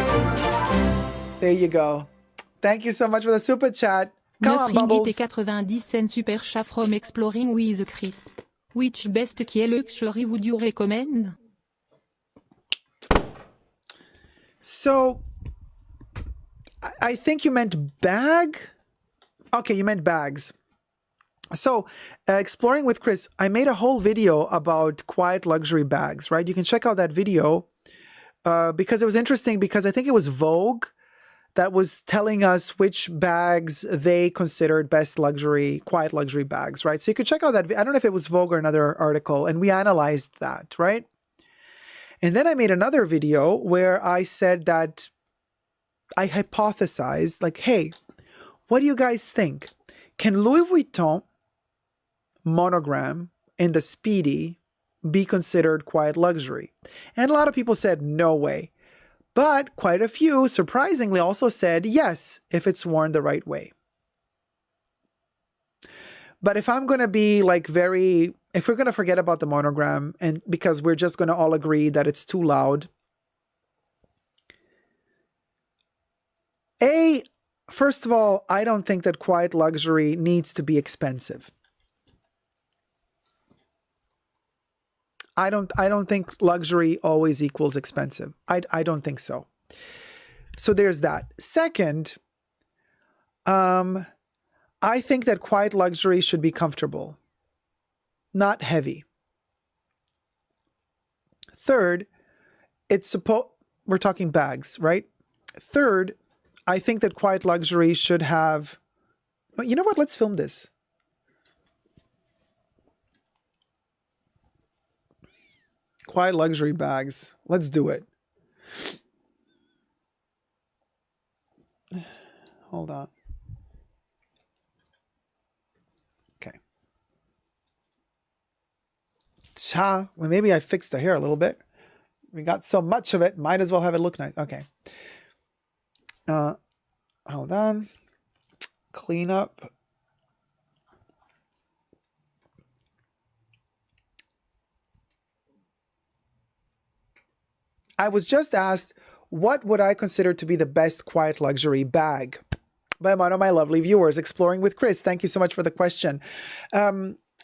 you go. Thank you so much for the super chat. Come on, Bubbles. 90 cents super chat from Exploring with Chris. Which best quiet luxury would you recommend? So, I think you meant bag. Okay, you meant bags. So, Exploring with Chris, I made a whole video about quiet luxury bags, right? You can check out that video because it was interesting because I think it was Vogue that was telling us which bags they considered best luxury, quiet luxury bags, right? So you could check out that. I don't know if it was Vogue or another article, and we analyzed that, right? And then I made another video where I said that I hypothesized, like, hey, what do you guys think? Can Louis Vuitton monogram in the Speedy be considered quiet luxury? And a lot of people said, no way. But quite a few, surprisingly, also said yes, if it's worn the right way. But if I'm going to be like if we're going to forget about the monogram, and because we're just going to all agree that it's too loud. First of all, I don't think that quiet luxury needs to be expensive. I don't think luxury always equals expensive. I don't think so. So there's that. Second, I think that quiet luxury should be comfortable, not heavy. Third, we're talking bags, right? Third, I think that quiet luxury should have, you know what? Let's film this. Quiet luxury bags. Let's do it. Hold on. Okay. Well, maybe I fixed the hair a little bit. We got so much of it, might as well have it look nice. Okay. Hold on. Clean up. I was just asked, what would I consider to be the best quiet luxury bag? By one of my lovely viewers, Exploring with Chris. Thank you so much for the question.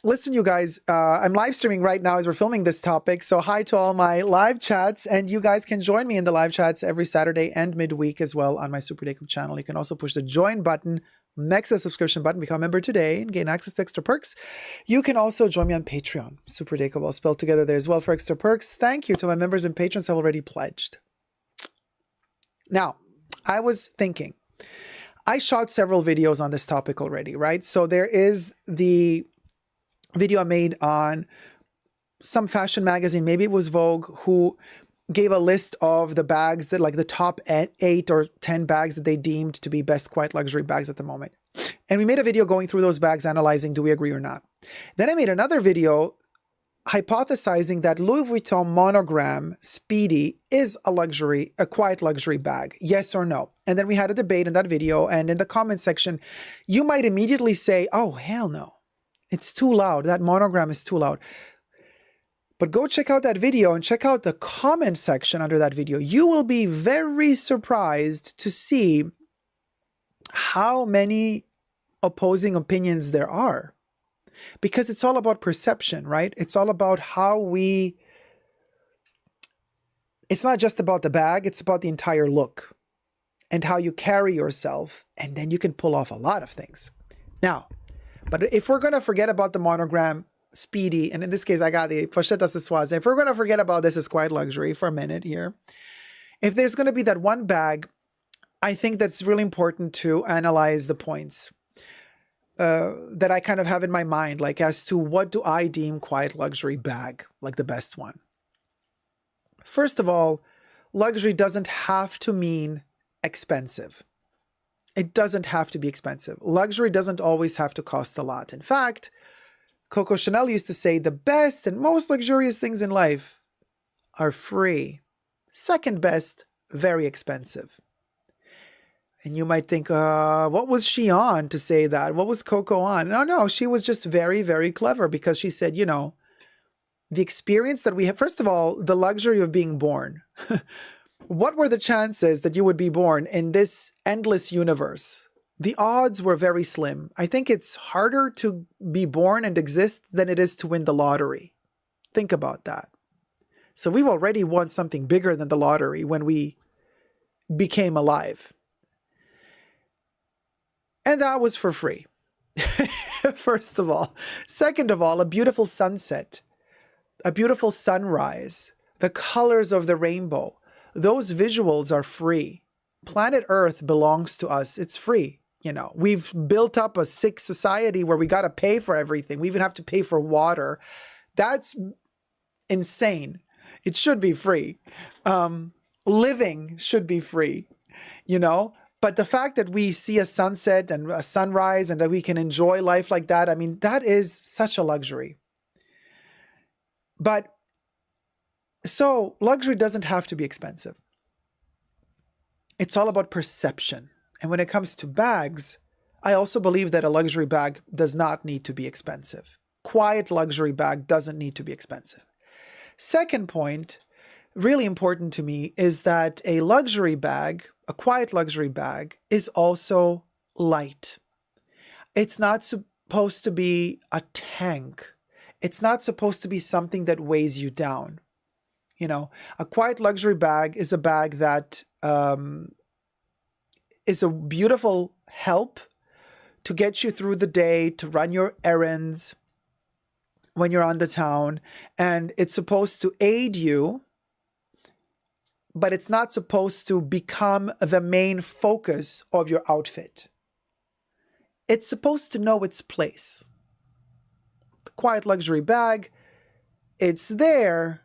Listen, you guys, I'm live streaming right now as we're filming this topic. So hi to all my live chats, and you guys can join me in the live chats every Saturday and midweek as well on my Super Deco channel. You can also push the join button next to the subscription button, become a member today and gain access to extra perks. You can also join me on Patreon, Super Deco, well spelled together there as well for extra perks. Thank you to my members and patrons who have already pledged. Now, I was thinking, I shot several videos on this topic already, right? So there is the video I made on some fashion magazine, maybe it was Vogue, who gave a list of the bags that, like, the top 8 or 10 bags that they deemed to be best quiet luxury bags at the moment. And we made a video going through those bags, analyzing, do we agree or not? Then I made another video hypothesizing that Louis Vuitton monogram Speedy is a quiet luxury bag, yes or no. And then we had a debate in that video, and in the comment section, you might immediately say, oh, hell no. It's too loud. That monogram is too loud. But go check out that video and check out the comment section under that video. You will be very surprised to see how many opposing opinions there are. Because it's all about perception, right? It's all about it's not just about the bag, it's about the entire look and how you carry yourself. And then you can pull off a lot of things. Now, but if we're going to forget about the monogram Speedy, and in this case, I got the Pochetas de Soise. If we're going to forget about this as quiet luxury for a minute here, if there's going to be that one bag, I think that's really important to analyze the points that I kind of have in my mind, like as to what do I deem quiet luxury bag, like the best one. First of all, luxury doesn't have to mean expensive. It doesn't have to be expensive. Luxury doesn't always have to cost a lot. In fact, Coco Chanel used to say the best and most luxurious things in life are free. Second best, very expensive. And you might think, what was she on to say that? What was Coco on? No, she was just very, very clever, because she said, you know, the experience that we have, first of all, the luxury of being born. What were the chances that you would be born in this endless universe? The odds were very slim. I think it's harder to be born and exist than it is to win the lottery. Think about that. So we've already won something bigger than the lottery when we became alive. And that was for free. First of all. Second of all, a beautiful sunset, a beautiful sunrise, the colors of the rainbow. Those visuals are free. planet Earth belongs to us. It's free. You know, we've built up a sick society where we got to pay for everything. We even have to pay for water. That's insane. It should be free. Living should be free, you know? But the fact that we see a sunset and a sunrise and that we can enjoy life like that, I mean, that is such a luxury. But so luxury doesn't have to be expensive. It's all about perception. And when it comes to bags, I also believe that a luxury bag does not need to be expensive. Quiet luxury bag doesn't need to be expensive. Second point, really important to me, is that a luxury bag, a quiet luxury bag, is also light. It's not supposed to be a tank. It's not supposed to be something that weighs you down. You know, a quiet luxury bag is a bag that is a beautiful help to get you through the day, to run your errands when you're on the town. And it's supposed to aid you, but it's not supposed to become the main focus of your outfit. It's supposed to know its place. The quiet luxury bag, it's there,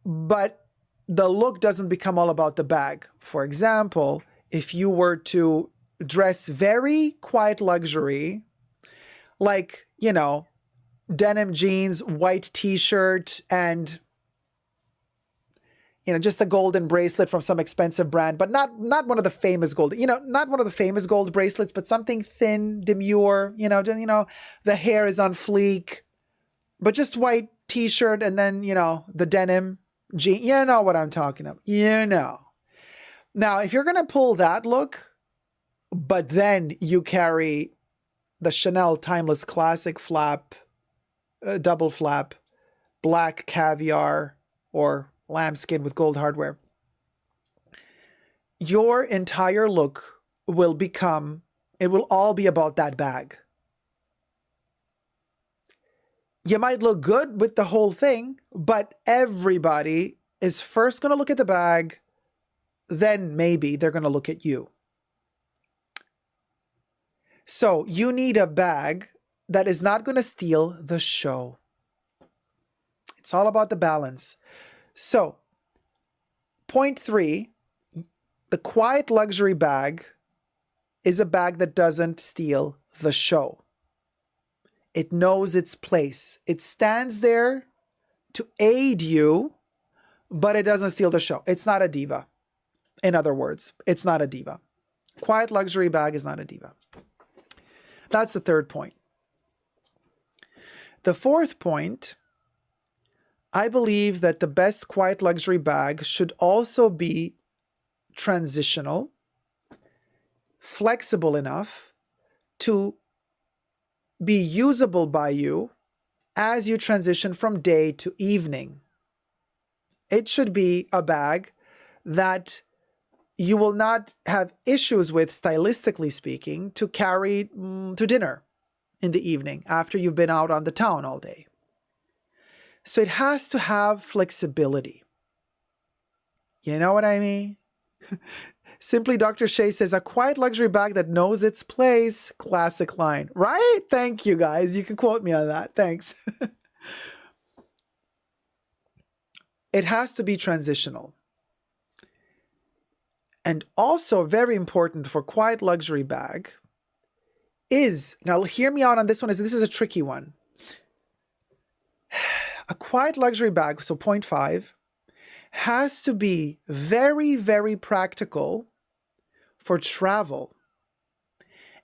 but the look doesn't become all about the bag. For example, if you were to dress very quiet luxury, like, you know, denim jeans, white t-shirt, and, you know, just a golden bracelet from some expensive brand, but not one of the famous gold, you know, not one of the famous gold bracelets, but something thin, demure, you know, the hair is on fleek, but just white t-shirt and then, you know, the denim jean, you know what I'm talking about, you know. Now, if you're going to pull that look, but then you carry the Chanel Timeless Classic flap, double flap, black caviar, or lambskin with gold hardware, your entire look will become, it will all be about that bag. You might look good with the whole thing, but everybody is first going to look at the bag, then maybe they're going to look at you. So you need a bag that is not going to steal the show. It's all about the balance. So, point 3, the quiet luxury bag is a bag that doesn't steal the show. It knows its place. It stands there to aid you, but it doesn't steal the show. It's not a diva. In other words, it's not a diva. Quiet luxury bag is not a diva. That's the third point. The fourth point, I believe that the best quiet luxury bag should also be transitional, flexible enough to be usable by you as you transition from day to evening. It should be a bag that you will not have issues with, stylistically speaking, to carry to dinner in the evening after you've been out on the town all day. So it has to have flexibility. You know what I mean? Simply Dr. Shea says, a quiet luxury bag that knows its place. Classic line. Right? Thank you, guys. You can quote me on that. Thanks. It has to be transitional. And also very important for quiet luxury bag is, now hear me out on this one, this is a tricky one. A quiet luxury bag, so point 5, has to be very, very practical for travel.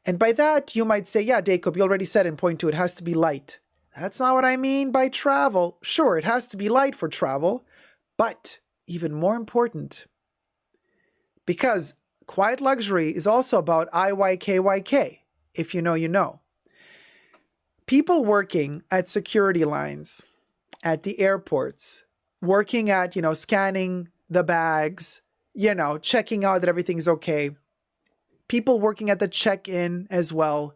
And by that, you might say, yeah, Jacob, you already said in point 2, it has to be light. That's not what I mean by travel. Sure, it has to be light for travel, but even more important, because quiet luxury is also about IYKYK. If you know, you know. People working at security lines, at the airports, working at, scanning the bags, checking out that everything's okay. People working at the check-in as well.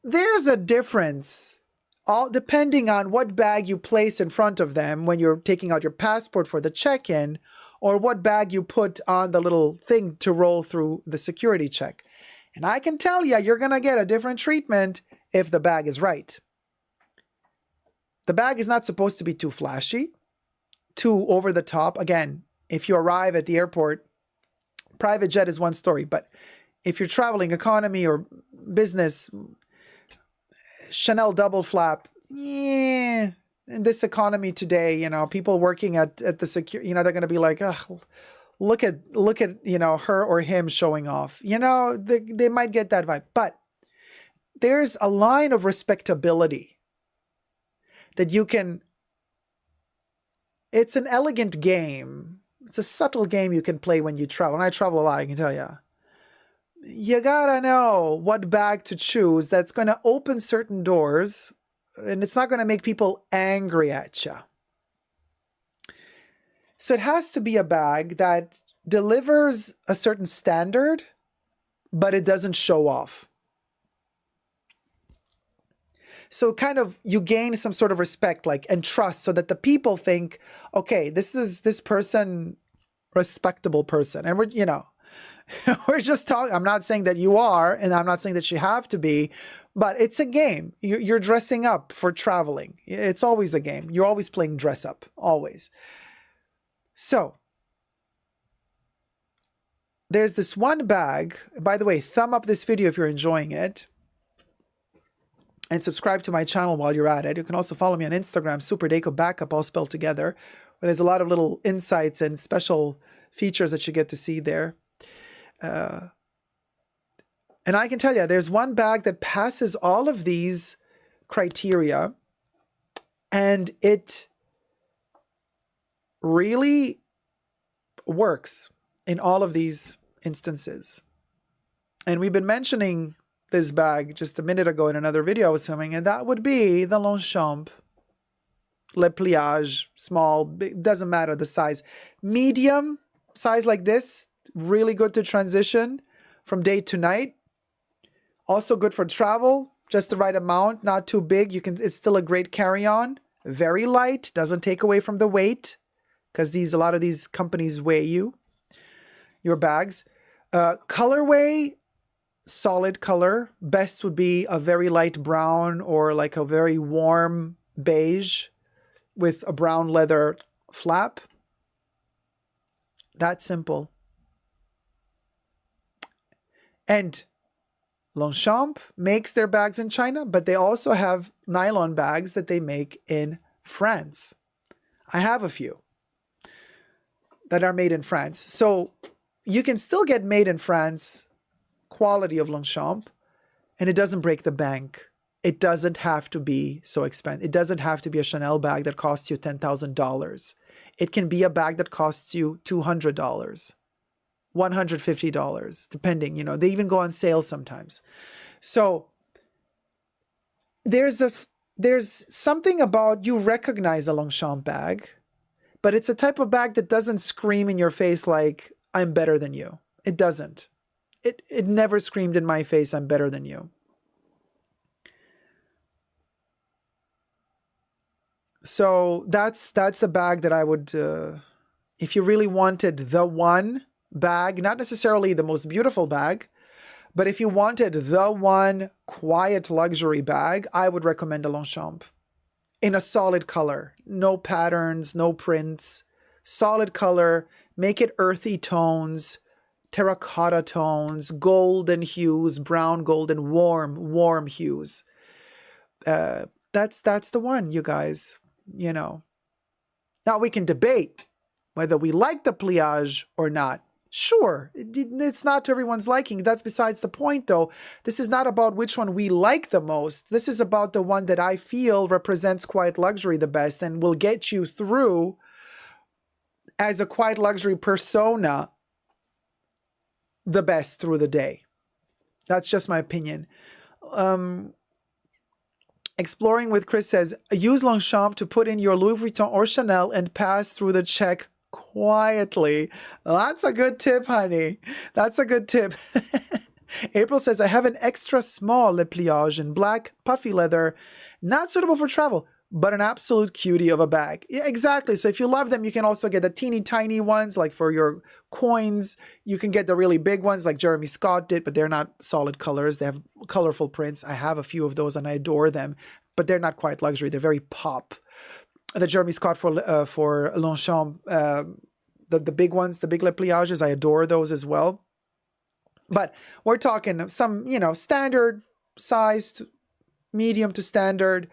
There's a difference, all depending on what bag you place in front of them when you're taking out your passport for the check-in, or what bag you put on the little thing to roll through the security check. And I can tell you, you're going to get a different treatment if the bag is right. The bag is not supposed to be too flashy, too over the top. Again, if you arrive at the airport, private jet is one story, but if you're traveling economy or business, Chanel double flap, yeah. In this economy today, you know, people working at the security, you know, they're going to be like, oh, look at, you know, her or him showing off. You know, they might get that vibe. But there's a line of respectability that you can, it's an elegant game. It's a subtle game you can play when you travel. And I travel a lot, I can tell you. You gotta know what bag to choose that's going to open certain doors, and it's not going to make people angry at you. So it has to be a bag that delivers a certain standard, but it doesn't show off. So kind of you gain some sort of respect, like, and trust, so that the people think, okay, this is this person, respectable person. And we're, you know, we're just talking. I'm not saying that you are, and I'm not saying that you have to be, but it's a game. You're dressing up for traveling. It's always a game. You're always playing dress up, always. So there's this one bag. By the way, thumb up this video if you're enjoying it. And subscribe to my channel while you're at it. You can also follow me on Instagram, Super Deco Backup, all spelled together. Where there's a lot of little insights and special features that you get to see there. And I can tell you, there's one bag that passes all of these criteria, and it really works in all of these instances. And we've been mentioning this bag just a minute ago in another video I was filming, and that would be the Longchamp Le Pliage, small, big, doesn't matter the size. Medium size like this, really good to transition from day to night. Also good for travel, just the right amount, not too big. You can, it's still a great carry-on. Very light, doesn't take away from the weight, because a lot of these companies weigh your bags. Colorway, solid color. Best would be a very light brown or like a very warm beige with a brown leather flap. That simple. And Longchamp makes their bags in China, but they also have nylon bags that they make in France. I have a few that are made in France. So you can still get made in France quality of Longchamp, and it doesn't break the bank. It doesn't have to be so expensive. It doesn't have to be a Chanel bag that costs you $10,000. It can be a bag that costs you $200, $150, depending. You know, they even go on sale sometimes. So there's something about, you recognize a Longchamp bag, but it's a type of bag that doesn't scream in your face like, I'm better than you. It doesn't. It never screamed in my face, I'm better than you. So that's the bag that I would, if you really wanted the one bag, not necessarily the most beautiful bag, but if you wanted the one quiet luxury bag, I would recommend a Longchamp in a solid color. No patterns, no prints, solid color, make it earthy tones, terracotta tones, golden hues, brown, golden, warm hues. That's the one, you guys, you know. Now we can debate whether we like the pliage or not. Sure, it's not to everyone's liking. That's besides the point, though. This is not about which one we like the most. This is about the one that I feel represents quiet luxury the best and will get you through as a quiet luxury persona the best through the day. That's just my opinion. Exploring with Chris says, use Longchamp to put in your Louis Vuitton or Chanel and pass through the check quietly. That's a good tip, honey. That's a good tip. April says, I have an extra small Le Pliage in black, puffy leather, not suitable for travel. but an absolute cutie of a bag. Yeah, exactly. So if you love them, you can also get the teeny tiny ones, like for your coins. You can get the really big ones like Jeremy Scott did, but they're not solid colors. They have colorful prints. I have a few of those and I adore them, but they're not quite luxury. They're very pop. The Jeremy Scott for Longchamp, the big ones, the big le pliages, I adore those as well. But we're talking some, standard sized, medium to standard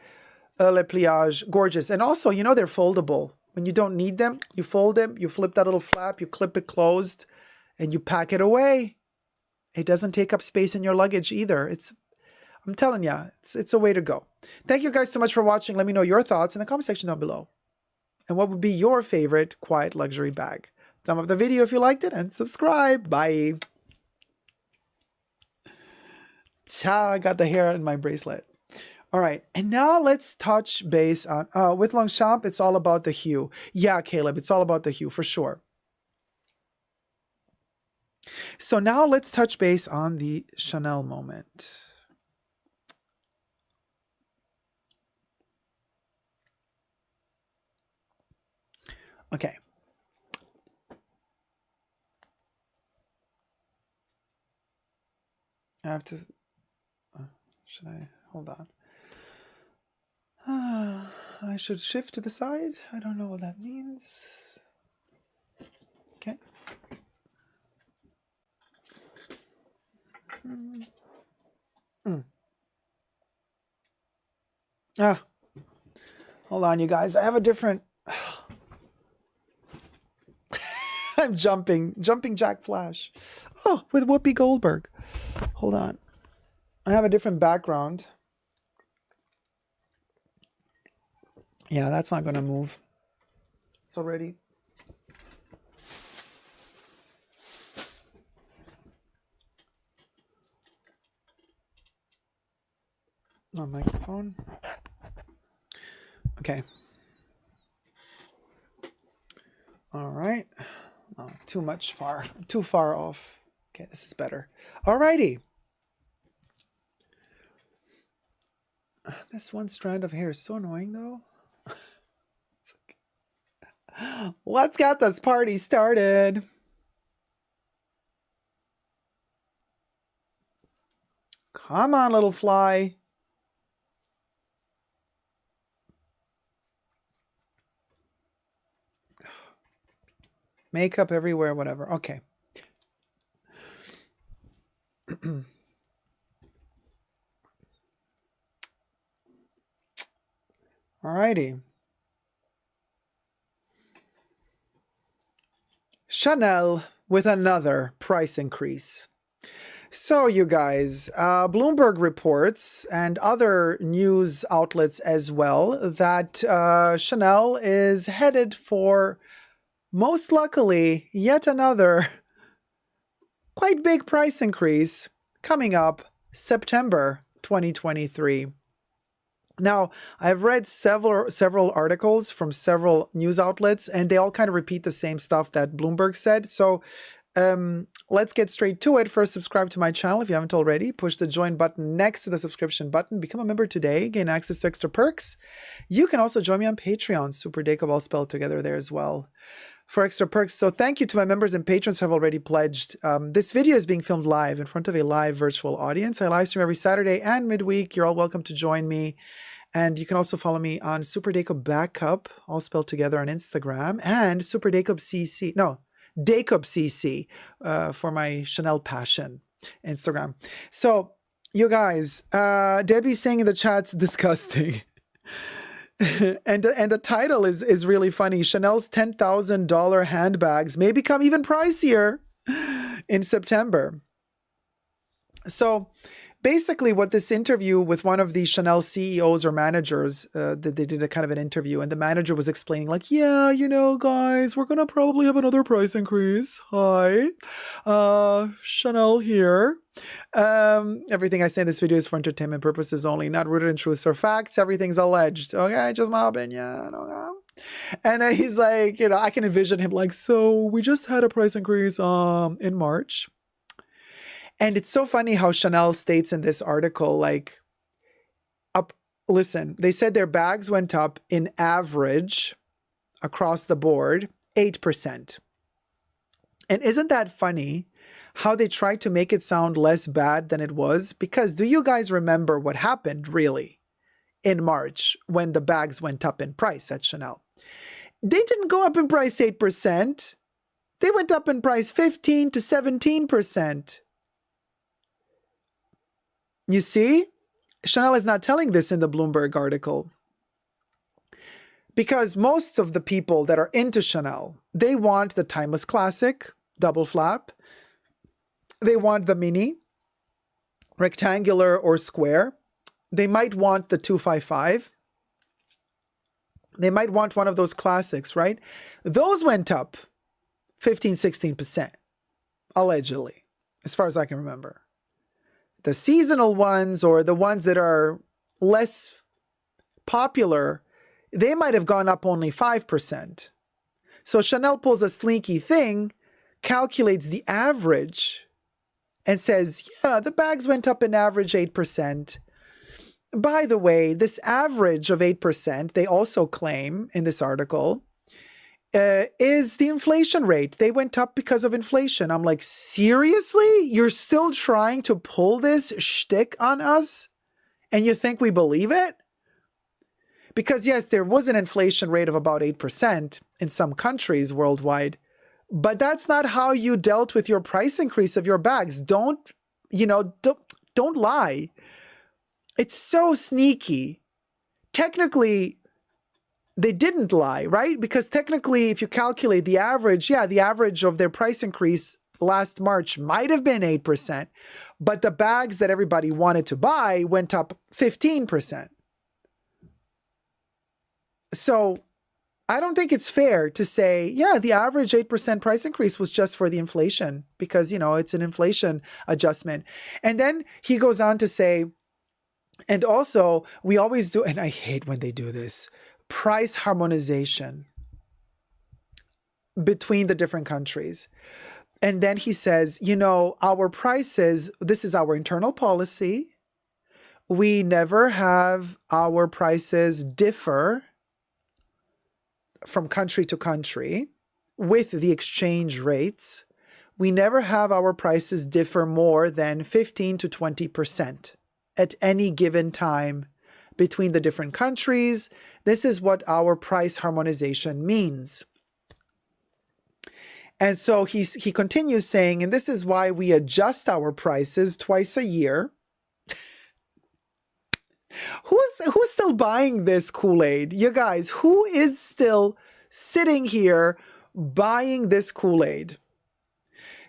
le pliage, gorgeous. And also, they're foldable. When you don't need them, you fold them, you flip that little flap, you clip it closed, and you pack it away. It doesn't take up space in your luggage either. I'm telling you, it's a way to go. Thank you guys so much for watching. Let me know your thoughts in the comment section down below. And what would be your favorite quiet luxury bag? Thumb up the video if you liked it and subscribe. Bye. Ciao, I got the hair in my bracelet. All right, and now let's touch base on, with Longchamp, it's all about the hue. Yeah, Caleb, it's all about the hue for sure. So now let's touch base on the Chanel moment. Okay. I have to, should I, hold on. I should shift to the side. I don't know what that means. Okay. Hold on, you guys. I have a different... I'm jumping Jack Flash. Oh, with Whoopi Goldberg. Hold on. I have a different background. Yeah, that's not going to move. It's already... No microphone. Okay. All right. Oh, too far off. Okay, this is better. All righty. This one strand of hair is so annoying though. Let's get this party started. Come on, little fly. Makeup everywhere, whatever. Okay. Alrighty. Chanel with another price increase. So you guys, Bloomberg reports and other news outlets as well that Chanel is headed for, most luckily, yet another quite big price increase coming up September 2023. Now, I've read several articles from several news outlets, and they all kind of repeat the same stuff that Bloomberg said. So let's get straight to it. First, subscribe to my channel if you haven't already. Push the join button next to the subscription button. Become a member today. Gain access to extra perks. You can also join me on Patreon. Super Deco, all spelled together there as well, for extra perks. So thank you to my members and patrons who have already pledged. This video is being filmed live in front of a live virtual audience. I live stream every Saturday and midweek. You're all welcome to join me. And you can also follow me on Super Deco Backup, all spelled together, on Instagram, and Super Deco CC. No, Deco CC for my Chanel Passion Instagram. So you guys, Debbie's saying in the chat's disgusting. and the title is really funny. Chanel's $10,000 handbags may become even pricier in September. So basically what this interview with one of the Chanel CEOs or managers, they did a kind of an interview, and the manager was explaining like, yeah, guys, we're going to probably have another price increase. Hi, Chanel here. Everything I say in this video is for entertainment purposes only, not rooted in truths or facts. Everything's alleged. Okay, just my opinion. Okay. And then he's like, I can envision him like, so we just had a price increase in March. And it's so funny how Chanel states in this article, like, listen, they said their bags went up in average across the board 8%. And isn't that funny how they tried to make it sound less bad than it was? Because do you guys remember what happened really in March when the bags went up in price at Chanel? They didn't go up in price 8%. They went up in price 15 to 17%. You see? Chanel is not telling this in the Bloomberg article. Because most of the people that are into Chanel, they want the Timeless Classic, double flap. They want the mini, rectangular or square. They might want the 255. They might want one of those classics, right? Those went up 15, 16%, allegedly, as far as I can remember. The seasonal ones or the ones that are less popular, they might have gone up only 5%. So Chanel pulls a slinky thing, calculates the average, and says, yeah, the bags went up an average 8%. By the way, this average of 8%, they also claim in this article, is the inflation rate. They went up because of inflation. I'm like, seriously? You're still trying to pull this shtick on us? And you think we believe it? Because yes, there was an inflation rate of about 8% in some countries worldwide, but that's not how you dealt with your price increase of your bags. Don't lie. It's so sneaky. Technically, they didn't lie, right? Because technically, if you calculate the average, the average of their price increase last March might have been 8%, but the bags that everybody wanted to buy went up 15%. So I don't think it's fair to say, the average 8% price increase was just for the inflation because, it's an inflation adjustment. And then he goes on to say, and also we always do, and I hate when they do this, price harmonization between the different countries. And then he says, our prices, this is our internal policy. We never have our prices differ from country to country with the exchange rates. We never have our prices differ more than 15 to 20% at any given time between the different countries. This is what our price harmonization means. And so he continues saying, and this is why we adjust our prices twice a year. Who's still buying this Kool-Aid? You guys, who is still sitting here buying this Kool-Aid?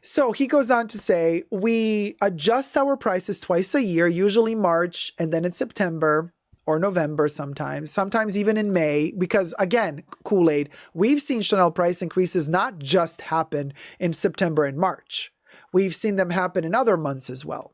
So he goes on to say, we adjust our prices twice a year, usually March and then in September or November sometimes even in May, because again, Kool-Aid, we've seen Chanel price increases not just happen in September and March. We've seen them happen in other months as well.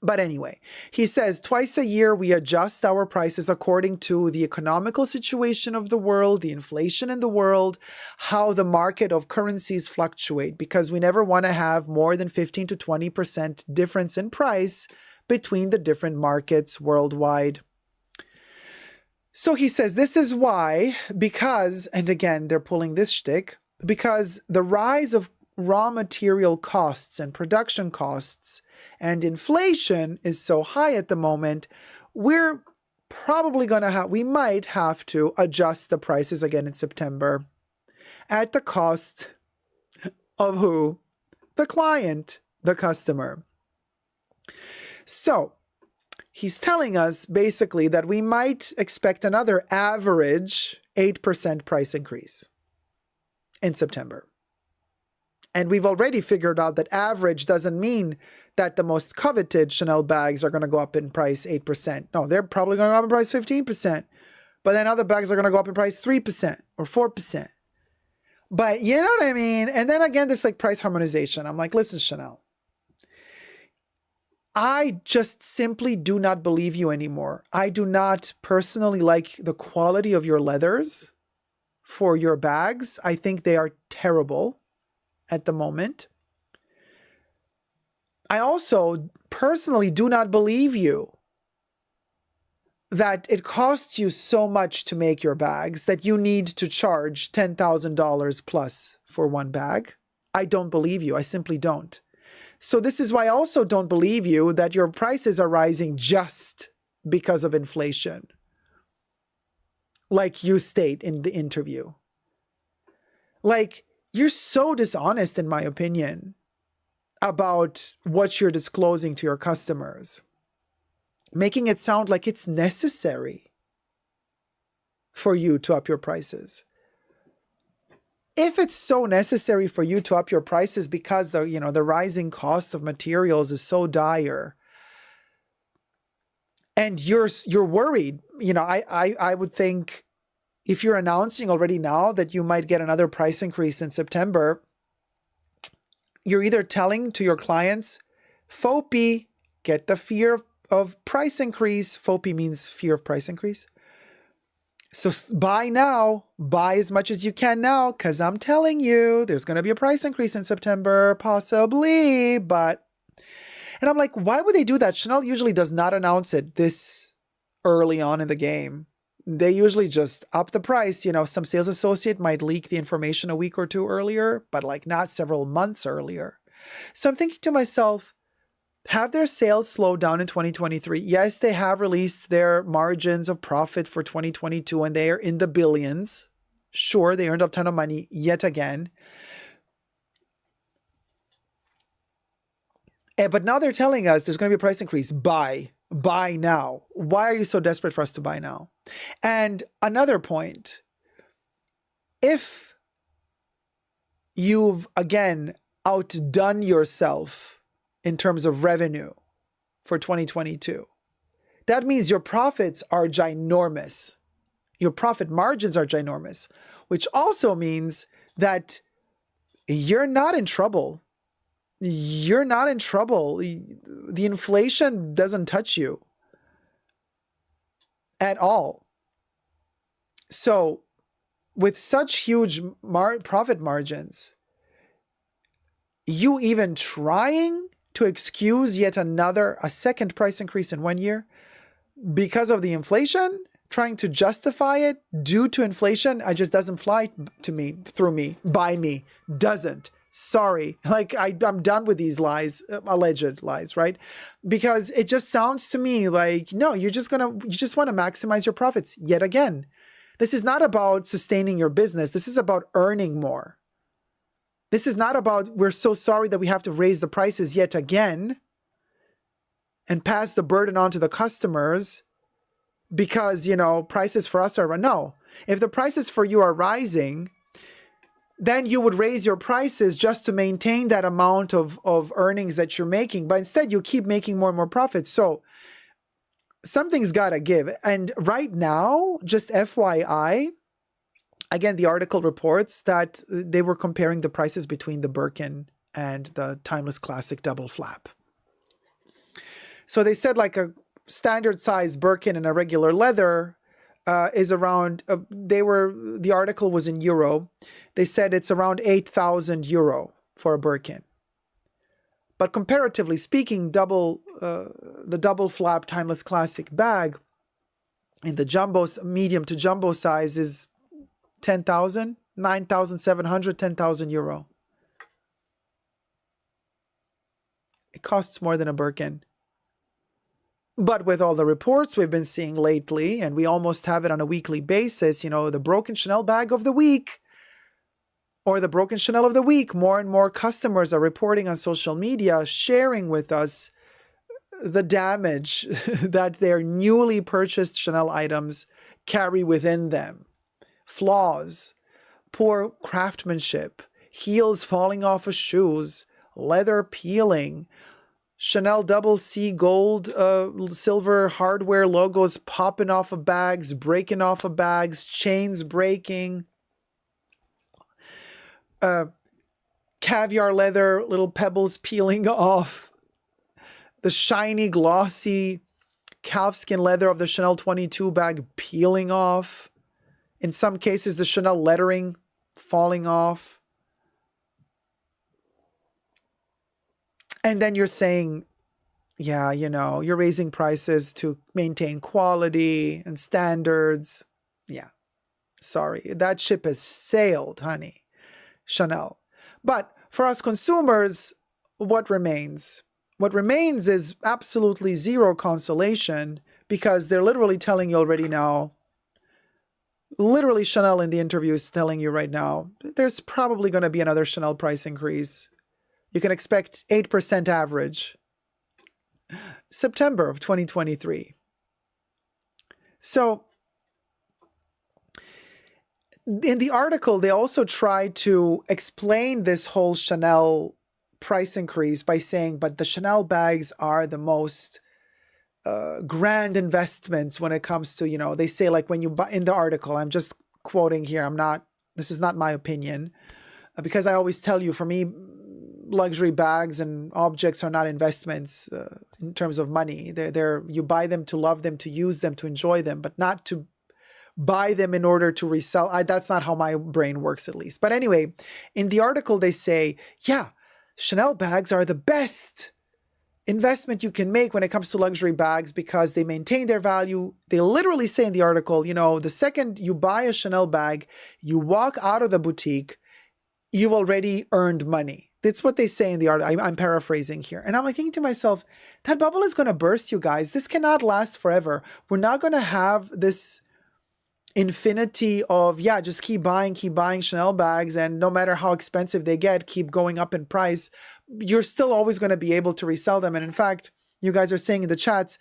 But anyway, he says twice a year we adjust our prices according to the economical situation of the world, the inflation in the world, how the market of currencies fluctuate, because we never want to have more than 15 to 20% difference in price between the different markets worldwide. So he says this is why, because, and again, they're pulling this shtick, because the rise of raw material costs and production costs and inflation is so high at the moment, we're probably we might have to adjust the prices again in September at the cost of who? The client, the customer. So he's telling us basically that we might expect another average 8% price increase in September. And we've already figured out that average doesn't mean that the most coveted Chanel bags are going to go up in price 8%. No, they're probably going to go up in price 15%. But then other bags are going to go up in price 3% or 4%. But you know what I mean? And then again, this like price harmonization. I'm like, listen, Chanel, I just simply do not believe you anymore. I do not personally like the quality of your leathers for your bags. I think they are terrible at the moment. I also personally do not believe you that it costs you so much to make your bags that you need to charge $10,000 plus for one bag, I don't believe you. I simply don't. So this is why I also don't believe you that your prices are rising just because of inflation, like you state in the interview. Like, you're so dishonest, in my opinion, about what you're disclosing to your customers, making it sound like it's necessary for you to up your prices. If it's so necessary for you to up your prices because the rising cost of materials is so dire, and you're worried, I would think, if you're announcing already now that you might get another price increase in September, you're either telling to your clients, FOPI, get the fear of price increase. FOPI means fear of price increase. So buy now, buy as much as you can now, because I'm telling you, there's going to be a price increase in September, possibly, but... And I'm like, why would they do that? Chanel usually does not announce it this early on in the game. They usually just up the price. Some sales associate might leak the information a week or two earlier, but like not several months earlier. So I'm thinking to myself, have their sales slowed down in 2023? Yes, they have released their margins of profit for 2022 and they are in the billions. Sure, they earned a ton of money yet again. But now they're telling us there's going to be a price increase. Buy now. Why are you so desperate for us to buy now? And another point, if you've again outdone yourself in terms of revenue for 2022, that means your profits are ginormous. Your profit margins are ginormous, which also means that you're not in trouble. You're not in trouble. The inflation doesn't touch you at all. So with such huge profit margins, you even trying to excuse yet a second price increase in 1 year because of the inflation, trying to justify it due to inflation, it just doesn't fly by me, doesn't. Sorry, like I'm done with these lies, alleged lies, right? Because it just sounds to me like, no, you just want to maximize your profits yet again. This is not about sustaining your business. This is about earning more. This is not about, we're so sorry that we have to raise the prices yet again and pass the burden on to the customers because, prices for us are, no. If the prices for you are rising, then you would raise your prices just to maintain that amount of earnings that you're making. But instead, you keep making more and more profits. So something's got to give. And right now, just FYI, again, the article reports that they were comparing the prices between the Birkin and the Timeless Classic double flap. So they said like a standard size Birkin and a regular leather is around, the article was in euro. They said it's around 8,000 euro for a Birkin. But comparatively speaking, the double flap Timeless Classic bag in the medium to jumbo size is 10,000, 9,700, 10,000 euro. It costs more than a Birkin. But with all the reports we've been seeing lately, and we almost have it on a weekly basis, the broken Chanel bag of the week, or the broken Chanel of the week, more and more customers are reporting on social media, sharing with us the damage that their newly purchased Chanel items carry within them. Flaws, poor craftsmanship, heels falling off of shoes, leather peeling, Chanel double C gold, silver hardware logos popping off of bags, breaking off of bags, chains breaking, caviar leather, little pebbles peeling off, the shiny, glossy calfskin leather of the Chanel 22 bag peeling off. In some cases, the Chanel lettering falling off. And then you're saying yeah, you know, you're raising prices to maintain quality and standards. Yeah, sorry. That ship has sailed, honey. Chanel. But for us consumers, what remains? What remains is absolutely zero consolation because they're literally telling you already now. Literally, Chanel in the interview is telling you right now, there's probably going to be another Chanel price increase. You can expect 8% average. September of 2023. So in the article, they also tried to explain this whole Chanel price increase by saying, but the Chanel bags are the most grand investments when it comes to, you know, they say like when you buy in the article, I'm just quoting here, this is not my opinion, because I always tell you, for me, luxury bags and objects are not investments in terms of money. They're you buy them to love them, to use them, to enjoy them, but not to buy them in order to resell. That's not how my brain works, at least. But anyway, in the article, they say, yeah, Chanel bags are the best investment you can make when it comes to luxury bags because they maintain their value. They literally say in the article, you know, the second you buy a Chanel bag, you walk out of the boutique, you've already earned money. That's what they say in the article. I'm paraphrasing here. And I'm thinking to myself, that bubble is going to burst, you guys. This cannot last forever. We're not going to have this infinity of, yeah, just keep buying Chanel bags, and no matter how expensive they get, keep going up in price. You're still always going to be able to resell them. And in fact, you guys are saying in the chats,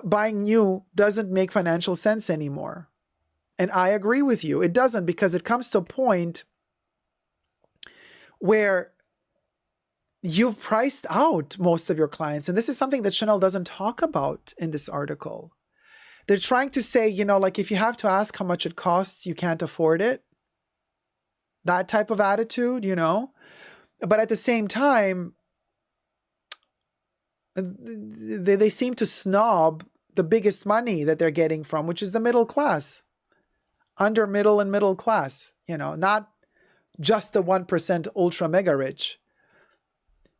buying new doesn't make financial sense anymore. And I agree with you. It doesn't, because it comes to a point where you've priced out most of your clients. And this is something that Chanel doesn't talk about in this article. They're trying to say, you know, like if you have to ask how much it costs, you can't afford it. That type of attitude, you know. But at the same time, they seem to snob the biggest money that they're getting from, which is the middle class, under middle and middle class, you know, not just the 1% ultra mega rich.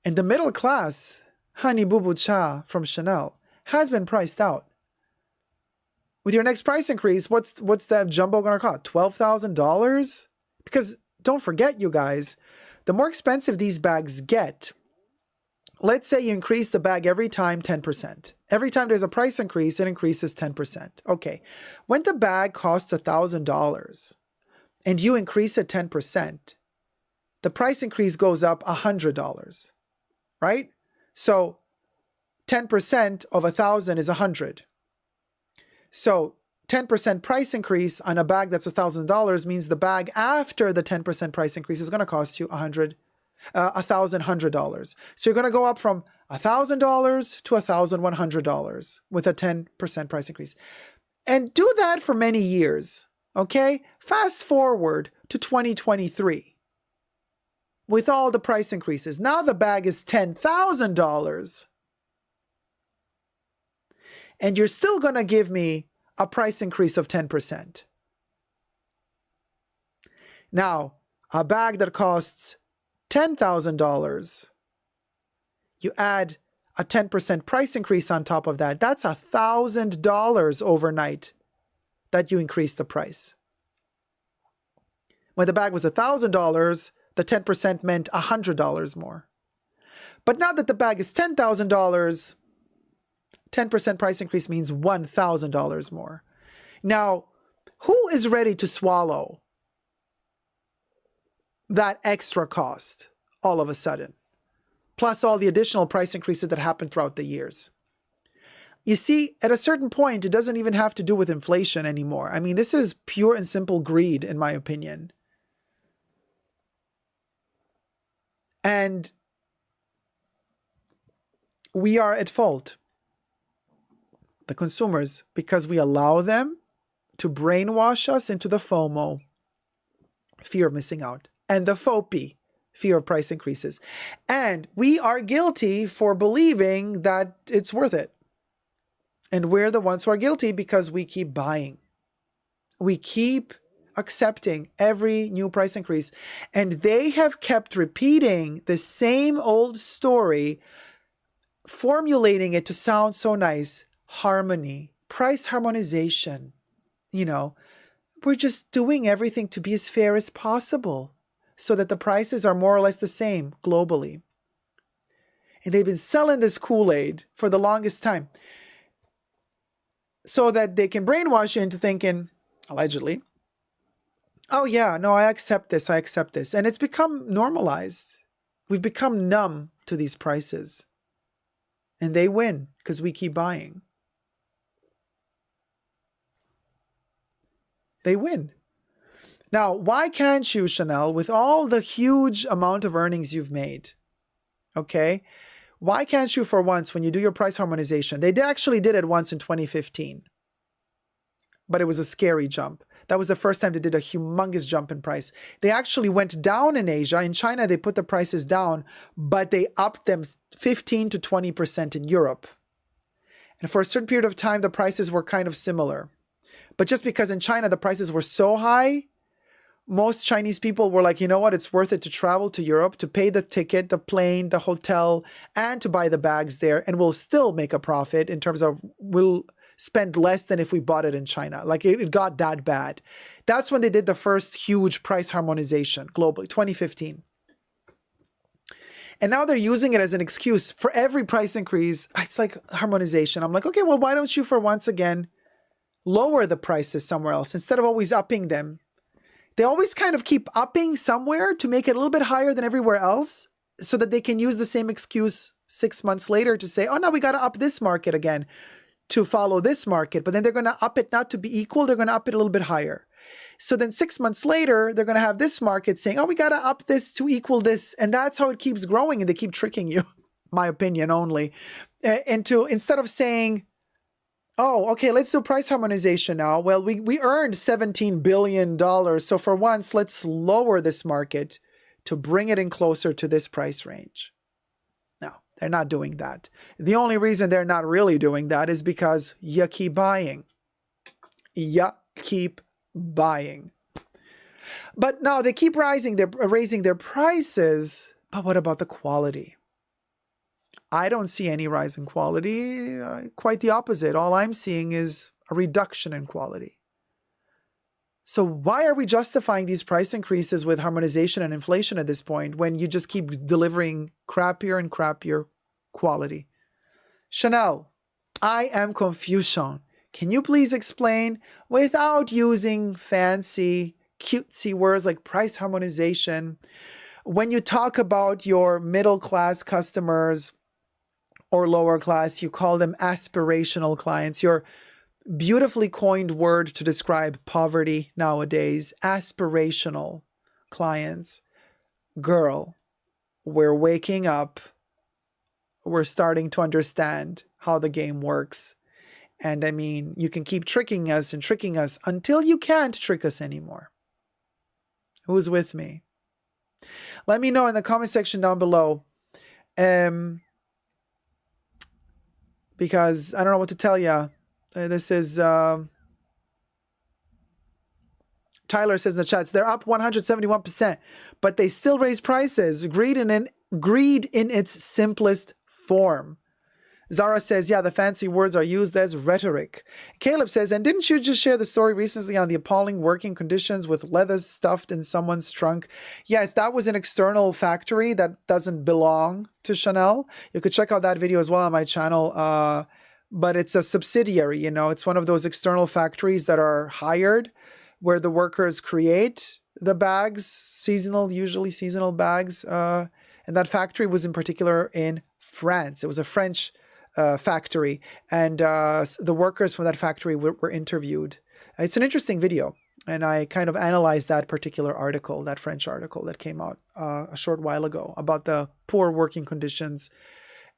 And the middle class, Honey Boo Boo Cha from Chanel, has been priced out. With your next price increase, what's that jumbo going to cost? $12,000? Because don't forget, you guys, the more expensive these bags get, let's say you increase the bag every time 10%. Every time there's a price increase, it increases 10%. Okay. When the bag costs $1,000 and you increase it 10%, the price increase goes up $100, right? So 10% of 1,000 is 100. So 10% price increase on a bag that's $1,000 means the bag after the 10% price increase is going to cost you $1,100. So you're going to go up from $1,000 to $1,100 with a 10% price increase. And do that for many years, okay? Fast forward to 2023 with all the price increases. Now the bag is $10,000. And you're still going to give me a price increase of 10%. Now, a bag that costs $10,000, you add a 10% price increase on top of that. That's $1,000 overnight that you increase the price. When the bag was $1,000, the 10% meant $100 more. But now that the bag is $10,000, 10% price increase means $1,000 more. Now, who is ready to swallow that extra cost all of a sudden? Plus all the additional price increases that happened throughout the years. You see, at a certain point, it doesn't even have to do with inflation anymore. I mean, this is pure and simple greed, in my opinion. And we are at fault, the consumers, because we allow them to brainwash us into the FOMO, fear of missing out, and the FOPI, fear of price increases. And we are guilty for believing that it's worth it. And we're the ones who are guilty because we keep buying. We keep accepting every new price increase. And they have kept repeating the same old story formulating it to sound so nice. Harmony, price harmonization. You know, we're just doing everything to be as fair as possible so that the prices are more or less the same globally. And they've been selling this Kool-Aid for the longest time so that they can brainwash you into thinking, allegedly, oh yeah, no, I accept this, I accept this. And it's become normalized. We've become numb to these prices. And they win because we keep buying. They win. Now, why can't you, Chanel, with all the huge amount of earnings you've made, okay? Why can't you for once, when you do your price harmonization, they actually did it once in 2015, but it was a scary jump. That was the first time they did a humongous jump in price. They actually went down in Asia. In China, they put the prices down, but they upped them 15 to 20% in Europe. And for a certain period of time, the prices were kind of similar. But just because in China, the prices were so high, most Chinese people were like, you know what, it's worth it to travel to Europe, to pay the ticket, the plane, the hotel, and to buy the bags there. And we'll still make a profit in terms of we'll spend less than if we bought it in China. Like it got that bad. That's when they did the first huge price harmonization globally, 2015. And now they're using it as an excuse for every price increase. It's like harmonization. I'm like, okay, well, why don't you for once again lower the prices somewhere else instead of always upping them? They always kind of keep upping somewhere to make it a little bit higher than everywhere else so that they can use the same excuse 6 months later to say, oh, no, we got to up this market again to follow this market. But then they're going to up it not to be equal. They're going to up it a little bit higher. So then 6 months later, they're going to have this market saying, oh, we got to up this to equal this. And that's how it keeps growing. And they keep tricking you, my opinion only, into instead of saying, oh, okay, let's do price harmonization now. Well, we earned $17 billion. So for once, let's lower this market to bring it in closer to this price range. No, they're not doing that. The only reason they're not really doing that is because you keep buying. You keep buying. But no, they keep raising their prices. But what about the quality? I don't see any rise in quality. Quite the opposite. All I'm seeing is a reduction in quality. So why are we justifying these price increases with harmonization and inflation at this point when you just keep delivering crappier and crappier quality? Chanel, I am Confucian. Can you please explain without using fancy, cutesy words like price harmonization? When you talk about your middle-class customers or lower class, you call them aspirational clients. Your beautifully coined word to describe poverty nowadays, aspirational clients. Girl, we're waking up. We're starting to understand how the game works. And I mean, you can keep tricking us and tricking us until you can't trick us anymore. Who's with me? Let me know in the comment section down below. Because I don't know what to tell you. This is Tyler says in the chats, they're up 171%, but they still raise prices. Greed in its simplest form. Zara says, yeah, the fancy words are used as rhetoric. Caleb says, and didn't you just share the story recently on the appalling working conditions with leather stuffed in someone's trunk? Yes, that was an external factory that doesn't belong to Chanel. You could check out that video as well on my channel. But it's a subsidiary, you know, it's one of those external factories that are hired where the workers create the bags, usually seasonal bags. And that factory was in particular in France. It was a French factory, and the workers from that factory were interviewed. It's an interesting video, and I kind of analyzed that particular article, that French article that came out a short while ago about the poor working conditions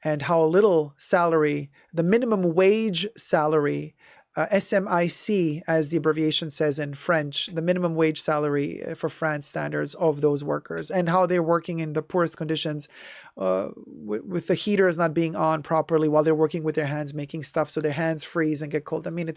and how little salary, the minimum wage salary, SMIC, as the abbreviation says in French, the minimum wage salary for France standards of those workers, and how they're working in the poorest conditions with the heaters not being on properly while they're working with their hands making stuff, so their hands freeze and get cold. I mean,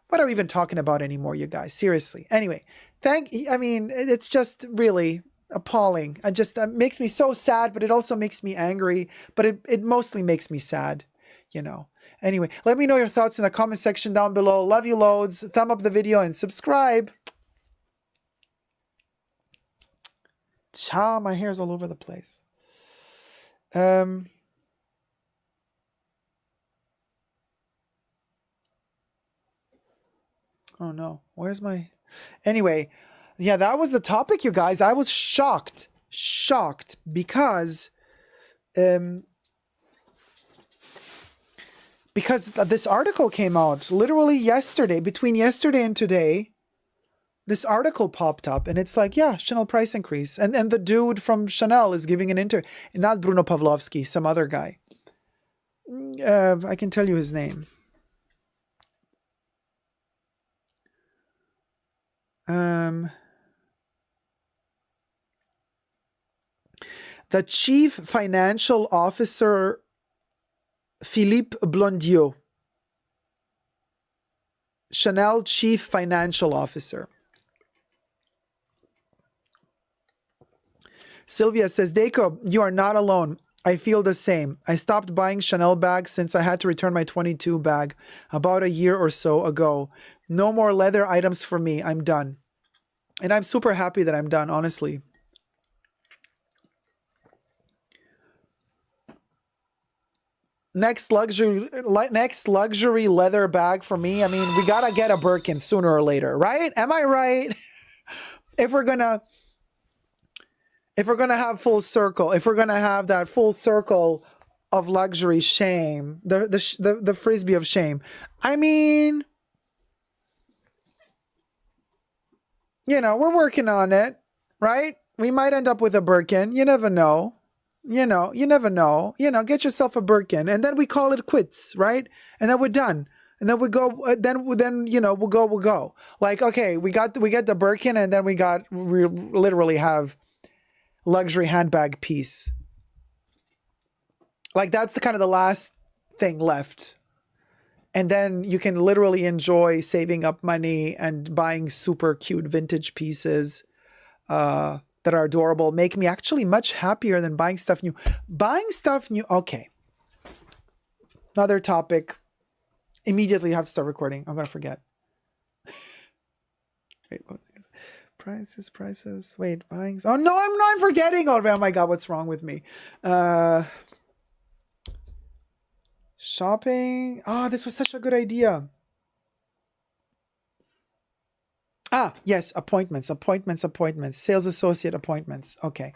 what are we even talking about anymore, you guys? Seriously. Anyway, it's just really, appalling. I just, makes me so sad, but it also makes me angry, but it mostly makes me sad, you know. Anyway, let me know your thoughts in the comment section down below. Love you loads. Thumb up the video and subscribe. Cha, my hair's all over the place. Oh no, where's my... Anyway, yeah, that was the topic, you guys. I was shocked because this article came out literally yesterday, between yesterday and today. This article popped up and it's like, yeah, Chanel price increase. And the dude from Chanel is giving an interview, not Bruno Pavlovsky, some other guy. I can tell you his name. The chief financial officer, Philippe Blondiau. Chanel chief financial officer. Sylvia says, Deco, you are not alone. I feel the same. I stopped buying Chanel bags since I had to return my 22 bag about a year or so ago. No more leather items for me. I'm done. And I'm super happy that I'm done, honestly. Next luxury leather bag for me. I mean, we gotta get a Birkin sooner or later, right? Am I right? If we're gonna have full circle, if we're gonna have that full circle of luxury shame, the frisbee of shame. I mean, you know, we're working on it, right? We might end up with a Birkin. You never know. You never know. Get yourself a Birkin, and then we call it quits, right? And then we're done. And then we go. Then we'll go. Like, okay, we get the Birkin, and then we literally have luxury handbag piece. Like, that's the kind of the last thing left. And then you can literally enjoy saving up money and buying super cute vintage pieces that are adorable. Make me actually much happier than buying stuff new. Okay. Another topic. Immediately have to start recording. I'm going to forget. Wait, what was it? Prices. Wait, buying. Oh no, I'm forgetting already. Oh my God, what's wrong with me? Shopping. Oh, this was such a good idea. Ah, yes, appointments. Sales associate appointments. Okay.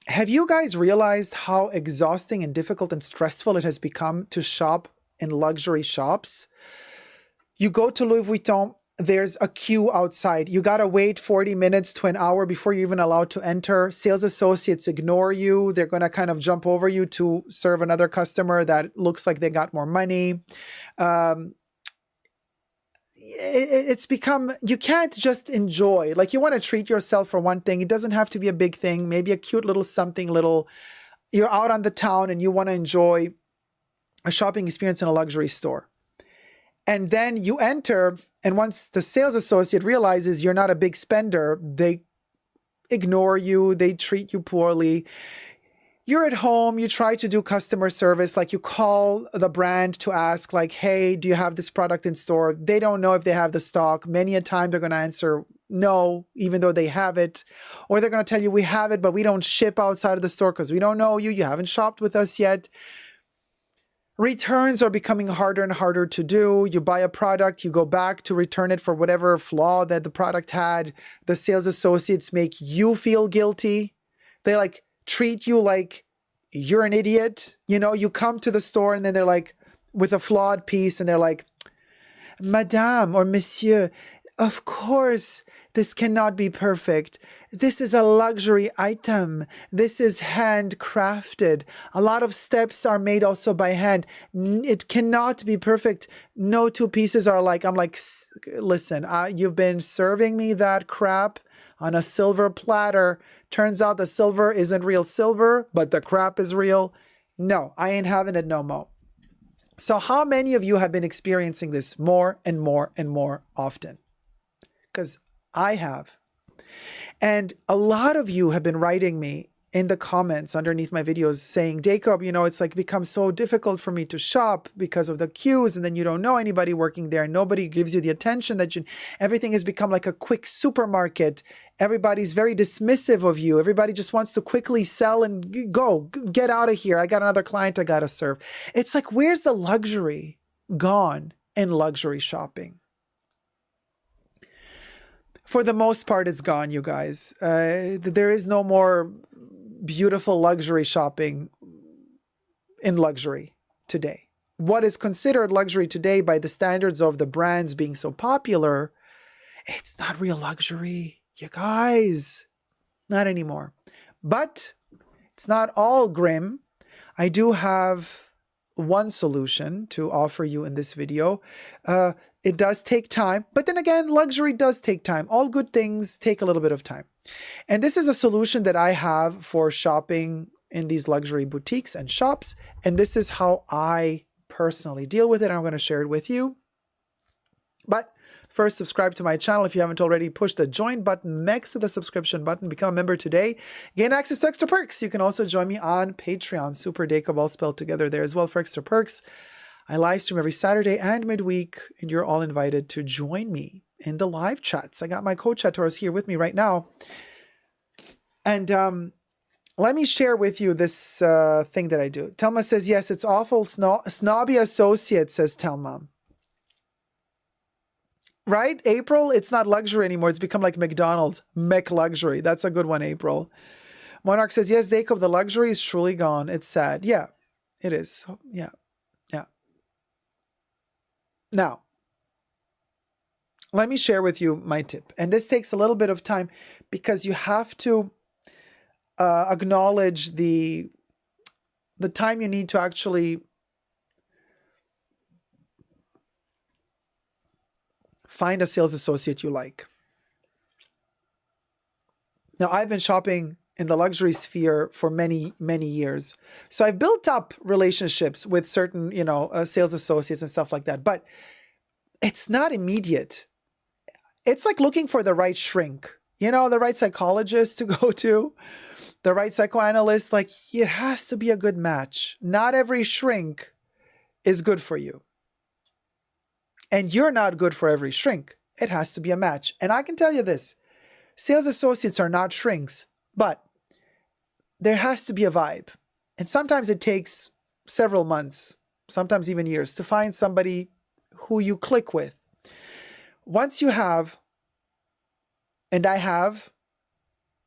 Have you guys realized how exhausting and difficult and stressful it has become to shop in luxury shops? You go to Louis Vuitton, there's a queue outside. You gotta wait 40 minutes to an hour before you're even allowed to enter. Sales associates ignore you. They're gonna kind of jump over you to serve another customer that looks like they got more money. It's become, you can't just enjoy, like, you want to treat yourself for one thing. It doesn't have to be a big thing, maybe a cute little something little. You're out on the town and you want to enjoy a shopping experience in a luxury store. And then you enter, and once the sales associate realizes you're not a big spender, they ignore you, they treat you poorly. You're at home, you try to do customer service, like you call the brand to ask, like, hey, do you have this product in store? They don't know if they have the stock. Many a time they're going to answer no, even though they have it. Or they're going to tell you, we have it, but we don't ship outside of the store because we don't know you. You haven't shopped with us yet. Returns are becoming harder and harder to do. You buy a product, you go back to return it for whatever flaw that the product had. The sales associates make you feel guilty. They like treat you like you're an idiot. You come to the store and then they're like, with a flawed piece, and they're like, Madame or Monsieur, of course, this cannot be perfect. This is a luxury item. This is handcrafted. A lot of steps are made also by hand. It cannot be perfect. No two pieces are like, I'm like, listen, you've been serving me that crap on a silver platter. Turns out the silver isn't real silver, but the crap is real. No, I ain't having it no more. So how many of you have been experiencing this more and more and more often? Because I have. And a lot of you have been writing me in the comments underneath my videos saying, Jacob, you know, it's like become so difficult for me to shop because of the queues, and then you don't know anybody working there. Nobody gives you the attention that you, everything has become like a quick supermarket. Everybody's very dismissive of you. Everybody just wants to quickly sell and go, get out of here. I got another client I got to serve. It's like, where's the luxury gone in luxury shopping? For the most part, it's gone, you guys. There is no more beautiful luxury shopping in luxury today. What is considered luxury today by the standards of the brands being so popular, it's not real luxury, you guys. Not anymore. But it's not all grim. I do have one solution to offer you in this video. It does take time, but then again, luxury does take time. All good things take a little bit of time. And this is a solution that I have for shopping in these luxury boutiques and shops. And this is how I personally deal with it. I'm going to share it with you. But first, subscribe to my channel if you haven't already. Push the join button next to the subscription button. Become a member today. Gain access to extra perks. You can also join me on Patreon. Super Jacob, all spelled together there as well for extra perks. I live stream every Saturday and midweek, and you're all invited to join me in the live chats. I got my co-chatters here with me right now. And let me share with you this thing that I do. Telma says, yes, it's awful. Snobby associate, says Telma. Right, April? It's not luxury anymore. It's become like McDonald's. McLuxury. That's a good one, April. Monarch says, yes, Jacob, the luxury is truly gone. It's sad. Yeah, it is. Yeah. Now, let me share with you my tip. And this takes a little bit of time because you have to acknowledge the time you need to actually find a sales associate you like. Now, I've been shopping in the luxury sphere for many, many years. So I've built up relationships with certain, sales associates and stuff like that. But it's not immediate. It's like looking for the right shrink, the right psychologist to go to, the right psychoanalyst. Like, it has to be a good match. Not every shrink is good for you. And you're not good for every shrink. It has to be a match. And I can tell you this, sales associates are not shrinks, but there has to be a vibe. And sometimes it takes several months, sometimes even years, to find somebody who you click with. Once you have, and I have,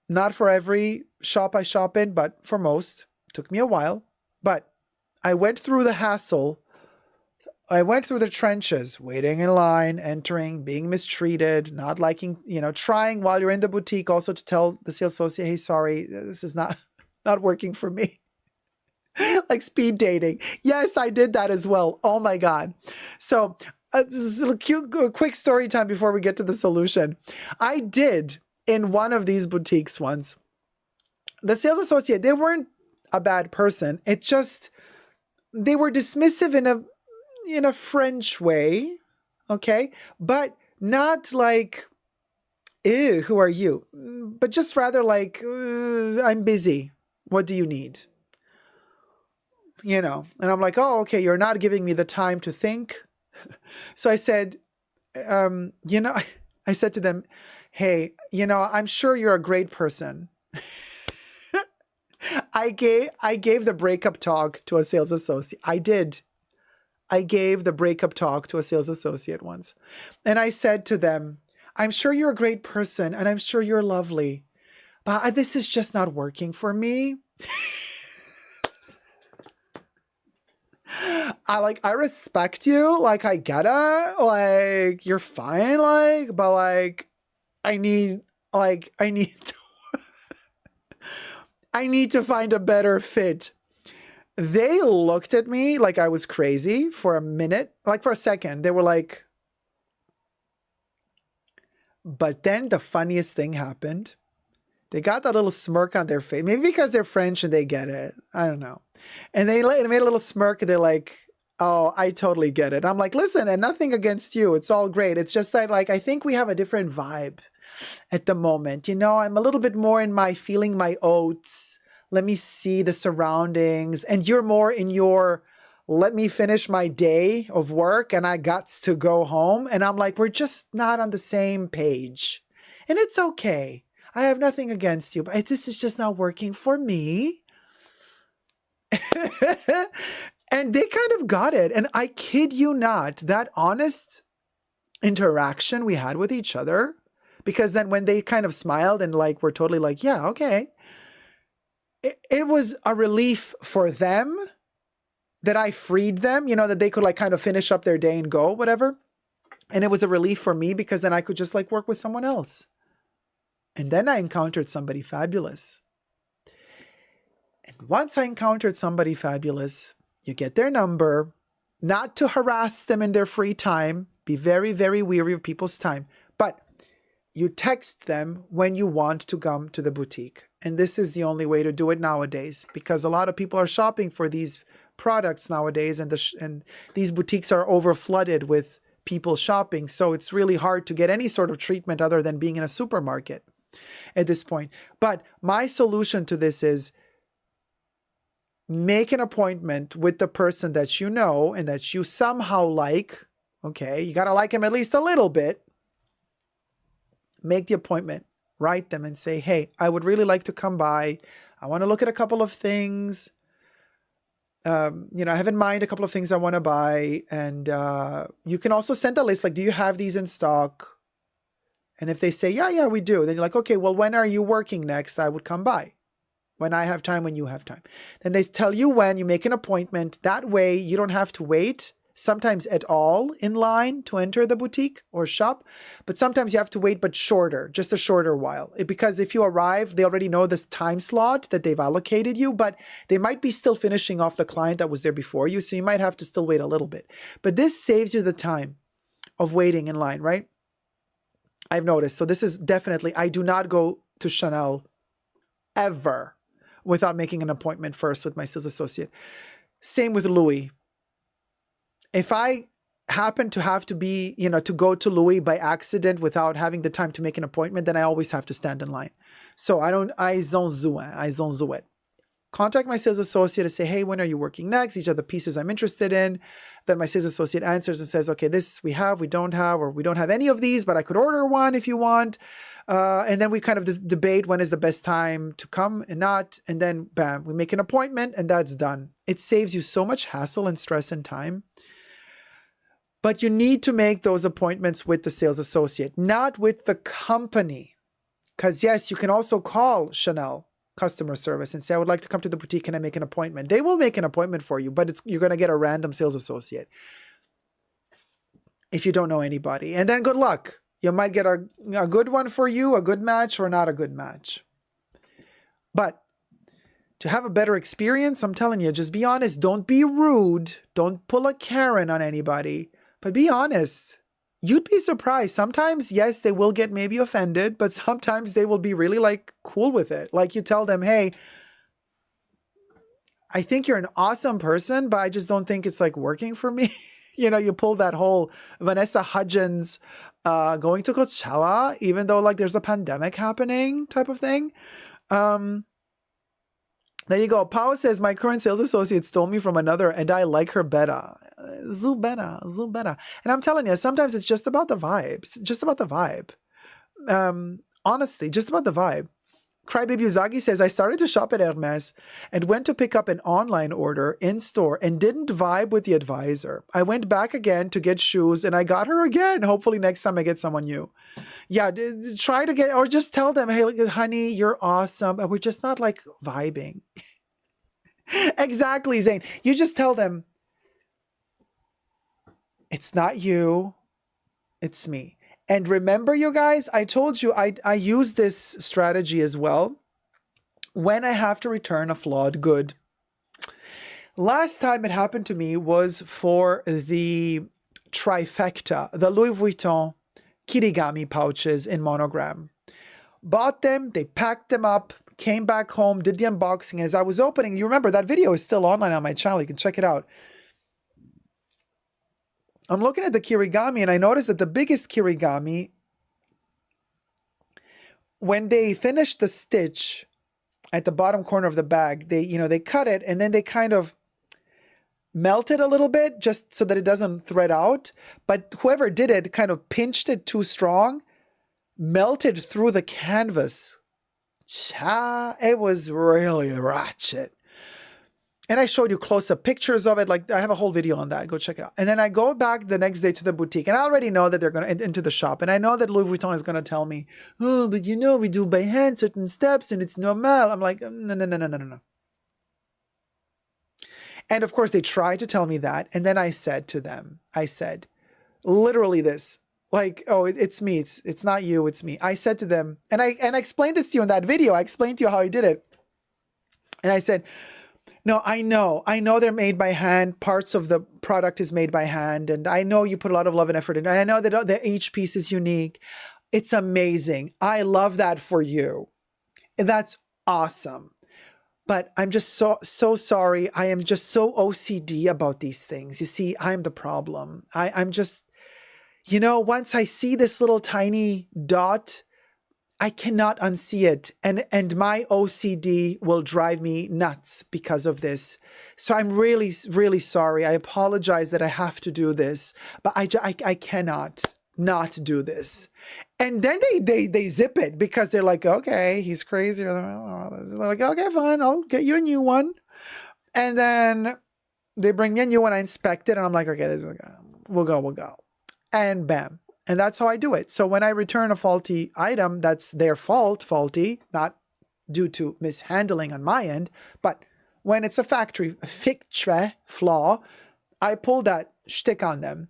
not for every shop I shop in, but for most, took me a while, but I went through the hassle. I went through the trenches, waiting in line, entering, being mistreated, not liking, trying while you're in the boutique also to tell the sales associate, hey, sorry, this is not working for me. Like speed dating. Yes, I did that as well. Oh my God. So this is a quick story time before we get to the solution. I did in one of these boutiques once. The sales associate, they weren't a bad person. It's just, they were dismissive in a French way. Okay. But not like, ew, who are you? But just rather like, I'm busy. What do you need? And I'm like, oh, okay, you're not giving me the time to think. So I said, I said to them, hey, I'm sure you're a great person. I gave the breakup talk to a sales associate. I did. I gave the breakup talk to a sales associate once. And I said to them, I'm sure you're a great person and I'm sure you're lovely, but this is just not working for me. I respect you, like I get it, like you're fine, like, but like I need to I need to find a better fit. They looked at me like I was crazy for a minute, like for a second. They were like, but then the funniest thing happened. They got that little smirk on their face, maybe because they're French and they get it. I don't know. And they made a little smirk and they're like, oh, I totally get it. I'm like, listen, and nothing against you. It's all great. It's just that, like, I think we have a different vibe. at the moment. You know, I'm a little bit more in my feeling my oats. Let me see the surroundings. And you're more in your, let me finish my day of work and I got to go home. And I'm like, we're just not on the same page. And it's okay. I have nothing against you, but this is just not working for me. And they kind of got it. And I kid you not, that honest interaction we had with each other, because then when they kind of smiled and like were totally like, yeah, okay. It was a relief for them that I freed them, you know, that they could like kind of finish up their day and go, whatever. And it was a relief for me because then I could just like work with someone else. And then I encountered somebody fabulous. And once I encountered somebody fabulous, you get their number, not to harass them in their free time. Be very, very weary of people's time. But you text them when you want to come to the boutique. And this is the only way to do it nowadays, because a lot of people are shopping for these products nowadays, and these boutiques are over flooded with people shopping. So it's really hard to get any sort of treatment other than being in a supermarket at this point. But my solution to this is make an appointment with the person that you know and that you somehow like. Okay, you got to like him at least a little bit. Make the appointment, write them and say, hey, I would really like to come by. I want to look at a couple of things. You know, I have in mind a couple of things I want to buy. And you can also send a list, like, do you have these in stock? And if they say, yeah, we do. Then you're like, okay, well, when are you working next? I would come by. When I have time, when you have time. Then they tell you when, you make an appointment. That way you don't have to wait, sometimes at all, in line to enter the boutique or shop. But sometimes you have to wait, but shorter, just a shorter while. Because if you arrive, they already know this time slot that they've allocated you, but they might be still finishing off the client that was there before you. So you might have to still wait a little bit. But this saves you the time of waiting in line, right? I've noticed. So this is definitely, I do not go to Chanel ever without making an appointment first with my sales associate. Same with Louis. If I happen to have to be, you know, to go to Louis by accident without having the time to make an appointment, then I always have to stand in line. So I zonzue it. Contact my sales associate and say, hey, when are you working next? These are the pieces I'm interested in. Then my sales associate answers and says, okay, this we have, we don't have, or we don't have any of these, but I could order one if you want. And then we kind of debate when is the best time to come and not. And then bam, we make an appointment and that's done. It saves you so much hassle and stress and time. But you need to make those appointments with the sales associate, not with the company. Because yes, you can also call Chanel customer service and say, I would like to come to the boutique. Can I make an appointment? They will make an appointment for you, but you're going to get a random sales associate if you don't know anybody. And then good luck. You might get a good one for you, a good match, or not a good match. But to have a better experience, I'm telling you, just be honest. Don't be rude. Don't pull a Karen on anybody, but be honest. You'd be surprised. Sometimes, yes, they will get maybe offended, but sometimes they will be really like cool with it. Like you tell them, hey, I think you're an awesome person, but I just don't think it's like working for me. You know, you pull that whole Vanessa Hudgens going to Coachella, even though like there's a pandemic happening type of thing. There you go. Pao says, my current sales associate stole me from another and I like her better. Zubera. And I'm telling you, sometimes it's just about the vibes. Just about the vibe. Honestly, just about the vibe. Crybaby Uzagi says, I started to shop at Hermes and went to pick up an online order in store and didn't vibe with the advisor. I went back again to get shoes and I got her again. Hopefully next time I get someone new. Yeah, try to get, or just tell them, hey, look, honey, you're awesome. And we're just not like vibing. Exactly, Zane. You just tell them, it's not you, it's me. And remember, you guys, I told you I use this strategy as well when I have to return a flawed good. Last time it happened to me was for the trifecta, the Louis Vuitton Kirigami pouches in monogram. Bought them, they packed them up, came back home, did the unboxing. As I was opening, you remember that video is still online on my channel. You can check it out. I'm looking at the Kirigami and I noticed that the biggest Kirigami when they finish the stitch at the bottom corner of the bag, they cut it and then they kind of melt it a little bit just so that it doesn't thread out. But whoever did it kind of pinched it too strong, melted through the canvas. It was really ratchet. And I showed you close-up pictures of it. Like, I have a whole video on that. Go check it out. And then I go back the next day to the boutique, and I already know that they're going to into the shop. And I know that Louis Vuitton is going to tell me, oh, but we do by hand certain steps, and it's normal. I'm like, no. And of course, they tried to tell me that. And then I said to them, literally this, like, oh, it's me. It's not you. It's me. I said to them, and I explained this to you in that video. I explained to you how I did it. And I said, no, I know they're made by hand. Parts of the product is made by hand. And I know you put a lot of love and effort in it. And I know that each piece is unique. It's amazing. I love that for you. And that's awesome. But I'm just so sorry. I am just so OCD about these things. You see, I'm the problem. I'm just, once I see this little tiny dot, I cannot unsee it. And my OCD will drive me nuts because of this. So I'm really, really sorry. I apologize that I have to do this, but I cannot not do this. And then they zip it because they're like, okay, he's crazy. Or they're like, okay, fine, I'll get you a new one. And then they bring me a new one. I inspect it and I'm like, okay, we'll go. And bam. And that's how I do it. So when I return a faulty item, that's their faulty, not due to mishandling on my end. But when it's a factory flaw, I pull that shtick on them.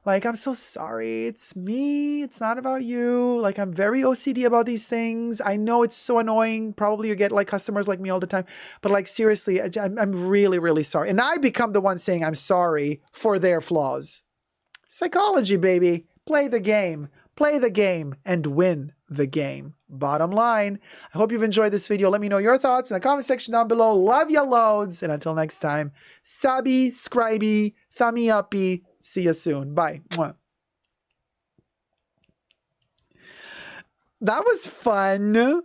Like, I'm so sorry. It's me. It's not about you. Like, I'm very OCD about these things. I know it's so annoying. Probably you get like customers like me all the time. But like, seriously, I'm really, really sorry. And I become the one saying I'm sorry for their flaws. Psychology, baby. Play the game and win the game. Bottom line, I hope you've enjoyed this video. Let me know your thoughts in the comment section down below. Love ya loads. And until next time, sabi, scribey, thummy uppy. See you soon. Bye. Mwah. That was fun.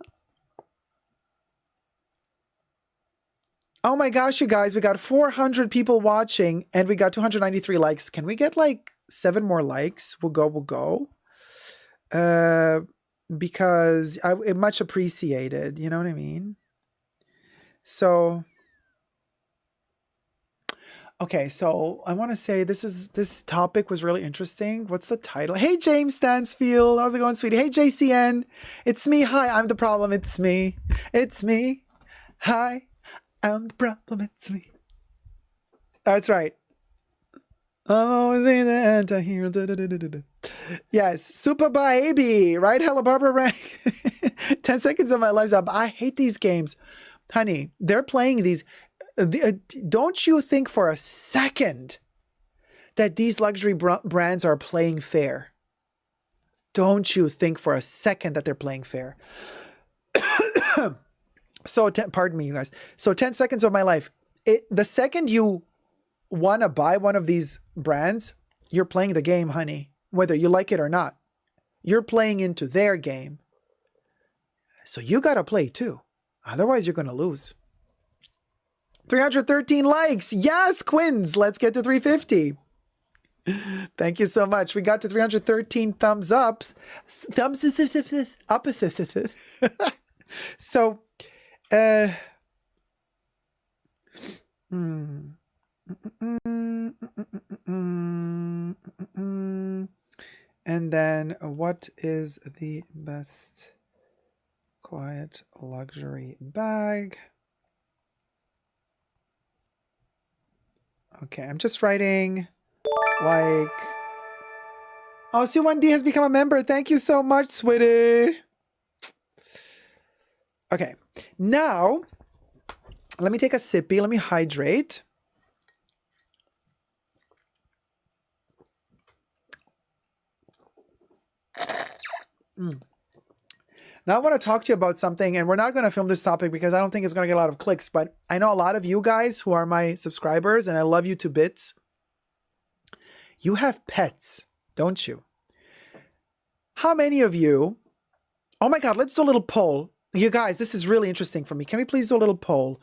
Oh my gosh, you guys, we got 400 people watching and we got 293 likes. Can we get like 7 more likes? We'll go. Because it much appreciated. You know what I mean? So, okay. So I want to say this topic was really interesting. What's the title? Hey, James Stansfield. How's it going, sweetie? Hey, JCN. It's me. Hi, I'm the problem. It's me. Hi, I'm the problem. It's me. That's right. I'm always in the anti-hero. Yes, super baby, right? Hello, Barbara Rank. 10 seconds of my life's up. I hate these games. Honey, they're playing these. Don't you think for a second that these luxury brands are playing fair? Don't you think for a second that they're playing fair? So, pardon me, you guys. So 10 seconds of my life. The second you want to buy one of these brands, you're playing the game, honey. Whether you like it or not, you're playing into their game. So you got to play too. Otherwise, you're going to lose. 313 likes. Yes, Quins. Let's get to 350. Thank you so much. We got to 313 thumbs up. Thumbs up. So, and then what is the best quiet luxury bag? Okay, I'm just writing like, oh, C1D has become a member. Thank you so much, sweetie. Okay, now let me take a sippy. Let me hydrate. Now I want to talk to you about something, and we're not going to film this topic because I don't think it's going to get a lot of clicks, but I know a lot of you guys who are my subscribers, and I love you to bits. You have pets, don't you? How many of you Oh my God, let's do a little poll. You guys, this is really interesting for me. Can we please do a little poll?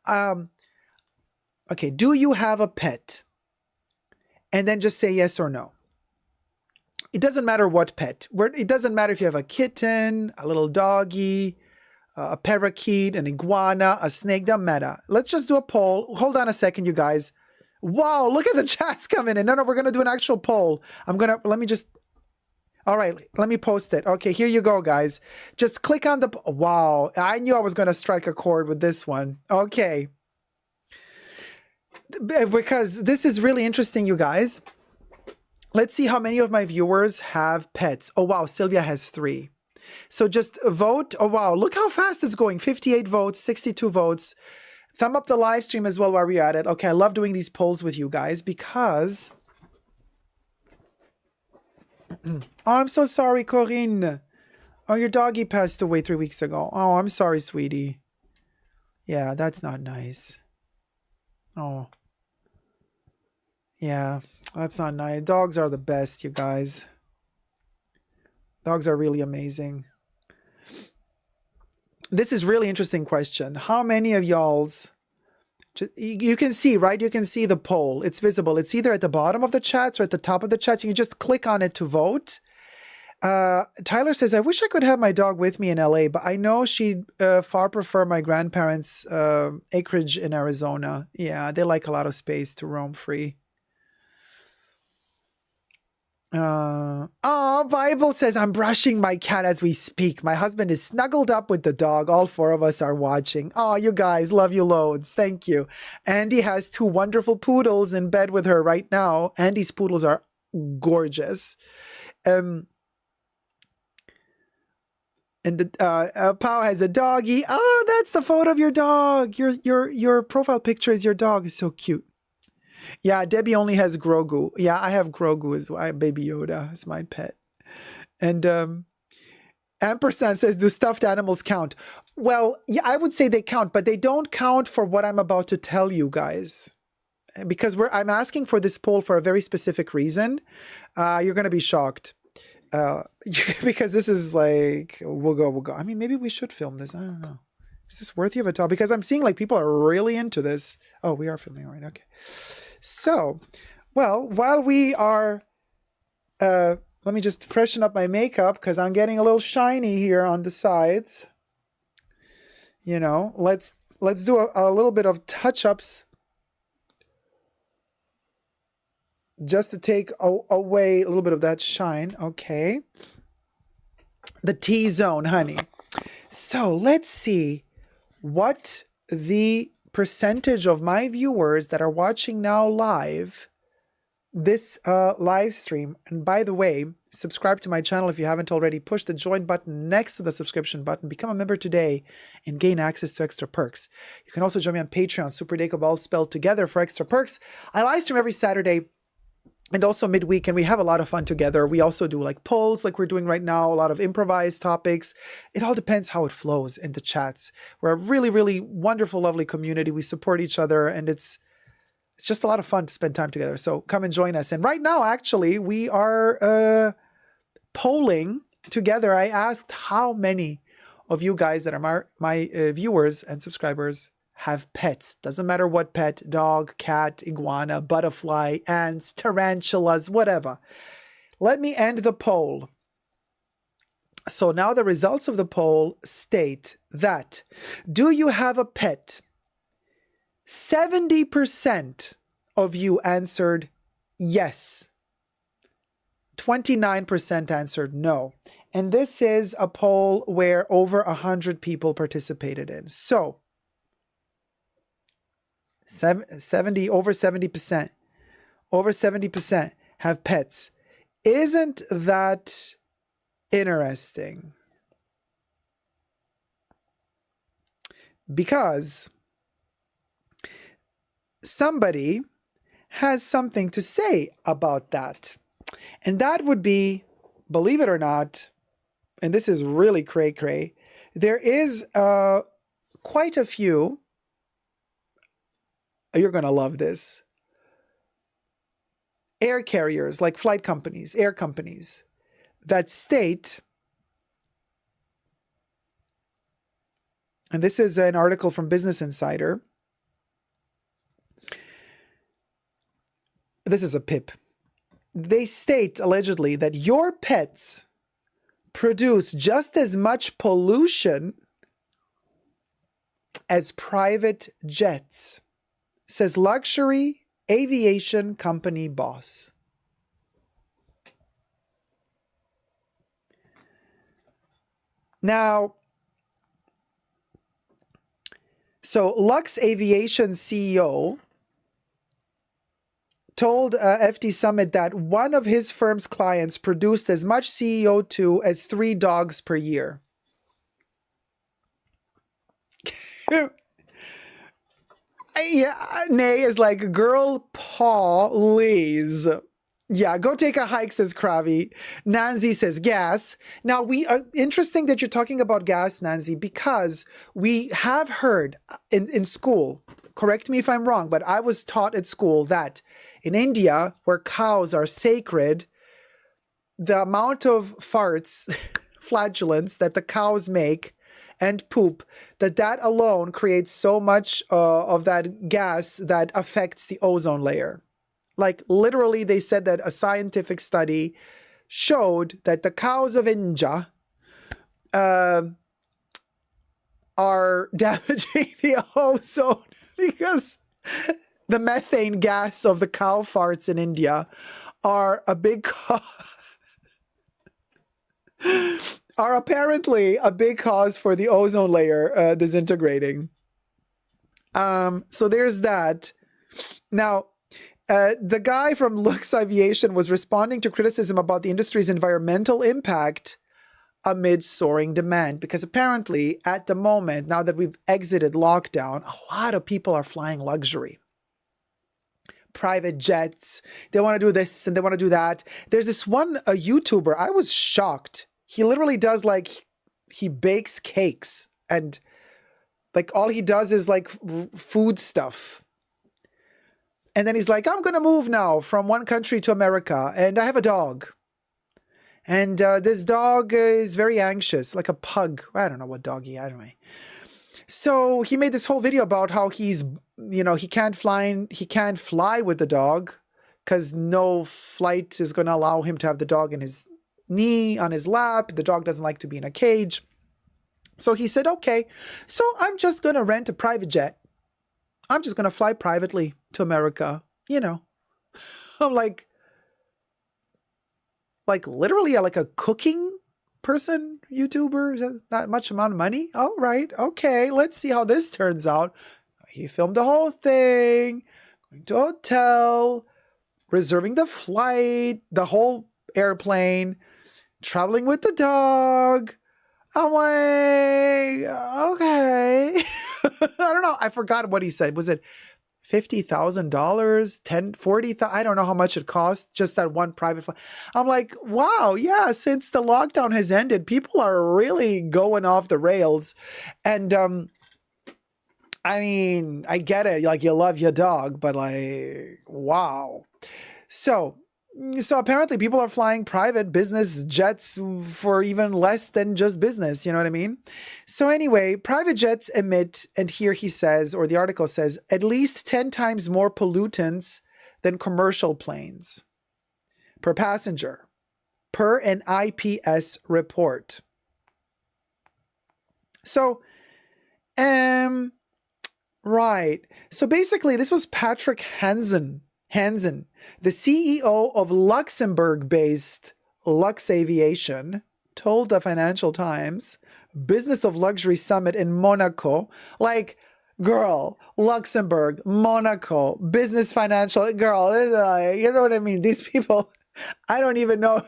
Okay, do you have a pet? And then just say yes or no. It doesn't matter what pet. It doesn't matter if you have a kitten, a little doggy, a parakeet, an iguana, a snake, doesn't matter. Let's just do a poll. Hold on a second, you guys. Wow, look at the chats coming in. No, we're going to do an actual poll. All right, let me post it. Okay, here you go, guys. Just click on the, wow, I knew I was going to strike a chord with this one. Okay. Because this is really interesting, you guys. Let's see how many of my viewers have pets. Oh, wow, Sylvia has 3. So just vote. Oh, wow, look how fast it's going. 58 votes, 62 votes. Thumb up the live stream as well while we're at it. Okay, I love doing these polls with you guys because... Oh, I'm so sorry, Corinne. Oh, your doggy passed away 3 weeks ago. Oh, I'm sorry, sweetie. Yeah, that's not nice. Oh. Yeah, that's not nice. Dogs are the best, you guys. Dogs are really amazing. This is really interesting question. How many of y'all's... You can see, right? You can see the poll. It's visible. It's either at the bottom of the chats or at the top of the chats. You can just click on it to vote. Tyler says, I wish I could have my dog with me in LA, but I know she'd far prefer my grandparents' acreage in Arizona. Yeah, they like a lot of space to roam free. Bible says, I'm brushing my cat as we speak. My husband is snuggled up with the dog. All 4 of us are watching. Oh, you guys, love you loads. Thank you. Andy has 2 wonderful poodles in bed with her right now. Andy's poodles are gorgeous. And the Pao has a doggy. Oh, that's the photo of your dog. Your profile picture is your dog. It's so cute. Yeah, Debbie only has Grogu. Yeah, I have Grogu as well. Baby Yoda is my pet. And Ampersand says, do stuffed animals count? Well, yeah, I would say they count, but they don't count for what I'm about to tell you guys. Because I'm asking for this poll for a very specific reason. You're going to be shocked. Because this is like, we'll go. I mean, maybe we should film this. I don't know. Is this worthy of a talk? Because I'm seeing like people are really into this. Oh, we are filming, right? Okay. So, well, while we are, let me just freshen up my makeup because I'm getting a little shiny here on the sides. You know, let's do a little bit of touch-ups just to take away a little bit of that shine. Okay. The T-zone, honey. So let's see what the percentage of my viewers that are watching now live this live stream. And by the way, subscribe to my channel if you haven't already. Push the join button next to the subscription button. Become a member today and gain access to extra perks. You can also join me on Patreon, Super Dacob, all spelled together, for extra perks. I live stream every Saturday and also midweek, and we have a lot of fun together. We also do like polls like we're doing right now, a lot of improvised topics. It all depends how it flows in the chats. We're a really, really wonderful, lovely community. We support each other, and it's just a lot of fun to spend time together. So come and join us. And right now, actually, we are polling together. I asked how many of you guys that are my viewers and subscribers have pets. Doesn't matter what pet, dog, cat, iguana, butterfly, ants, tarantulas, whatever. Let me end the poll. So now the results of the poll state that, do you have a pet? 70% of you answered yes. 29% answered no. And this is a poll where over 100 people participated in. So, over 70% have pets. Isn't that interesting? Because somebody has something to say about that. And that would be, believe it or not, and this is really cray-cray, there is quite a few, you're going to love this, air carriers, like flight companies, air companies, that state and this is an article from Business Insider. This is a pip. They state, allegedly, that your pets produce just as much pollution as private jets, says luxury aviation company boss. Now, so Luxe Aviation CEO told FT Summit that one of his firm's clients produced as much CO2 as 3 dogs per year. Yeah, Nay is like, girl, please. Yeah, go take a hike, says Kravi. Nancy says gas. Now, interesting that you're talking about gas, Nancy, because we have heard in school, correct me if I'm wrong, but I was taught at school that in India, where cows are sacred, the amount of farts, flatulence that the cows make and poop, that alone creates so much of that gas that affects the ozone layer. Like literally they said that a scientific study showed that the cows of India are damaging the ozone because the methane gas of the cow farts in India are apparently a big cause for the ozone layer disintegrating. So there's that. Now, the guy from Luxe Aviation was responding to criticism about the industry's environmental impact amid soaring demand, because apparently at the moment, now that we've exited lockdown, a lot of people are flying luxury. Private jets, they want to do this and they want to do that. There's this one YouTuber, I was shocked. He literally does like, he bakes cakes and like all he does is like food stuff. And then he's like, I'm going to move now from one country to America and I have a dog. And this dog is very anxious, like a pug. I don't know what dog he had anyway. So he made this whole video about how he's, you know, he can't fly with the dog because no flight is going to allow him to have the dog in his knee, on his lap. The dog doesn't like to be in a cage. So he said, okay, so I'm just going to rent a private jet. I'm just going to fly privately to America, you know. I'm like literally like a cooking person, YouTuber, is that much amount of money? All right, okay, let's see how this turns out. He filmed the whole thing, going to a hotel, reserving the flight, the whole airplane, traveling with the dog. I'm like, okay. I don't know. I forgot what he said. Was it $50,000, $40,000? I don't know how much it cost. Just that one private flight. I'm like, wow, yeah. Since the lockdown has ended, people are really going off the rails, and I mean, I get it. Like you love your dog, but like, wow. So apparently people are flying private business jets for even less than just business. You know what I mean? So anyway, private jets emit, and here he says, or the article says, at least 10 times more pollutants than commercial planes per passenger, per an IPS report. So, right. So basically this was Patrick Hansen, the CEO of Luxembourg-based Luxe Aviation, told the Financial Times, Business of Luxury Summit in Monaco, like, girl, Luxembourg, Monaco, business financial, girl, you know what I mean? These people, I don't even know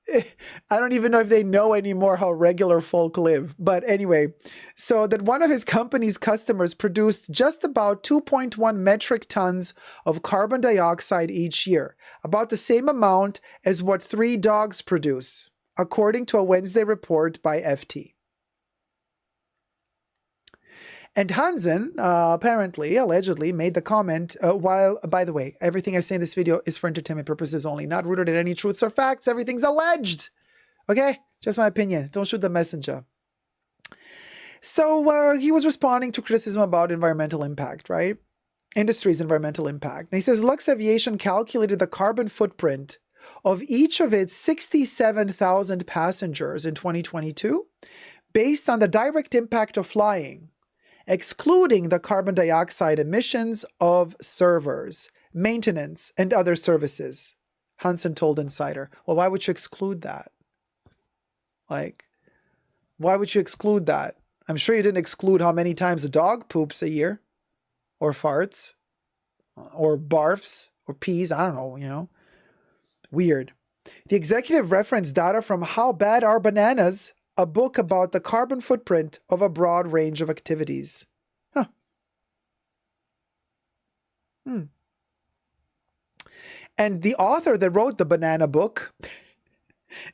if they know anymore how regular folk live. But anyway, so that one of his company's customers produced just about 2.1 metric tons of carbon dioxide each year, about the same amount as what 3 dogs produce, according to a Wednesday report by FT. And Hansen allegedly made the comment while, by the way, everything I say in this video is for entertainment purposes only, not rooted in any truths or facts. Everything's alleged. Okay? Just my opinion. Don't shoot the messenger. So he was responding to criticism about environmental impact, right? Industry's environmental impact. And he says, Luxe Aviation calculated the carbon footprint of each of its 67,000 passengers in 2022 based on the direct impact of flying, excluding the carbon dioxide emissions of servers, maintenance, and other services. Hansen told Insider. Well, why would you exclude that? Like, why would you exclude that? I'm sure you didn't exclude how many times a dog poops a year, or farts, or barfs, or pees. I don't know, you know. Weird. The executive referenced data from How Bad Are Bananas, a book about the carbon footprint of a broad range of activities. Huh. And the author that wrote the banana book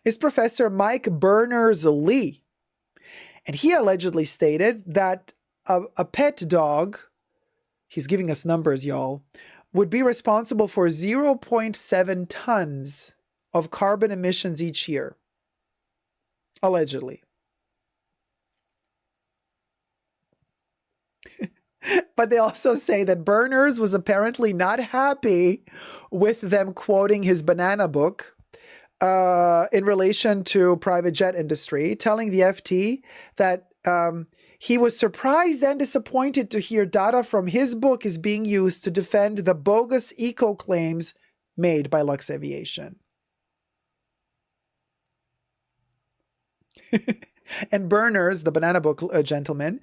is Professor Mike Berners-Lee. And he allegedly stated that a pet dog, he's giving us numbers, y'all, would be responsible for 0.7 tons of carbon emissions each year. Allegedly. But they also say that Berners was apparently not happy with them quoting his banana book in relation to private jet industry, telling the FT that he was surprised and disappointed to hear data from his book is being used to defend the bogus eco claims made by Luxe Aviation. And Berners, the banana book gentleman,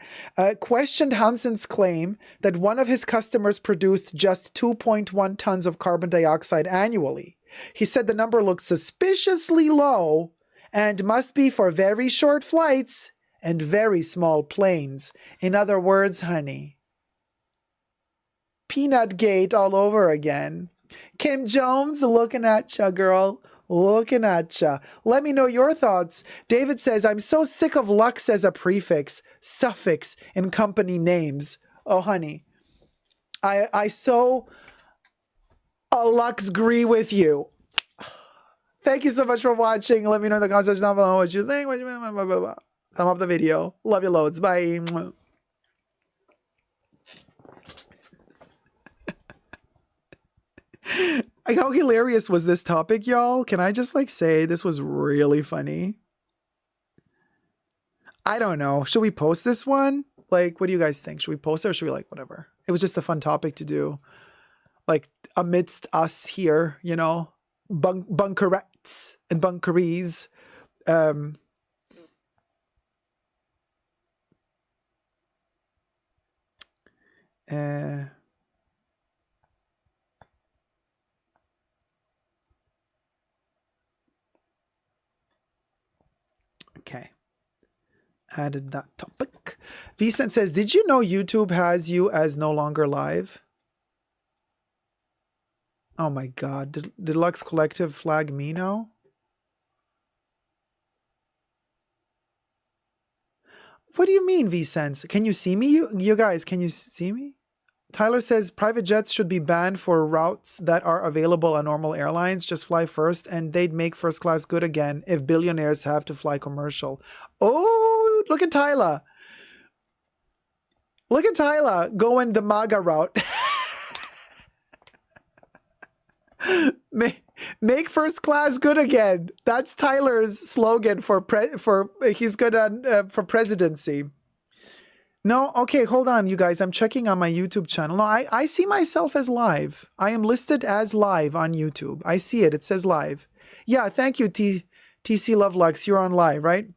questioned Hansen's claim that one of his customers produced just 2.1 tons of carbon dioxide annually. He said the number looked suspiciously low and must be for very short flights and very small planes. In other words, honey, Peanut Gate all over again. Kim Jones, looking at ya, girl. Looking at ya. Let me know your thoughts. David says, I'm so sick of Luxe as a prefix, suffix in company names. Oh, honey. I so a Luxe agree with you. Thank you so much for watching. Let me know in the comments down below what you think. Thumb up the video. Love you loads. Bye. How hilarious was this topic, y'all? Can I just say this was really funny? I don't know. Should we post this one? What do you guys think? Should we post it or should we whatever? It was just a fun topic to do. Amidst us here, you know, bunkerettes and bunkeries. Okay. Added that topic. Vicent says, did you know YouTube has you as no longer live? Oh my God. Did Luxe Collective flag me now? What do you mean, Vicent? Can you see me? You guys, can you see me? Tyler says private jets should be banned for routes that are available on normal airlines. Just fly first and they'd make first class good again if billionaires have to fly commercial. Oh, look at Tyler. Look at Tyler going the MAGA route. Make first class good again. That's Tyler's slogan for presidency. No, okay, hold on, you guys. I'm checking on my YouTube channel. No, I see myself as live. I am listed as live on YouTube. I see it. It says live. Yeah, thank you, TC Love Lux. You're on live, right?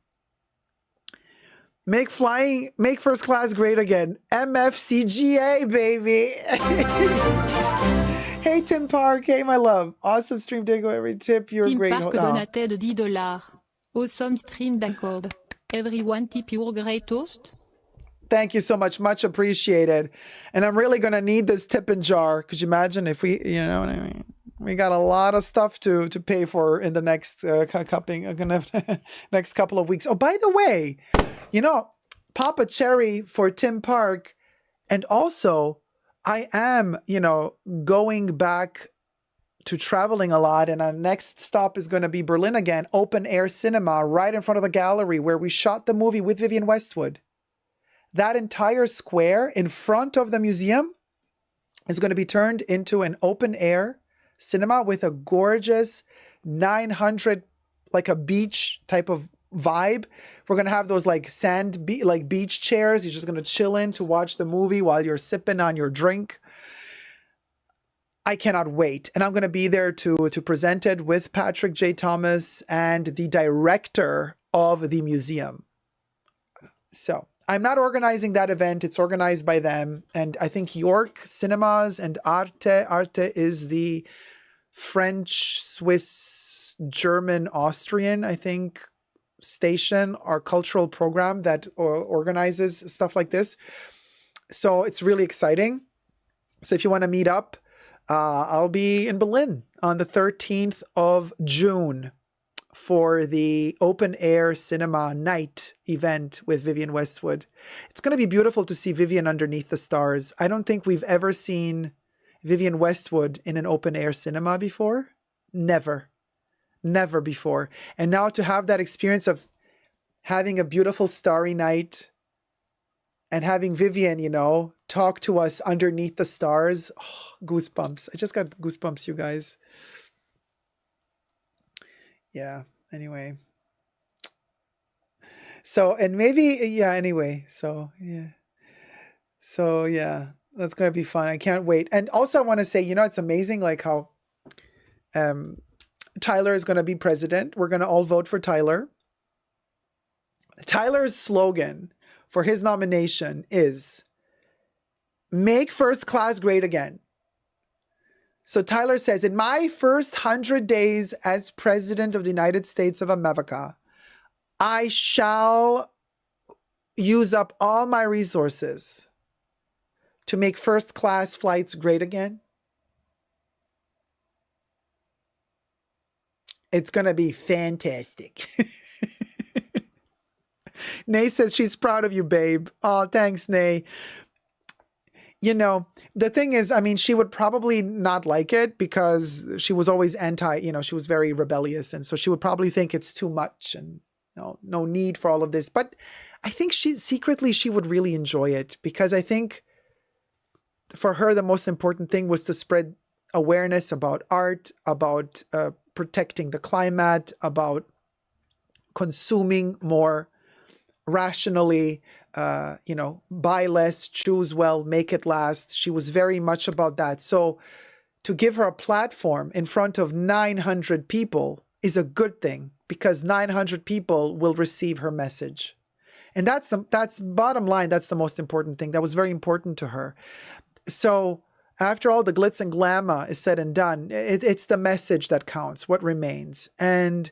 Make first class great again. MFCGA, baby. Hey, Tim Park. Hey, my love. Awesome stream, Diego. Every tip. You're Tim great. Park donated $10. Awesome stream, Jacob. Everyone tip your great toast. Thank you so much. Much appreciated. And I'm really going to need this tipping jar. Could you imagine if we, you know what I mean? We got a lot of stuff to pay for in the next next couple of weeks. Oh, by the way, you know, Papa Cherry for Tim Park. And also, I am, you know, going back to traveling a lot. And our next stop is going to be Berlin again. Open air cinema right in front of the gallery where we shot the movie with Vivienne Westwood. that entire square in front of the museum is going to be turned into an open air cinema with a gorgeous 900, like a beach type of vibe. We're going to have those like like beach chairs. You're just going to chill in to watch the movie while you're sipping on your drink. I cannot wait. And I'm going to be there to present it with Patrick J. Thomas and the director of the museum. So I'm not organizing that event. It's organized by them. And I think York Cinemas and Arte is the French, Swiss, German, Austrian, I think, station or cultural program that organizes stuff like this. So it's really exciting. So if you want to meet up, I'll be in Berlin on the 13th of June for the open air cinema night event with Vivienne Westwood. It's going to be beautiful to see Vivienne underneath the stars. I don't think we've ever seen Vivienne Westwood in an open air cinema before. Never before. And now to have that experience of having a beautiful starry night and having Vivienne, you know, talk to us underneath the stars. Oh, goosebumps. I just got goosebumps, you guys. Yeah, anyway. So, and maybe, yeah, anyway. So, yeah. So, yeah, that's going to be fun. I can't wait. And also I want to say, you know, it's amazing like how Tyler is going to be president. We're going to all vote for Tyler. Tyler's slogan for his nomination is "Make first class great again." So Tyler says, in my first 100 days as president of the United States of America, I shall use up all my resources to make first class flights great again. It's going to be fantastic. Nay says she's proud of you, babe. Oh, thanks, Nay. You know, the thing is, I mean, she would probably not like it because she was always she was very rebellious. And so she would probably think it's too much and no need for all of this. But I think she would really enjoy it because I think for her, the most important thing was to spread awareness about art, about protecting the climate, about consuming more rationally, buy less, choose well, make it last. She was very much about that. So to give her a platform in front of 900 people is a good thing because 900 people will receive her message. And that's bottom line. That's the most important thing. That was very important to her. So after all the glitz and glamour is said and done, it's the message that counts, what remains. And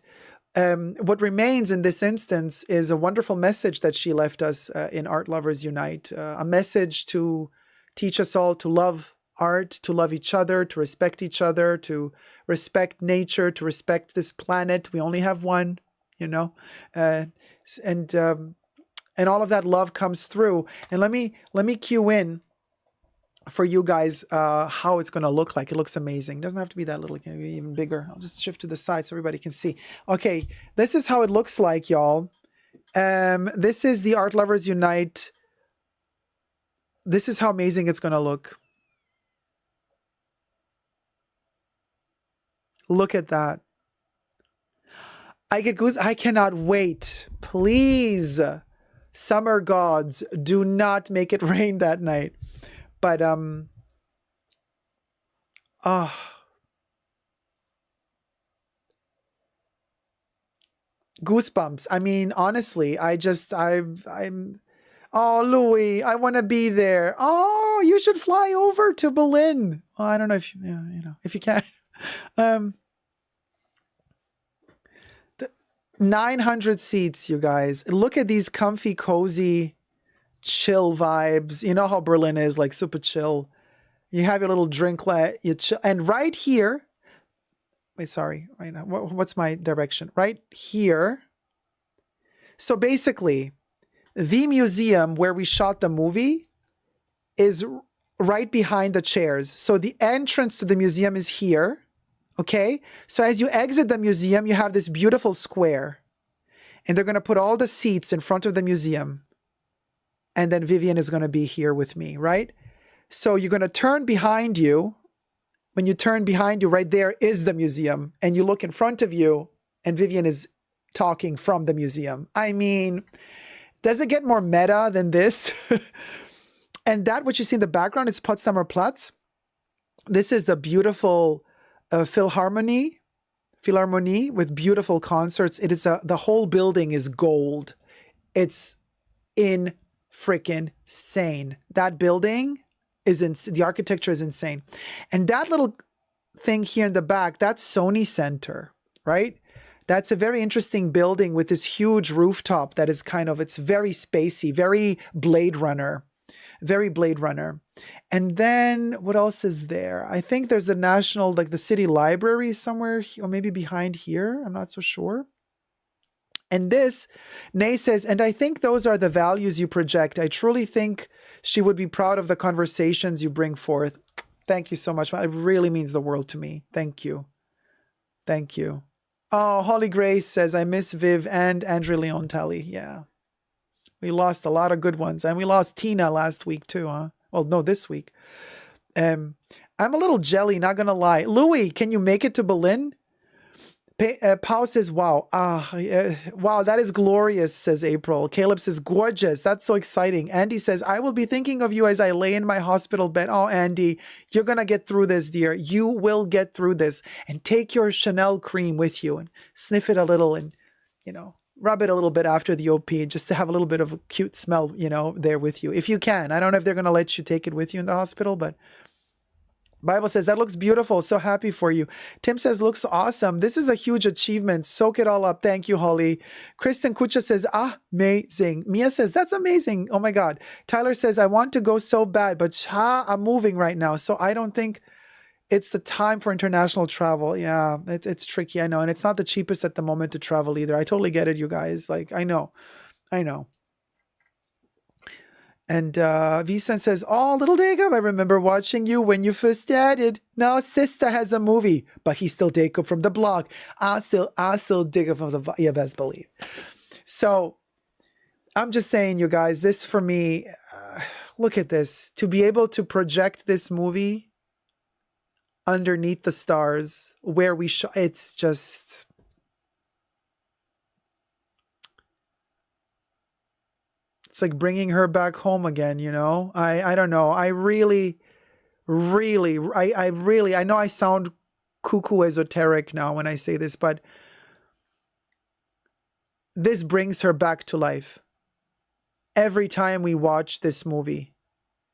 what remains in this instance is a wonderful message that she left us in Art Lovers Unite, a message to teach us all to love art, to love each other, to respect each other, to respect nature, to respect this planet. We only have one, and all of that love comes through. And let me cue in for you guys how it's going to look like. It looks amazing. It doesn't have to be that little. It can be even bigger. I'll just shift to the side so everybody can see. Okay, this is how it looks like, y'all. This is the Art Lovers Unite. This is how amazing it's going to look. Look at that. I get goose. I cannot wait. Please, summer gods, do not make it rain that night. But goosebumps. I mean, honestly, I'm oh, Louis, I want to be there. Oh, you should fly over to Berlin. Oh, I don't know if if you can. 900 seats, you guys. Look at these comfy, cozy, chill vibes. You know how Berlin is, like super chill. You have your little drink, you chill. And right here, wait, sorry, right now, what's my direction? Right here. So basically, the museum where we shot the movie is right behind the chairs. So the entrance to the museum is here. Okay. So as you exit the museum, you have this beautiful square, and they're going to put all the seats in front of the museum. and then Vivian is going to be here with me, right? So you're going to turn behind you. When you turn behind you, right there is the museum, and you look in front of you, and Vivian is talking from the museum. I mean, does it get more meta than this? And that, what you see in the background, is Potsdamer Platz. This is the beautiful Philharmonie with beautiful concerts. It is the whole building is gold. It's in freaking insane. That building is the architecture is insane. And that little thing here in the back, that's Sony Center, right? That's a very interesting building with this huge rooftop that is it's very spacey, very Blade Runner. Very Blade Runner. And then what else is there? I think there's a national, like the city library somewhere, or maybe behind here. I'm not so sure. And this, Nay says, and I think those are the values you project. I truly think she would be proud of the conversations you bring forth. Thank you so much. It really means the world to me. Thank you. Thank you. Oh, Holly Grace says, I miss Viv and Andrea Leon Talley. Yeah. We lost a lot of good ones. And we lost Tina last week too, huh? Well, no, this week. I'm a little jelly, not going to lie. Louis, can you make it to Berlin? Pau says, wow. Wow, that is glorious, says April. Caleb says, gorgeous. That's so exciting. Andy says, I will be thinking of you as I lay in my hospital bed. Oh, Andy, you're going to get through this, dear. You will get through this. And take your Chanel cream with you and sniff it a little and, rub it a little bit after the OP just to have a little bit of a cute smell, there with you. If you can. I don't know if they're going to let you take it with you in the hospital, but Bible says, that looks beautiful. So happy for you. Tim says, looks awesome. This is a huge achievement. Soak it all up. Thank you, Holly. Kristen Kucha says, amazing. Mia says, that's amazing. Oh my God. Tyler says, I want to go so bad, but I'm moving right now. So I don't think it's the time for international travel. Yeah, it's tricky. I know. And it's not the cheapest at the moment to travel either. I totally get it, you guys. Like, I know. And Vicent says, oh, little Jacob, I remember watching you when you first started. Now sister has a movie, but he's still Jacob from the blog. I still Jacob from the blog. Yeah, best believe. So I'm just saying, you guys, this for me, look at this. To be able to project this movie underneath the stars where we it's just... It's like bringing her back home again, I don't know. I know I sound cuckoo esoteric now when I say this, but this brings her back to life. Every time we watch this movie,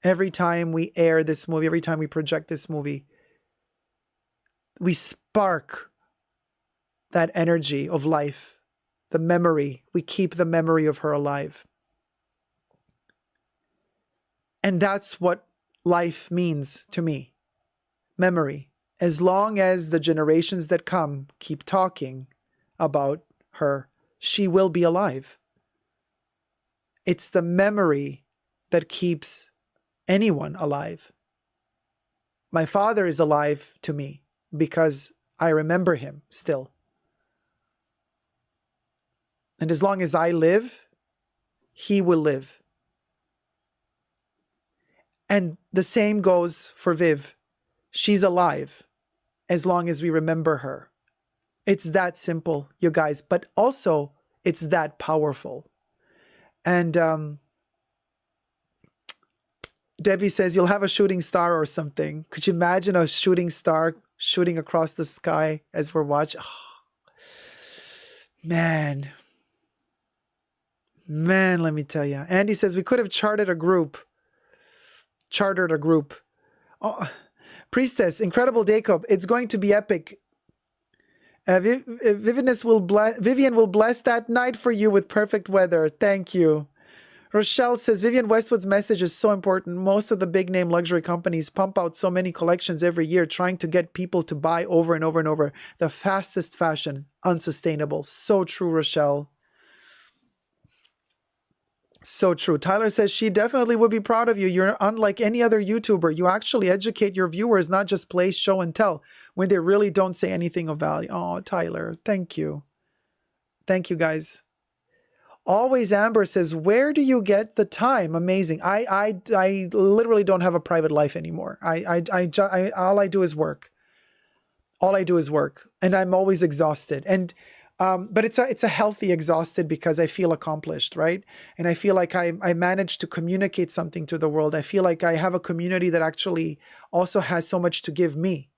every time we air this movie, every time we project this movie, we spark that energy of life, the memory. We keep the memory of her alive. And that's what life means to me. Memory. As long as the generations that come keep talking about her, she will be alive. It's the memory that keeps anyone alive. My father is alive to me because I remember him still. And as long as I live, he will live. And the same goes for Viv. She's alive as long as we remember her. It's that simple, you guys, but also it's that powerful. And Debbie says, you'll have a shooting star or something. Could you imagine a shooting star shooting across the sky as we're watching? Oh, man, let me tell you. Andy says, we could have chartered a group. Oh, Priestess, incredible Jacob. It's going to be epic. Vivian will bless that night for you with perfect weather. Thank you. Rochelle says, Vivian Westwood's message is so important. Most of the big name luxury companies pump out so many collections every year, trying to get people to buy over and over and over. The fastest fashion, unsustainable. So true, Rochelle. So true. Tyler says she definitely would be proud of you. You're unlike any other YouTuber. You actually educate your viewers, not just play, show, and tell when they really don't say anything of value. Oh, Tyler, thank you. Thank you, guys. Always Amber says, where do you get the time? Amazing. I literally don't have a private life anymore. All I do is work. All I do is work, and I'm always exhausted. And but it's a healthy exhausted, because I feel accomplished, right? And I feel like I managed to communicate something to the world. I feel like I have a community that actually also has so much to give me,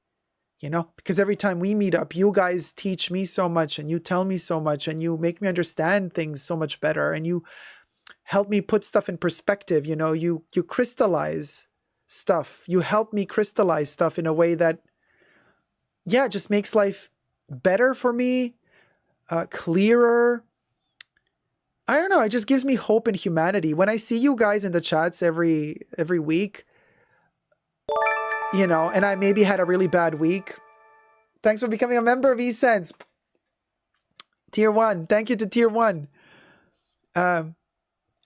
you know, because every time we meet up, you guys teach me so much, and you tell me so much, and you make me understand things so much better, and you help me put stuff in perspective. You know, you crystallize stuff. You help me crystallize stuff in a way that, yeah, just makes life better for me, clearer. I don't know. It just gives me hope in humanity. When I see you guys in the chats every week, you know, and I maybe had a really bad week. Thanks for becoming a member of eSense. Tier 1. Thank you to Tier 1. And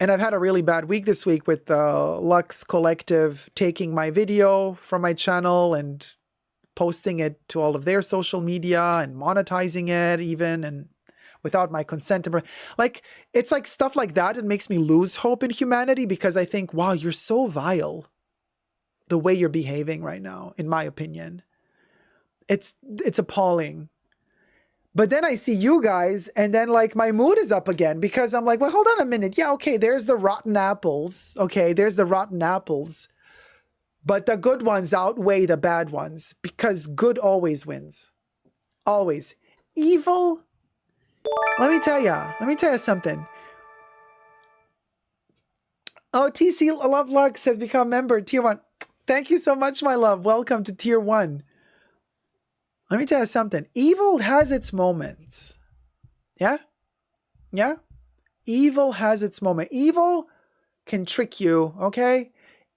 I've had a really bad week this week with Luxe Collective taking my video from my channel and posting it to all of their social media and monetizing it even, and without my consent. Like, it's like stuff like that. It makes me lose hope in humanity, because I think, wow, you're so vile the way you're behaving right now, in my opinion. It's appalling. But then I see you guys, and then like my mood is up again, because I'm like, well, hold on a minute. Yeah, okay, there's the rotten apples. Okay, there's the rotten apples. But the good ones outweigh the bad ones, because good always wins. Always. Evil, let me tell you something. Oh, TC Love Lux has become a member, Tier 1. Thank you so much, my love. Welcome to Tier 1. Let me tell you something. Evil has its moments. Yeah? Yeah? Evil has its moment. Evil can trick you, okay?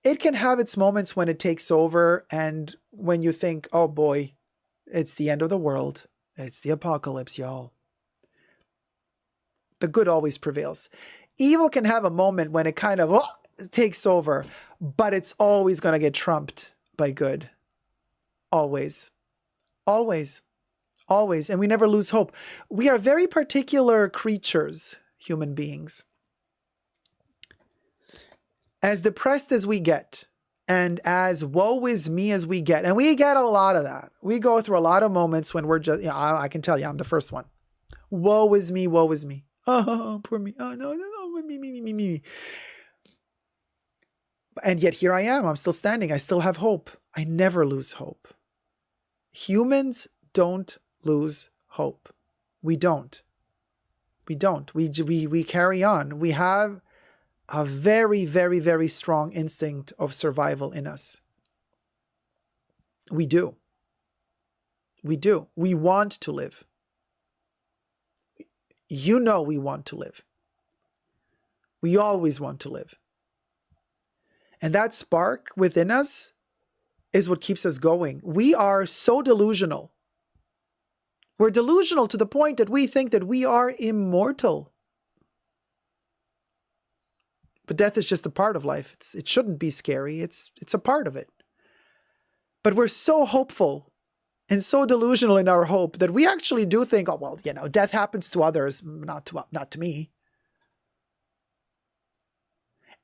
It can have its moments when it takes over, and when you think, oh boy, it's the end of the world. It's the apocalypse, y'all. The good always prevails. Evil can have a moment when it kind of takes over, but it's always going to get trumped by good. Always. Always. Always. And we never lose hope. We are very particular creatures, human beings. As depressed as we get, and as woe is me as we get, and we get a lot of that. We go through a lot of moments when we're just, you know, I can tell you, I'm the first one. Woe is me, woe is me. Oh, poor me. Oh, no, me. And yet here I am. I'm still standing. I still have hope. I never lose hope. Humans don't lose hope. We don't. We don't. We carry on. We have a very, very, very strong instinct of survival in us. We do. We do. We want to live. You know we want to live. We always want to live. And that spark within us is what keeps us going. We are so delusional. We're delusional to the point that we think that we are immortal. But death is just a part of life. It shouldn't be scary. It's a part of it. But we're so hopeful and so delusional in our hope that we actually do think, oh, well, you know, death happens to others, not to me.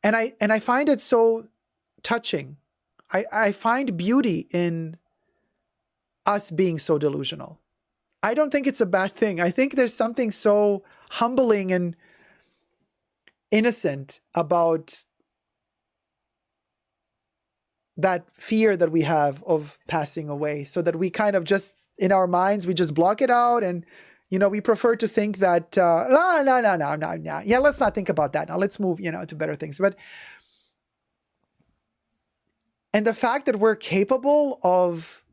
And I find it so touching. I find beauty in us being so delusional. I don't think it's a bad thing. I think there's something so humbling and innocent about that fear that we have of passing away, so that we kind of just, in our minds, we just block it out, and, you know, we prefer to think that, no. Yeah, let's not think about that. Now let's move, you know, to better things. And the fact that we're capable of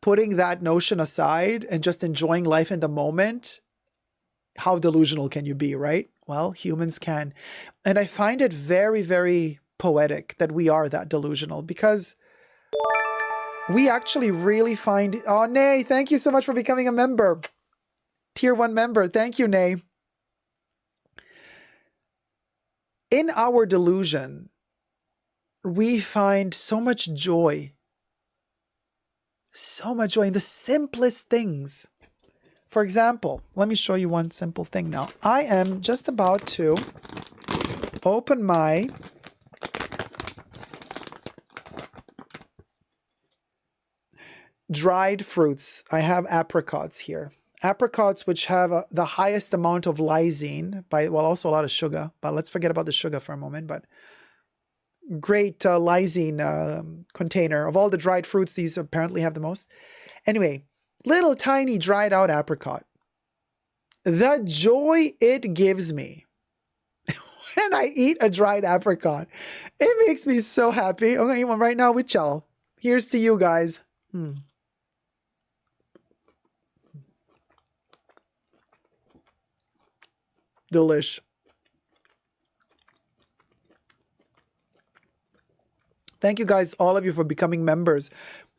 putting that notion aside and just enjoying life in the moment, how delusional can you be, right? Well, humans can. And I find it very, very poetic that we are that delusional, because we actually really find... Oh, Nay, thank you so much for becoming a member. Tier 1 member. Thank you, Nay. In our delusion, we find so much joy. So much joy in the simplest things. For example, let me show you one simple thing now. I am just about to open my dried fruits. I have apricots here. Apricots which have the highest amount of lysine, also a lot of sugar, but let's forget about the sugar for a moment. But great lysine container. Of all the dried fruits, these apparently have the most. Anyway, little tiny dried out apricot. The joy it gives me when I eat a dried apricot. It makes me so happy. I'm going to eat one right now with y'all. Here's to you guys. Delish. Thank you guys, all of you, for becoming members.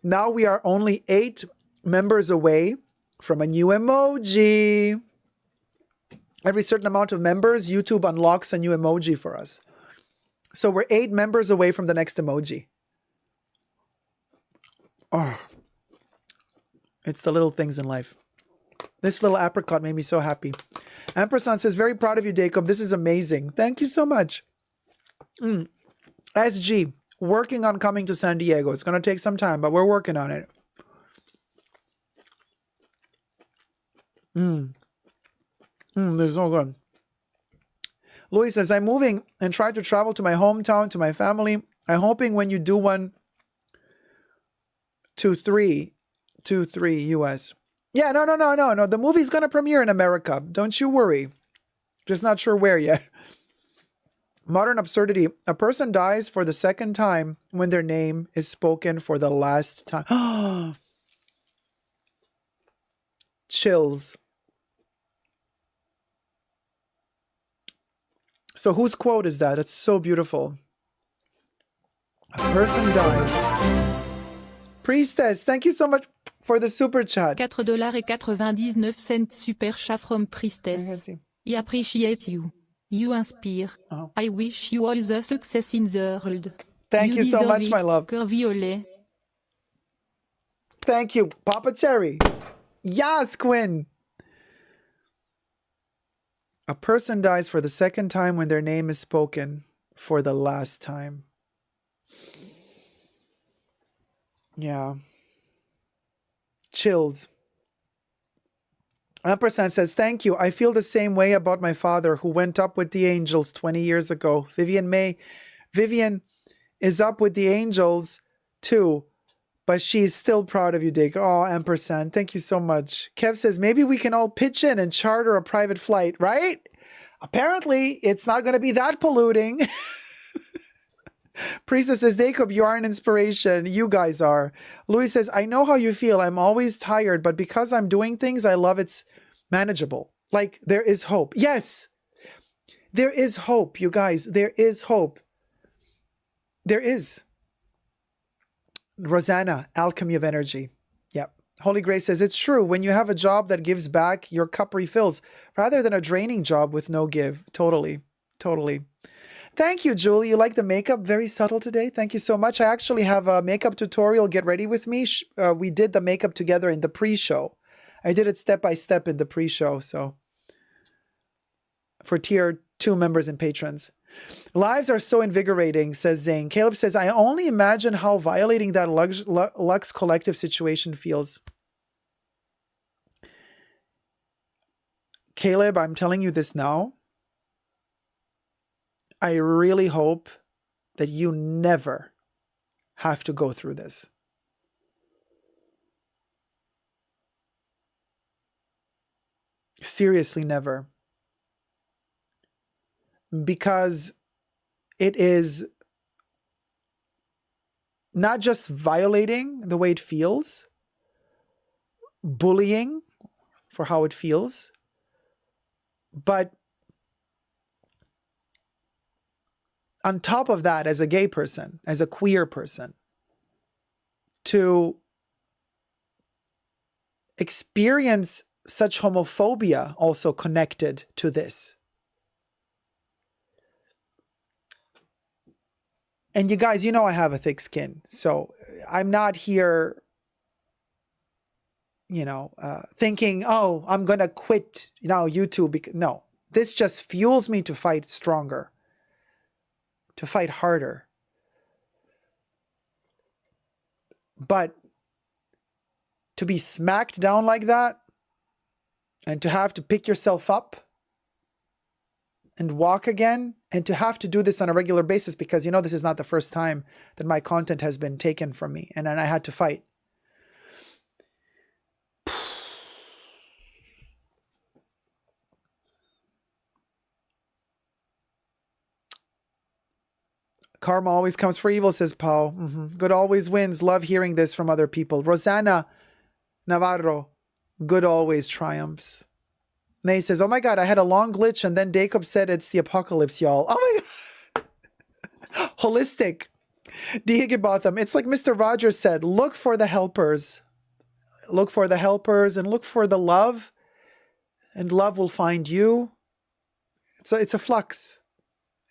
Now we are only 8 members away from a new emoji. Every certain amount of members, YouTube unlocks a new emoji for us. So we're 8 members away from the next emoji. Oh, it's the little things in life. This little apricot made me so happy. Ampersand says, very proud of you, Jacob. This is amazing. Thank you so much. SG, working on coming to San Diego. It's going to take some time, but we're working on it. They're so good. Louis says, I'm moving and try to travel to my hometown, to my family. I'm hoping when you do 1, 2, 3 US. Yeah, no. The movie's going to premiere in America. Don't you worry. Just not sure where yet. Modern absurdity. A person dies for the second time when their name is spoken for the last time. Chills. So whose quote is that? It's so beautiful. A person dies. Priestess, thank you so much for the super chat. $4.99 super chat from Priestess. I appreciate you. You inspire. I wish you all the success in the world. Thank you so much, my love. Cœur violet. Thank you, Papa Cherry. Yes, Quinn. A person dies for the second time when their name is spoken for the last time. Yeah. Chills. Ampersand says, thank you. I feel the same way about my father who went up with the angels 20 years ago. Vivian is up with the angels too, but she's still proud of you, Dick. Oh, Ampersand, thank you so much. Kev says, maybe we can all pitch in and charter a private flight, right? Apparently, it's not going to be that polluting. Priestess says, Jacob, you are an inspiration. You guys are. Louis says, I know how you feel. I'm always tired, but because I'm doing things I love, it's manageable. Like, there is hope. Yes, there is hope, you guys. There is hope. There is. Rosanna, Alchemy of Energy. Yep. Holy Grace says, it's true. When you have a job that gives back, your cup refills, rather than a draining job with no give. Totally. Totally. Thank you, Julie. You like the makeup? Very subtle today. Thank you so much. I actually have a makeup tutorial. Get ready with me. We did the makeup together in the pre-show. I did it step by step in the pre-show. So for tier 2 members and patrons. Lives are so invigorating, says Zane. Caleb says, I only imagine how violating that Luxe Collective situation feels. Caleb, I'm telling you this now. I really hope that you never have to go through this. Seriously, never. Because it is not just violating the way it feels, bullying for how it feels, but on top of that, as a gay person, as a queer person, to experience such homophobia also connected to this. And you guys, you know I have a thick skin, so I'm not here thinking, oh, I'm going to quit now YouTube. No, this just fuels me to fight stronger, to fight harder. But to be smacked down like that and to have to pick yourself up and walk again, and to have to do this on a regular basis, because this is not the first time that my content has been taken from me and I had to fight. Karma always comes for evil, says Paul. Good always wins. Love hearing this from other people. Rosanna Navarro, good always triumphs. Nay says, oh my God, I had a long glitch and then Jacob said it's the apocalypse, y'all. Oh my God. Holistic. D. Higginbotham, it's like Mr. Rogers said, look for the helpers. Look for the helpers and look for the love, and love will find you. It's a flux.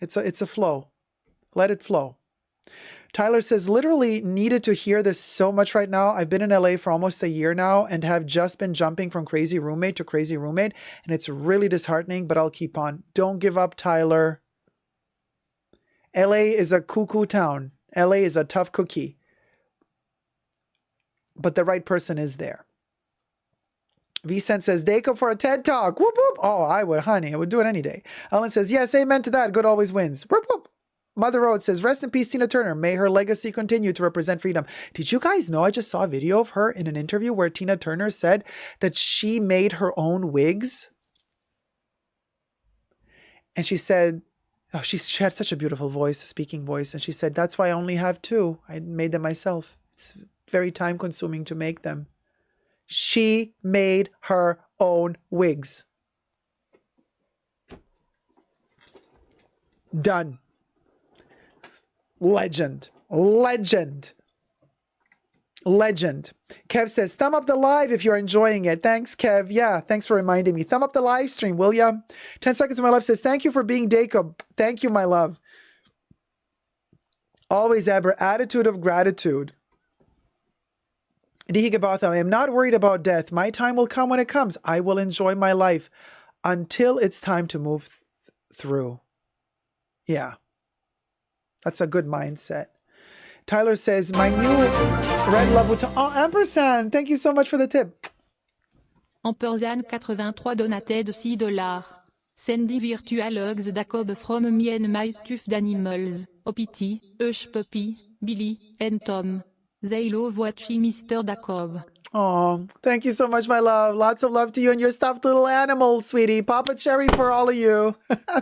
It's a flow. Let it flow. Tyler says, literally needed to hear this so much right now. I've been in LA for almost a year now and have just been jumping from crazy roommate to crazy roommate. And it's really disheartening, but I'll keep on. Don't give up, Tyler. LA is a cuckoo town. LA is a tough cookie. But the right person is there. Vicent says, Jacob for a TED Talk. Whoop, whoop. Oh, I would do it any day. Ellen says, yes, amen to that. Good always wins. Whoop, whoop. Mother Road says, rest in peace, Tina Turner. May her legacy continue to represent freedom. Did you guys know I just saw a video of her in an interview where Tina Turner said that she made her own wigs? And she said, she had such a beautiful voice, a speaking voice. And she said, that's why I only have 2. I made them myself. It's very time consuming to make them. She made her own wigs. Done. Legend. Legend. Legend. Kev says, thumb up the live if you're enjoying it. Thanks, Kev. Yeah, thanks for reminding me. Thumb up the live stream, will ya? 10 seconds of my love says, thank you for being Jacob. Thank you, my love. Always ever attitude of gratitude. Dihigabatha, I am not worried about death. My time will come when it comes. I will enjoy my life until it's time to move through. Yeah. That's a good mindset. Tyler says, my new red Louboutin. Oh, Ampersand, thank you so much for the tip. Ampersand 83 donated $6. Sandy virtual hugs Jacob from me and my stuffed animals. Opity, Hush Puppy, Billy, and Tom. They love watching Mr. Jacob. Oh, thank you so much, my love. Lots of love to you and your stuffed little animals, sweetie. Papa Cherry for all of you.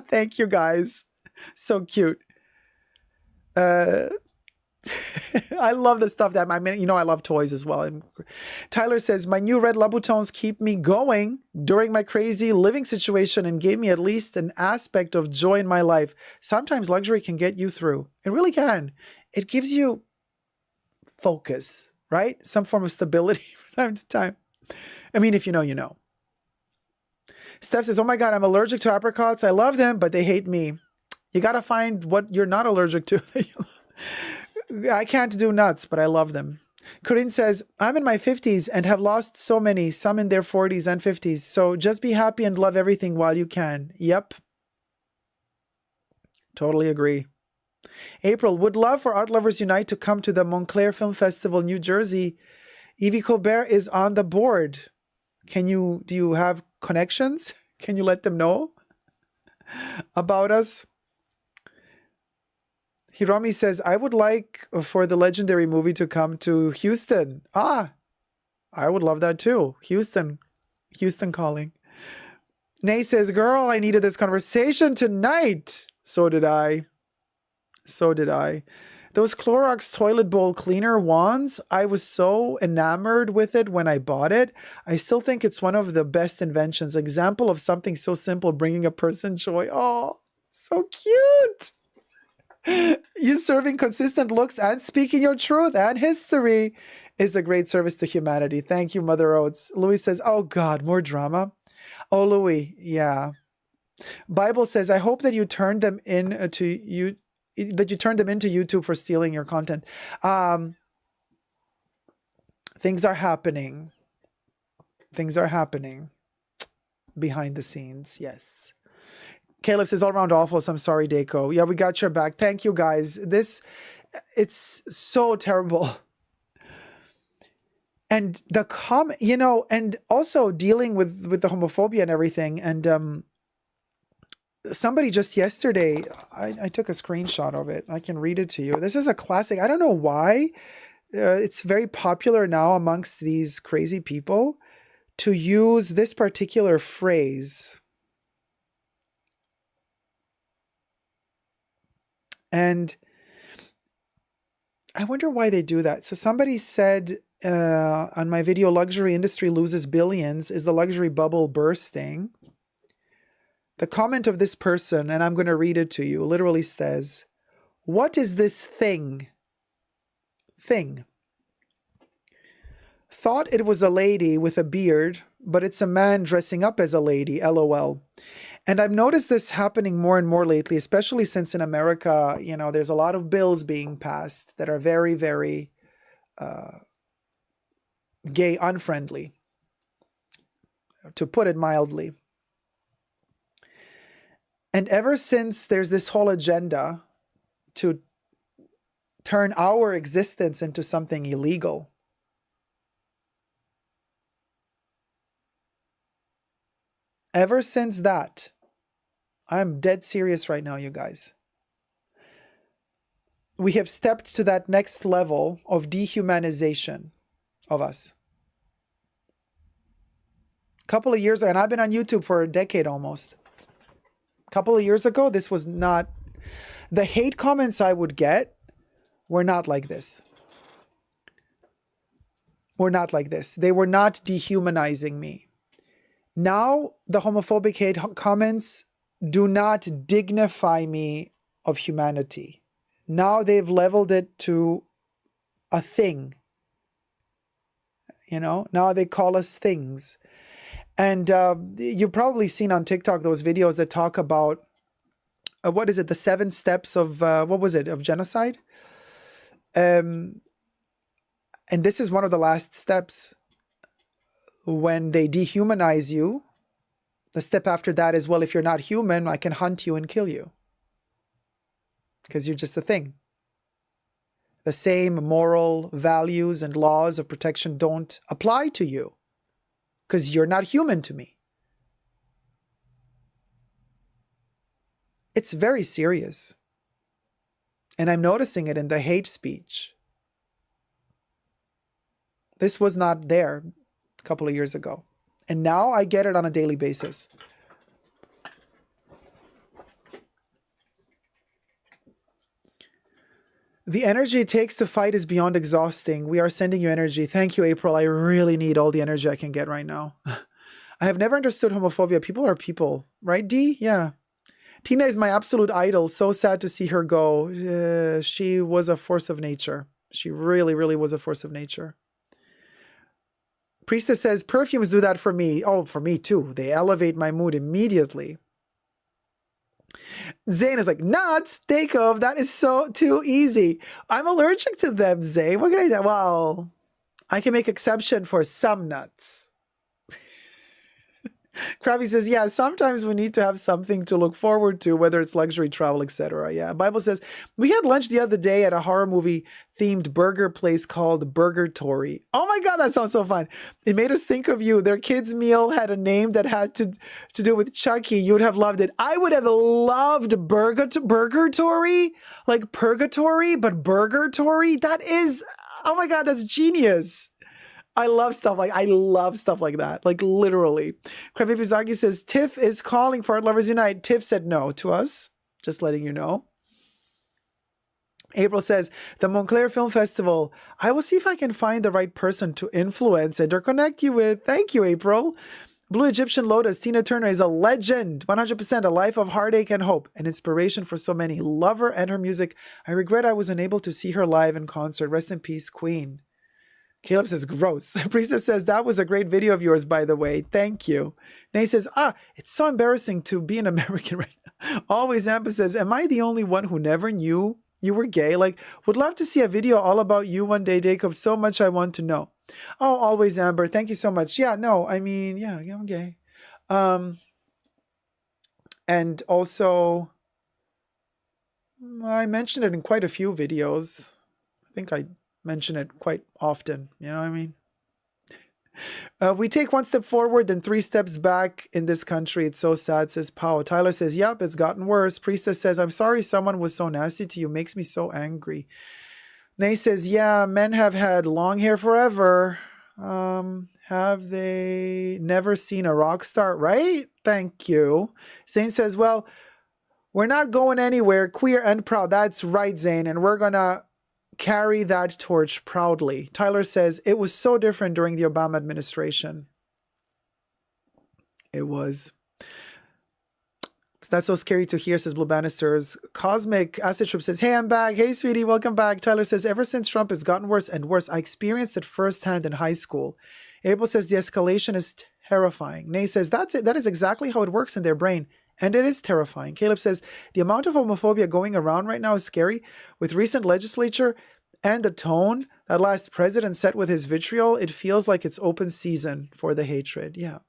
Thank you, guys. So cute. I love the stuff that I love toys as well. Tyler says, my new red Louboutins keep me going during my crazy living situation and gave me at least an aspect of joy in my life. Sometimes luxury can get you through. It really can. It gives you focus, right? Some form of stability from time to time. I mean, if you know, you know. Steph says, oh my God, I'm allergic to apricots. I love them, but they hate me. You got to find what you're not allergic to. I can't do nuts, but I love them. Corinne says, I'm in my 50s and have lost so many, some in their 40s and 50s. So just be happy and love everything while you can. Yep. Totally agree. April, would love for Art Lovers Unite to come to the Montclair Film Festival, New Jersey. Evie Colbert is on the board. Do you have connections? Can you let them know about us? Hiromi says, I would like for the Legendary movie to come to Houston. I would love that too. Houston calling. Nay says, girl, I needed this conversation tonight. So did I. Those Clorox toilet bowl cleaner wands, I was so enamored with it when I bought it. I still think it's one of the best inventions. Example of something so simple bringing a person joy. Oh, so cute. You serving consistent looks and speaking your truth and history is a great service to humanity. Thank you, Mother Oates. Louis says, oh God, more drama. Oh, Louis, yeah. Bible says, I hope that you turned them into YouTube for stealing your content. Things are happening. Things are happening behind the scenes. Yes. Caleb says all around awful. So I'm sorry, Deco. Yeah, we got your back. Thank you, guys. It's so terrible. And the comment, and also dealing with the homophobia and everything. And somebody just yesterday, I took a screenshot of it. I can read it to you. This is a classic. I don't know why. It's very popular now amongst these crazy people to use this particular phrase. And I wonder why they do that. So somebody said on my video, luxury industry loses billions. Is the luxury bubble bursting? The comment of this person, and I'm going to read it to you, literally says, what is this thing? Thought it was a lady with a beard, but it's a man dressing up as a lady, LOL. And I've noticed this happening more and more lately, especially since in America, there's a lot of bills being passed that are very, very gay unfriendly, to put it mildly. And ever since there's this whole agenda to turn our existence into something illegal, ever since that, I'm dead serious right now, you guys. We have stepped to that next level of dehumanization of us. A couple of years ago, and I've been on YouTube for a decade almost. A couple of years ago, this was not... The hate comments I would get were not like this. Were not like this. They were not dehumanizing me. Now, the homophobic hate comments do not dignify me of humanity. Now they've leveled it to a thing. Now they call us things. And you've probably seen on TikTok those videos that talk about, what is it, the 7 steps of, of genocide? And this is one of the last steps. When they dehumanize you, the step after that is, well, if you're not human, I can hunt you and kill you. Because you're just a thing. The same moral values and laws of protection don't apply to you. Because you're not human to me. It's very serious. And I'm noticing it in the hate speech. This was not there a couple of years ago. And now I get it on a daily basis. The energy it takes to fight is beyond exhausting. We are sending you energy. Thank you, April. I really need all the energy I can get right now. I have never understood homophobia. People are people. Right, Dee? Yeah. Tina is my absolute idol. So sad to see her go. She was a force of nature. She really, really was a force of nature. Priestess says, perfumes do that for me. Oh, for me too. They elevate my mood immediately. Zane is like, nuts, take off. That is so too easy. I'm allergic to them, Zane. What can I do? Well, I can make exception for some nuts. Krabby says, yeah, sometimes we need to have something to look forward to, whether it's luxury travel, etc. Yeah, Bible says, we had lunch the other day at a horror movie themed burger place called Burgertory. Oh my God, that sounds so fun. It made us think of you. Their kids' meal had a name that had to do with Chucky. You would have loved it. I would have loved Burgertory, like purgatory, but Burgertory. That is, oh my God, that's genius. I love stuff like that. Like literally. Krabby Bizaki says, Tiff is calling for Art Lovers Unite. Tiff said no to us. Just letting you know. April says, the Montclair Film Festival. I will see if I can find the right person to influence and or connect you with. Thank you, April. Blue Egyptian Lotus. Tina Turner is a legend. 100% a life of heartache and hope. An inspiration for so many. Love her and her music. I regret I was unable to see her live in concert. Rest in peace, Queen. Caleb says, gross. Priestess says, that was a great video of yours, by the way. Thank you. Nay says, it's so embarrassing to be an American right now. Always Ampa says, am I the only one who never knew you were gay? Like, would love to see a video all about you one day, Jacob. So much I want to know. Oh, always Amber. Thank you so much. Yeah, no, I mean, yeah, I'm gay. And also, I mentioned it in quite a few videos. I think I mention it quite often. You know what I mean? We take one step forward, then 3 steps back in this country. It's so sad, says Pao. Tyler says, yep, it's gotten worse. Priestess says, I'm sorry someone was so nasty to you. Makes me so angry. Nay says, yeah, men have had long hair forever. Have they never seen a rock star? Right? Thank you. Zane says, well, we're not going anywhere. Queer and proud. That's right, Zane. And we're going to carry that torch proudly. Tyler says, it was so different during the Obama administration. It was. That's so scary to hear, says Blue Bannisters. Cosmic Acid Trip says, hey, I'm back. Hey, sweetie, welcome back. Tyler says, ever since Trump, it's gotten worse and worse. I experienced it firsthand in high school. April says, the escalation is terrifying. Nay says, that's it. That is exactly how it works in their brain. And it is terrifying. Caleb says, the amount of homophobia going around right now is scary. With recent legislature and the tone that last president set with his vitriol, it feels like it's open season for the hatred. Yeah.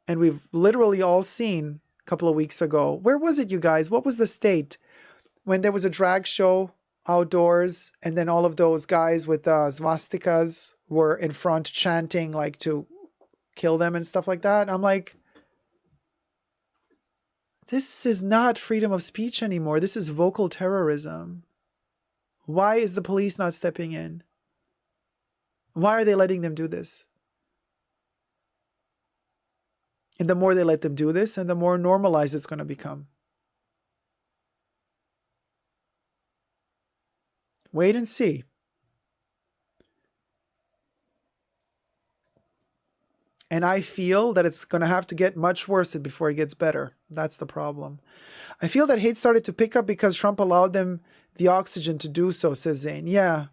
And we've literally all seen a couple of weeks ago. Where was it, you guys? What was the state? When there was a drag show outdoors and then all of those guys with swastikas were in front chanting like to kill them and stuff like that. I'm like, this is not freedom of speech anymore. This is vocal terrorism. Why is the police not stepping in? Why are they letting them do this? And the more they let them do this, and the more normalized it's going to become. Wait and see. And I feel that it's going to have to get much worse before it gets better. That's the problem. I feel that hate started to pick up because Trump allowed them the oxygen to do so, says Zane. Yeah.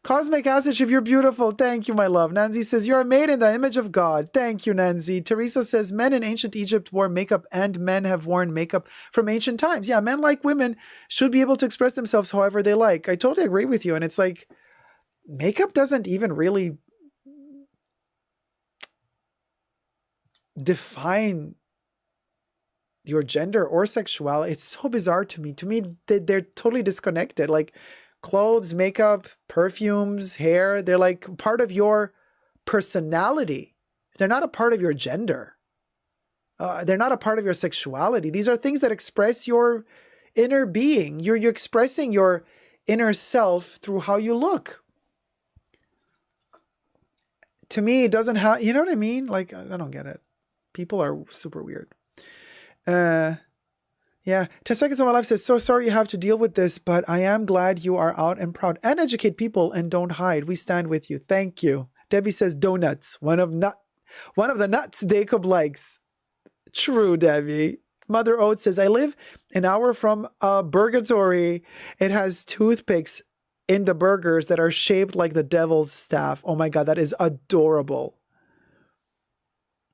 Cosmic Acid Ship, you're beautiful. Thank you, my love. Nancy says, you're made in the image of God. Thank you, Nancy. Teresa says, men in ancient Egypt wore makeup and men have worn makeup from ancient times. Yeah, men like women should be able to express themselves however they like. I totally agree with you. And it's like, makeup doesn't even really define your gender or sexuality. It's so bizarre to me. To me, they're totally disconnected. Like, clothes, makeup, perfumes, hair, they're like part of your personality. They're not a part of your gender. They're not a part of your sexuality. These are things that express your inner being. You're expressing your inner self through how you look. To me, it doesn't have, you know what I mean? Like, I don't get it. People are super weird. Yeah, 10 Seconds of My Life says, so sorry you have to deal with this, but I am glad you are out and proud. And educate people and don't hide. We stand with you. Thank you. Debbie says, donuts. One of the nuts Jacob likes. True, Debbie. Mother Oates says, I live an hour from Burgatory. It has toothpicks in the burgers that are shaped like the devil's staff. Oh my God, that is adorable.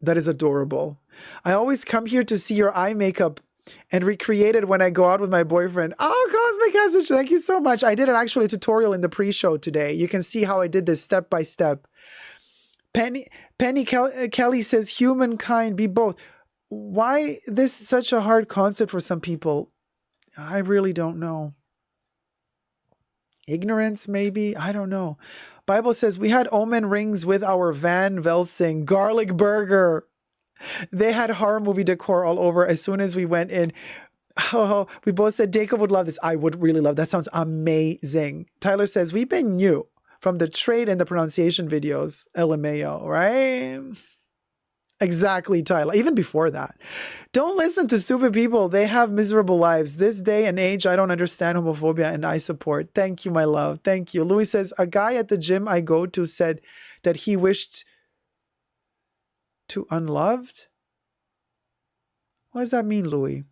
That is adorable. I always come here to see your eye makeup and recreate it when I go out with my boyfriend. Oh, Cosmic Message, thank you so much. I did actually a tutorial in the pre-show today. You can see how I did this step by step. Penny Kelly says, humankind be both. Why this such a hard concept for some people? I really don't know. Ignorance, maybe? I don't know. Bible says, we had omen rings with our Van Velsing garlic burger. They had horror movie decor all over as soon as we went in. Oh, we both said Jacob would love this. I would really love that. Sounds amazing. Tyler says, we've been new from the trade and the pronunciation videos. LMAO, right? Exactly, Tyler. Even before that. Don't listen to stupid people. They have miserable lives. This day and age, I don't understand homophobia and I support. Thank you, my love. Thank you. Louis says, a guy at the gym I go to said that he wished to unloved? What does that mean, Louis?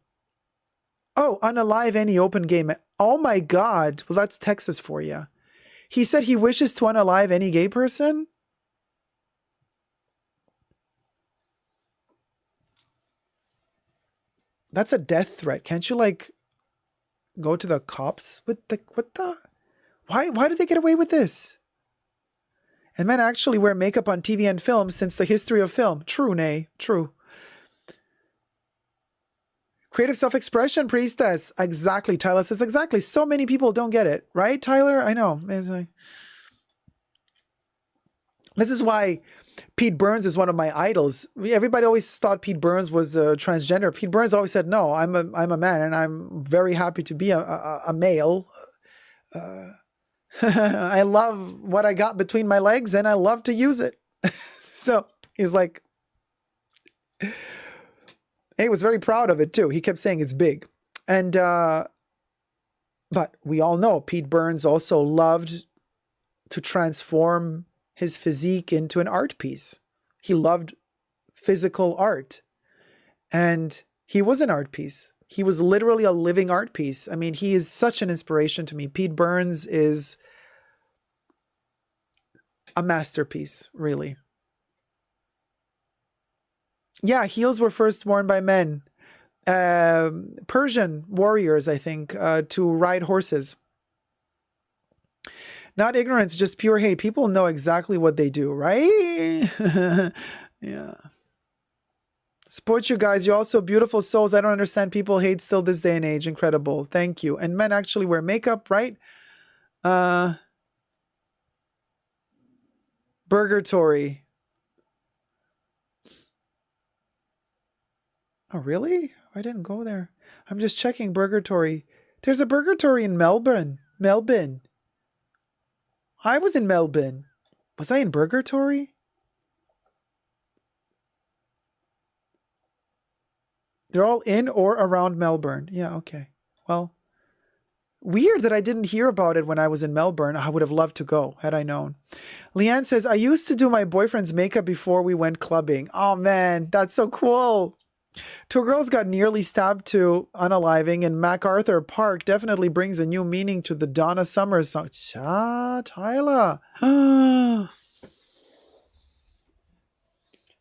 Oh, unalive any open game. Oh my God. Well, that's Texas for you. He said he wishes to unalive any gay person? That's a death threat. Can't you, like, go to the cops with the, what the, why did they get away with this? And men actually wear makeup on TV and film since the history of film. True, nay, true. Creative self-expression, priestess. Exactly, Tyler says exactly. So many people don't get it, right, Tyler? I know. This is why Pete Burns is one of my idols. Everybody always thought Pete Burns was transgender. Pete Burns always said, no, I'm a man, and I'm very happy to be a male. I love what I got between my legs, and I love to use it. So he's like, he was very proud of it too. He kept saying it's big. And, but we all know Pete Burns also loved to transform his physique into an art piece. He loved physical art. And he was an art piece. He was literally a living art piece. I mean, he is such an inspiration to me. Pete Burns is a masterpiece, really. Yeah, heels were first worn by men. Persian warriors, I think, to ride horses. Not ignorance, just pure hate. People know exactly what they do, right? Yeah. Support you guys. You're also beautiful souls. I don't understand people hate still this day and age. Incredible. Thank you. And men actually wear makeup, right? Burgatory. Oh, really? I didn't go there. I'm just checking Burgatory. There's a Burgatory in Melbourne. Melbourne. I was in Melbourne. Was I in Burgatory? They're all in or around Melbourne. Yeah, okay. Well, weird that I didn't hear about it when I was in Melbourne. I would have loved to go had I known. Leanne says, I used to do my boyfriend's makeup before we went clubbing. Oh, man, that's so cool. Two girls got nearly stabbed to unaliving, and MacArthur Park definitely brings a new meaning to the Donna Summer song. Cha, Tyler.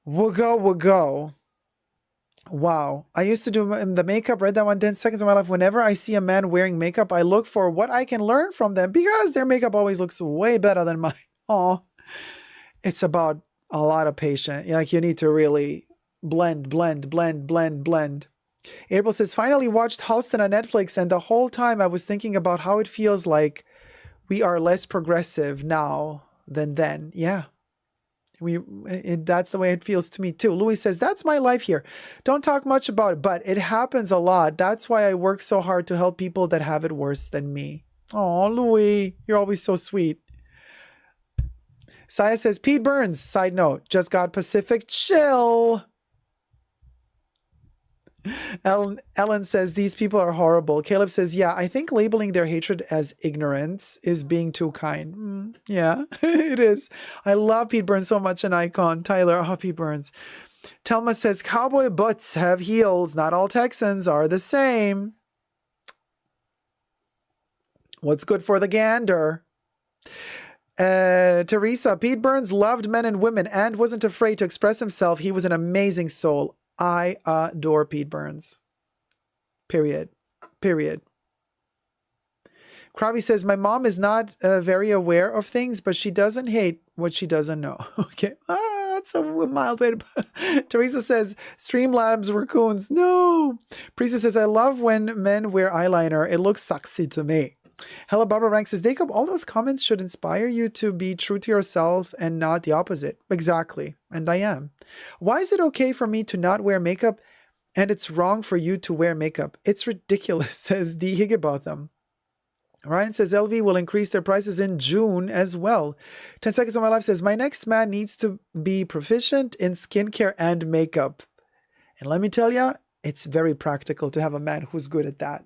We'll go. Wow. I used to do the makeup, read that one 10 seconds of my life. Whenever I see a man wearing makeup, I look for what I can learn from them because their makeup always looks way better than mine. Oh, it's about a lot of patience. Like you need to really blend. April says, finally watched Halston on Netflix, and the whole time I was thinking about how it feels like we are less progressive now than then. Yeah. That's the way it feels to me too. Louis says, that's my life here. Don't talk much about it, but it happens a lot. That's why I work so hard to help people that have it worse than me. Oh, Louis, you're always so sweet. Saya says, Pete Burns, side note, just got Pacific chill. Ellen says, these people are horrible. Caleb says, yeah, I think labeling their hatred as ignorance is being too kind. Yeah, it is. I love Pete Burns so much, an icon. Tyler, oh, Pete Burns. Telma says, cowboy butts have heels. Not all Texans are the same. What's good for the gander? Teresa, Pete Burns loved men and women and wasn't afraid to express himself. He was an amazing soul. I adore Pete Burns. Period. Krabi says, my mom is not very aware of things, but she doesn't hate what she doesn't know. Okay. That's a mild way to... Teresa says, Streamlabs raccoons. No. Priestess says, I love when men wear eyeliner. It looks sexy to me. Hello, Barbara Rank says, Jacob, all those comments should inspire you to be true to yourself and not the opposite. Exactly. And I am. Why is it okay for me to not wear makeup and it's wrong for you to wear makeup? It's ridiculous, says D. Higginbotham. Ryan says, LV will increase their prices in June as well. 10 Seconds of My Life says, my next man needs to be proficient in skincare and makeup. And let me tell you, it's very practical to have a man who's good at that.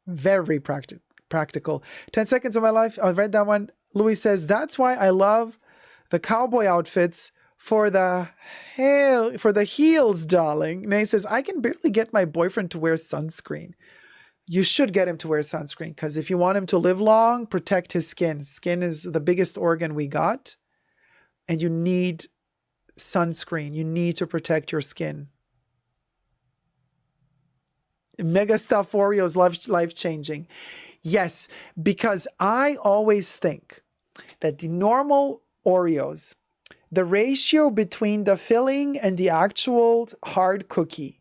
Very practical. 10 Seconds of My Life. I read that one. Louis says, that's why I love the cowboy outfits for the heels, darling. Nay says, I can barely get my boyfriend to wear sunscreen. You should get him to wear sunscreen because if you want him to live long, protect his skin. Skin is the biggest organ we got. And you need sunscreen. You need to protect your skin. Mega stuff Oreos, life changing. Yes, because I always think that the normal Oreos, the ratio between the filling and the actual hard cookie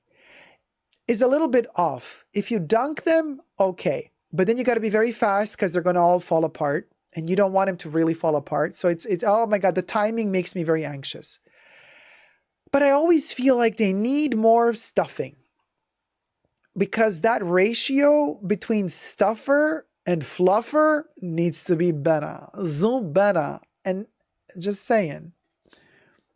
is a little bit off. If you dunk them, okay. But then you got to be very fast because they're going to all fall apart. And you don't want them to really fall apart. So it's oh my God, the timing makes me very anxious. But I always feel like they need more stuffing. Because that ratio between stuffer and fluffer needs to be better. Zoom better. And just saying.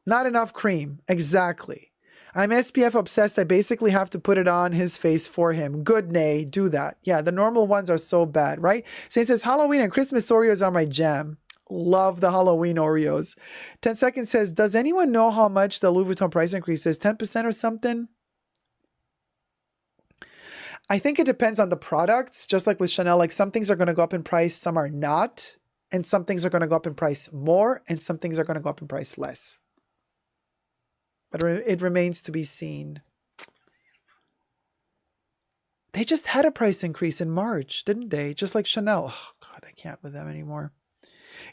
Not enough cream. Exactly. I'm SPF obsessed. I basically have to put it on his face for him. Good, Nay. Do that. Yeah, the normal ones are so bad, right? Saint says, Halloween and Christmas Oreos are my jam. Love the Halloween Oreos. 10 Seconds says, does anyone know how much the Louis Vuitton price increase is? 10% or something? I think it depends on the products. Just like with Chanel, like some things are going to go up in price, some are not. And some things are going to go up in price more, and some things are going to go up in price less. But it remains to be seen. They just had a price increase in March, didn't they? Just like Chanel. Oh, God, I can't with them anymore.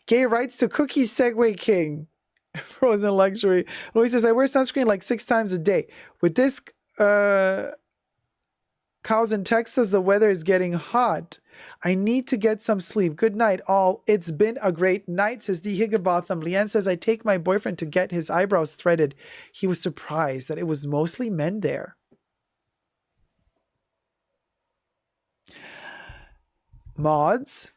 Gay writes to Cookie Segway King. Frozen Luxury. Louis says, I wear sunscreen like 6 times a day. With this cows in Texas, the weather is getting hot. I need to get some sleep. Good night, all. It's been a great night, says D. Higginbotham. Leanne says, I take my boyfriend to get his eyebrows threaded. He was surprised that it was mostly men there. Mods,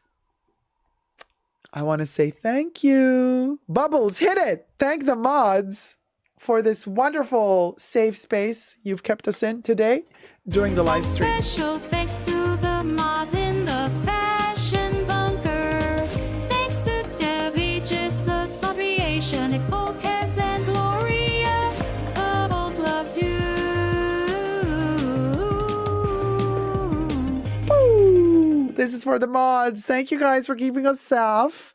I want to say thank you. Bubbles, hit it. Thank the mods for this wonderful safe space you've kept us in today during the live stream. Special thanks to the mods in the fashion bunker. Thanks to Debbie, Jesus, Creation, Nicole, Kebs, and Gloria. Bubbles loves you. Woo! This is for the mods. Thank you guys for keeping us safe.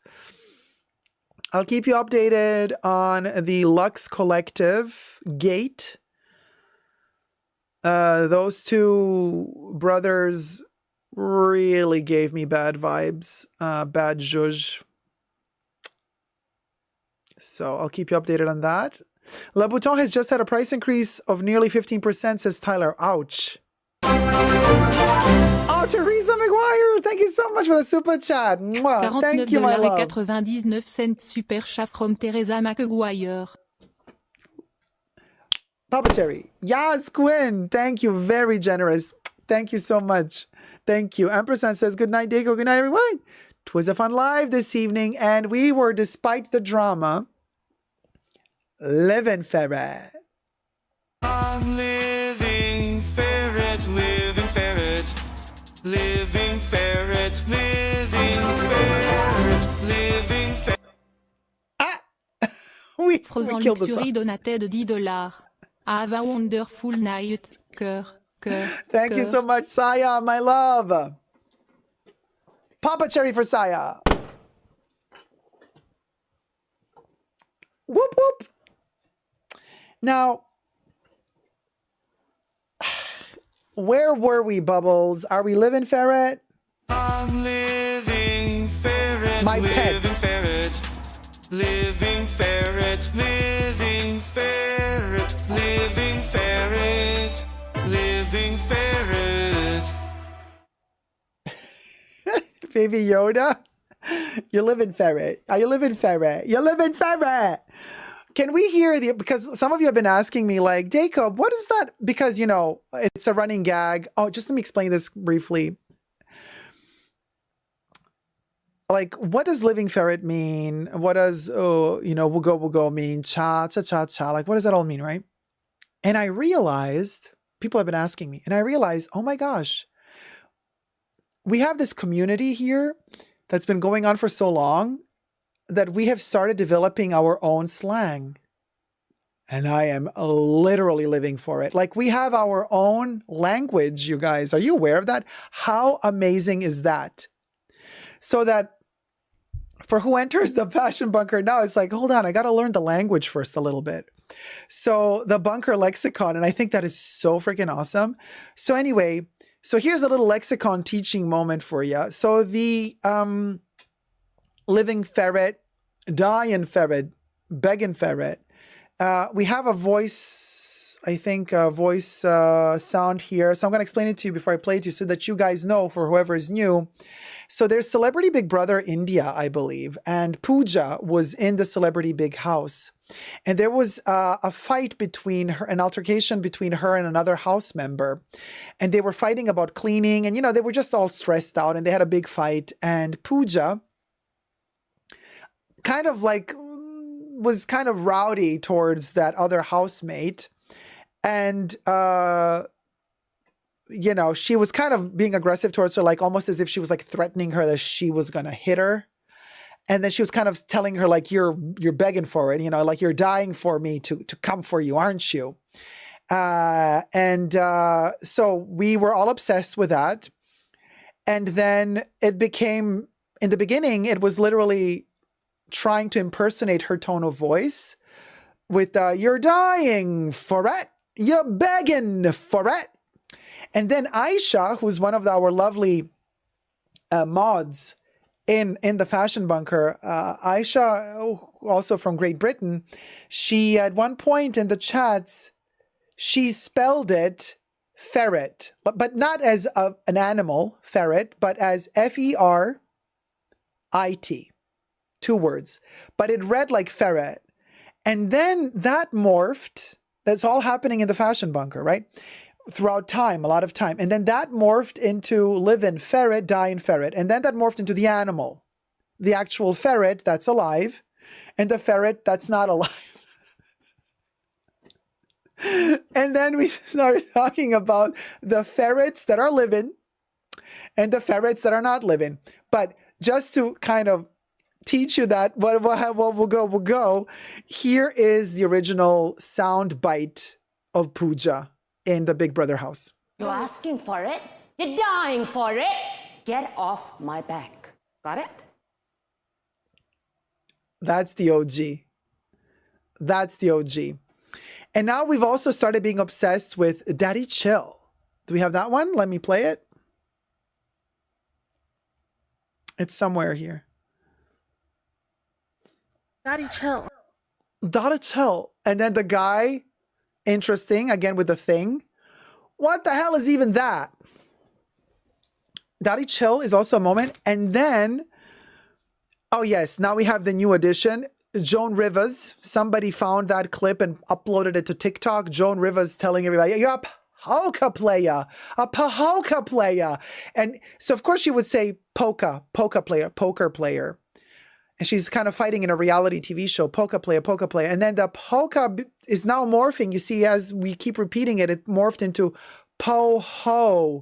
I'll keep you updated on the Luxe Collective Gate. Those two brothers really gave me bad vibes, bad zhuzh. So I'll keep you updated on that. La Bouton has just had a price increase of nearly 15%, says Tyler. Ouch. Oh, Teresa McGuire, thank you so much for the super chat. Mwah. Thank you, my love. $49,99 super chat from Teresa McGuire. Puppetry. Yes, Quinn. Thank you. Very generous. Thank you so much. Thank you. Ampersand says, good night, Daco. Good night, everyone. Twas a fun live this evening, and we were, despite the drama, living ferret. I'm living ferret, living ferret, living ferret, living ferret, living ferret. Ah! we Frozen killed the Luxury song. donated $10. Have a wonderful night. Cœur, cœur, Thank you cœur. so much, Saya, my love. Papa Cherry for Saya. Whoop, whoop. Now, where were we, Bubbles? Are we living ferret? I'm living ferret, My pet. living ferret, living ferret, living ferret, living ferret, living ferret. Baby Yoda? You're living ferret. Are you living ferret? You're living ferret. Can we hear the, because some of you have been asking me like, Jacob, what is that? Because, you know, it's a running gag. Oh, just let me explain this briefly. Like, what does living ferret mean? What does, we'll go mean? Cha, cha, cha, cha. Like, what does that all mean, right? And I realized, people have been asking me, and I realized, oh my gosh, we have this community here that's been going on for so long that we have started developing our own slang. And I am literally living for it. Like, we have our own language, you guys. Are you aware of that? How amazing is that? So that for who enters the fashion bunker now, it's like, hold on, I got to learn the language first a little bit. So the bunker lexicon, and I think that is so freaking awesome. So anyway, So here's a little lexicon teaching moment for you. So the living ferret, dying ferret, begging ferret. We have a voice, I think, a voice sound here. So I'm going to explain it to you before I play it to you so that you guys know, for whoever is new. So there's Celebrity Big Brother India, I believe, and Pooja was in the Celebrity Big House. And there was a fight between her, an altercation between her and another house member. And they were fighting about cleaning. And, you know, they were just all stressed out and they had a big fight. And Pooja kind of like was kind of rowdy towards that other housemate. And, you know, she was kind of being aggressive towards her, like almost as if she was like threatening her that she was going to hit her. And then she was kind of telling her, like, you're begging for it, you know, like you're dying for me to come for you, aren't you? So we were all obsessed with that. And then it became, in the beginning, it was literally trying to impersonate her tone of voice with, you're dying for it, you're begging for it. And then Aisha, who's one of our lovely mods, in the Fashion Bunker, Aisha, also from Great Britain, she at one point in the chats, she spelled it ferret, but not as an animal, ferret, but as F-E-R-I-T, 2 words, but it read like ferret. And then that morphed, that's all happening in the Fashion Bunker, right? Throughout time, a lot of time. And then that morphed into live-in ferret, die-in ferret. And then that morphed into the animal, the actual ferret that's alive, and the ferret that's not alive. And then we started talking about the ferrets that are living and the ferrets that are not living. But just to kind of teach you that, what we'll go. Here is the original sound bite of Pooja in the Big Brother house. You're asking for it? You're dying for it? Get off my back. Got it? That's the OG. That's the OG. And now we've also started being obsessed with Daddy Chill. Do we have that one? Let me play it. It's somewhere here. Daddy Chill. Daddy Chill. And then the guy, interesting, again with the thing. What the hell is even that? Daddy Chill is also a moment. And then, oh yes, now we have the new edition. Joan Rivers. Somebody found that clip and uploaded it to TikTok. Joan Rivers telling everybody, you're a polka player, a polka player. And so of course she would say polka player, poker player. And she's kind of fighting in a reality TV show, polka player. And then the polka is now morphing. You see, as we keep repeating it, it morphed into po-ho-ka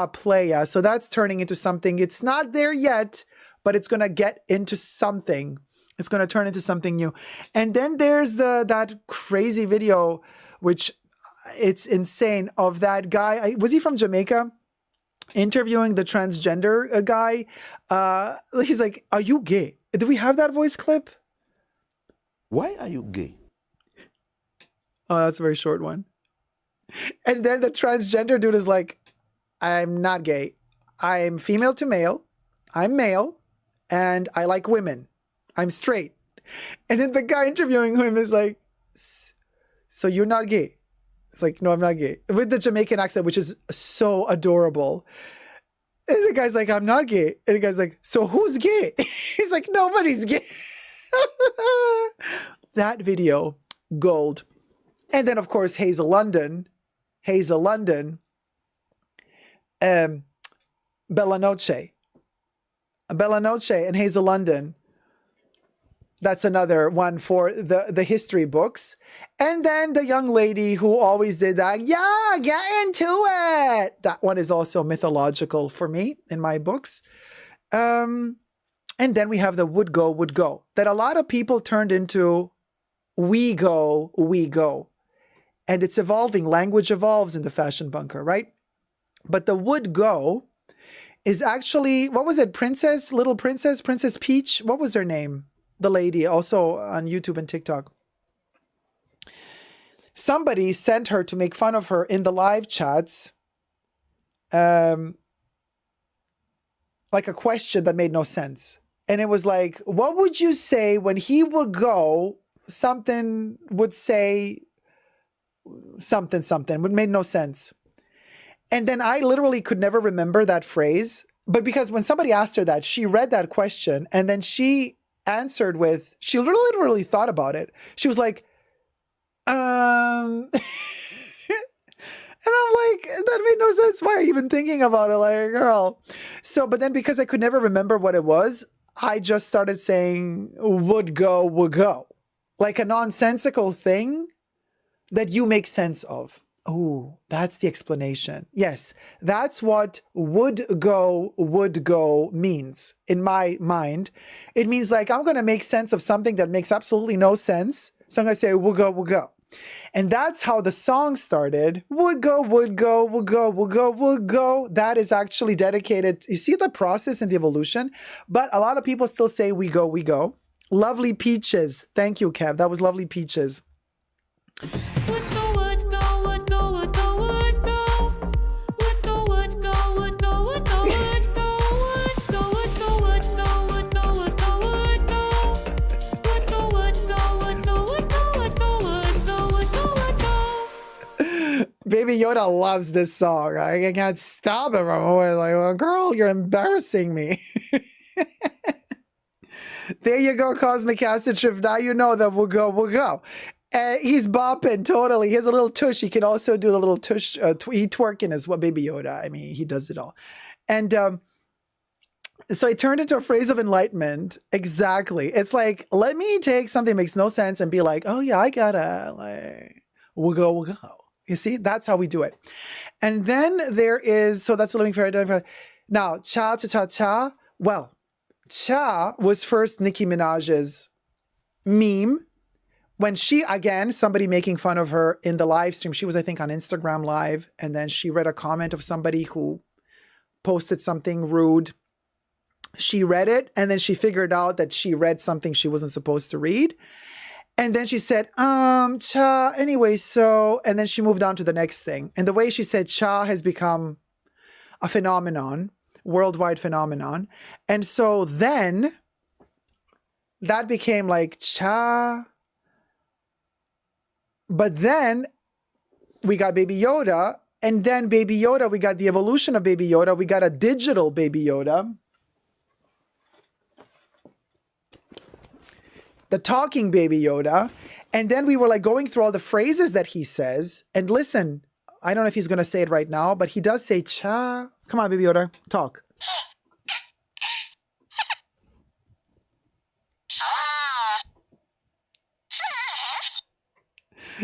player. So that's turning into something. It's not there yet, but it's going to get into something. It's going to turn into something new. And then there's that crazy video, which it's insane, of that guy. Was he from Jamaica? Interviewing the transgender guy. He's like, are you gay? Do we have that voice clip? Why are you gay? Oh, that's a very short one. And then the transgender dude is like, I'm not gay. I'm female to male. I'm male. And I like women. I'm straight. And then the guy interviewing him is like, so you're not gay? It's like, no, I'm not gay. With the Jamaican accent, which is so adorable. And the guy's like, I'm not gay. And the guy's like, so who's gay? He's like, nobody's gay. That video, gold. And then, of course, Hazel London, Bella Noche and Hazel London. That's another one for the history books. And then the young lady who always did that, yeah, get into it. That one is also mythological for me in my books. And then we have the would go, that a lot of people turned into we go. And it's evolving. Language evolves in the Fashion Bunker, right? But the would go is actually, what was it? Princess Peach? What was her name? The lady, also on YouTube and TikTok. Somebody sent her to make fun of her in the live chats. like a question that made no sense. And it was like, what would you say when he would go, something would say something, but made no sense. And then I literally could never remember that phrase. But because when somebody asked her that, she read that question and then she answered with, she literally thought about it. She was like, and I'm like, that made no sense. Why are you even thinking about it? Like, girl. So, but then because I could never remember what it was, I just started saying would go. Like a nonsensical thing that you make sense of. Oh, that's the explanation. Yes, that's what would go means in my mind. It means like I'm going to make sense of something that makes absolutely no sense. So I'm going to say will go. And that's how the song started. Would go. That is actually dedicated. You see the process and the evolution, but a lot of people still say we go. Lovely Peaches. Thank you, Kev. That was Lovely Peaches. Baby Yoda loves this song. I can't stop it. I'm always like, well, girl, you're embarrassing me. There you go, Cosmic Acid Shift. Now you know that we'll go. He's bopping totally. He has a little tush. He can also do the little tush. He twerking as well, Baby Yoda. I mean, he does it all. And so it turned into a phrase of enlightenment. Exactly. It's like, let me take something that makes no sense and be like, oh yeah, I gotta, like, we'll go. You see, that's how we do it. And then there is, so that's a living fairy. Now, cha. Well, cha was first Nicki Minaj's meme. When she, again, somebody making fun of her in the live stream, she was, I think, on Instagram Live, and then she read a comment of somebody who posted something rude. She read it, and then she figured out that she read something she wasn't supposed to read. And then she said, cha, anyway, so, and then she moved on to the next thing. And the way she said cha has become a phenomenon, worldwide phenomenon. And so then that became like cha. But then we got Baby Yoda, and then Baby Yoda, we got the evolution of Baby Yoda. We got a digital Baby Yoda. The talking Baby Yoda. And then we were like going through all the phrases that he says. And listen, I don't know if he's going to say it right now, but he does say cha. Come on, Baby Yoda, talk.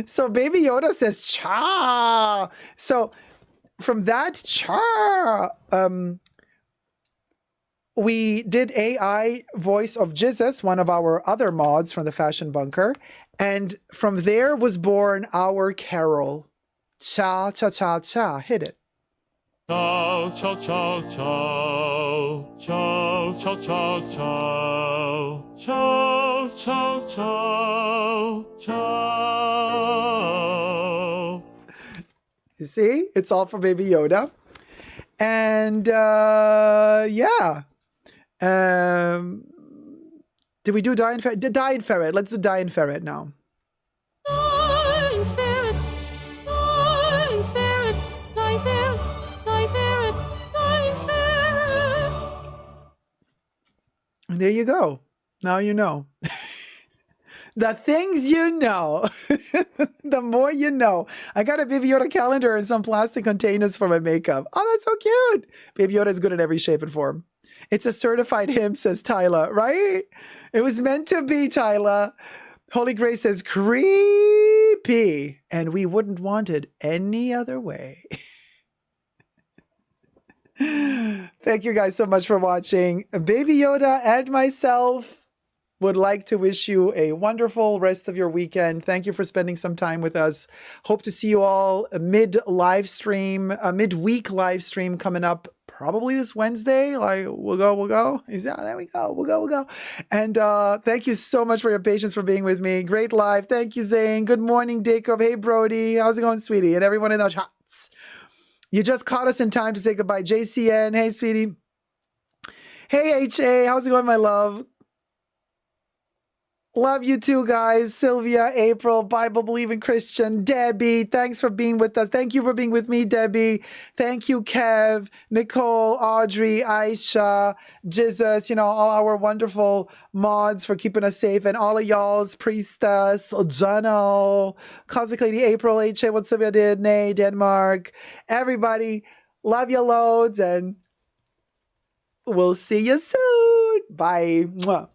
So Baby Yoda says cha. So from that cha, we did AI voice of Jesus, one of our other mods from the Fashion Bunker. And from there was born our carol. Cha, cha, cha, cha. Hit it. Ciao, ciao, ciao, ciao. Ciao, ciao, ciao, ciao. Ciao, ciao, ciao. Ciao. You see? It's all for Baby Yoda. And yeah. Did we do Die and Ferret? Die and Ferret. Let's do Die and Ferret now. Die ferret, die ferret, die ferret, die ferret, die ferret. And there you go. Now you know. The things you know. The more you know. I got a Baby Yoda calendar and some plastic containers for my makeup. Oh, that's so cute. Baby Yoda is good in every shape and form. It's a certified hymn, says Tyler, right? It was meant to be, Tyler. Holy Grace says, creepy. And we wouldn't want it any other way. Thank you guys so much for watching. Baby Yoda and myself would like to wish you a wonderful rest of your weekend. Thank you for spending some time with us. Hope to see you all midweek live stream coming up probably this Wednesday. Like, we'll go. There we go. We'll go. And thank you so much for your patience, for being with me. Great live. Thank you, Zane. Good morning, Jacob. Hey, Brody. How's it going, sweetie? And everyone in the chats. You just caught us in time to say goodbye. JCN, hey, sweetie. Hey, HA, how's it going, my love? Love you too, guys. Sylvia, April, Bible-believing Christian, Debbie, thanks for being with us. Thank you for being with me, Debbie. Thank you, Kev, Nicole, Audrey, Aisha, Jesus, all our wonderful mods for keeping us safe, and all of y'all's Priestess, Jono, Cosmic Lady, April, HA, what Sylvia did, Nay, Denmark, everybody. Love you loads, and we'll see you soon. Bye. Mwah.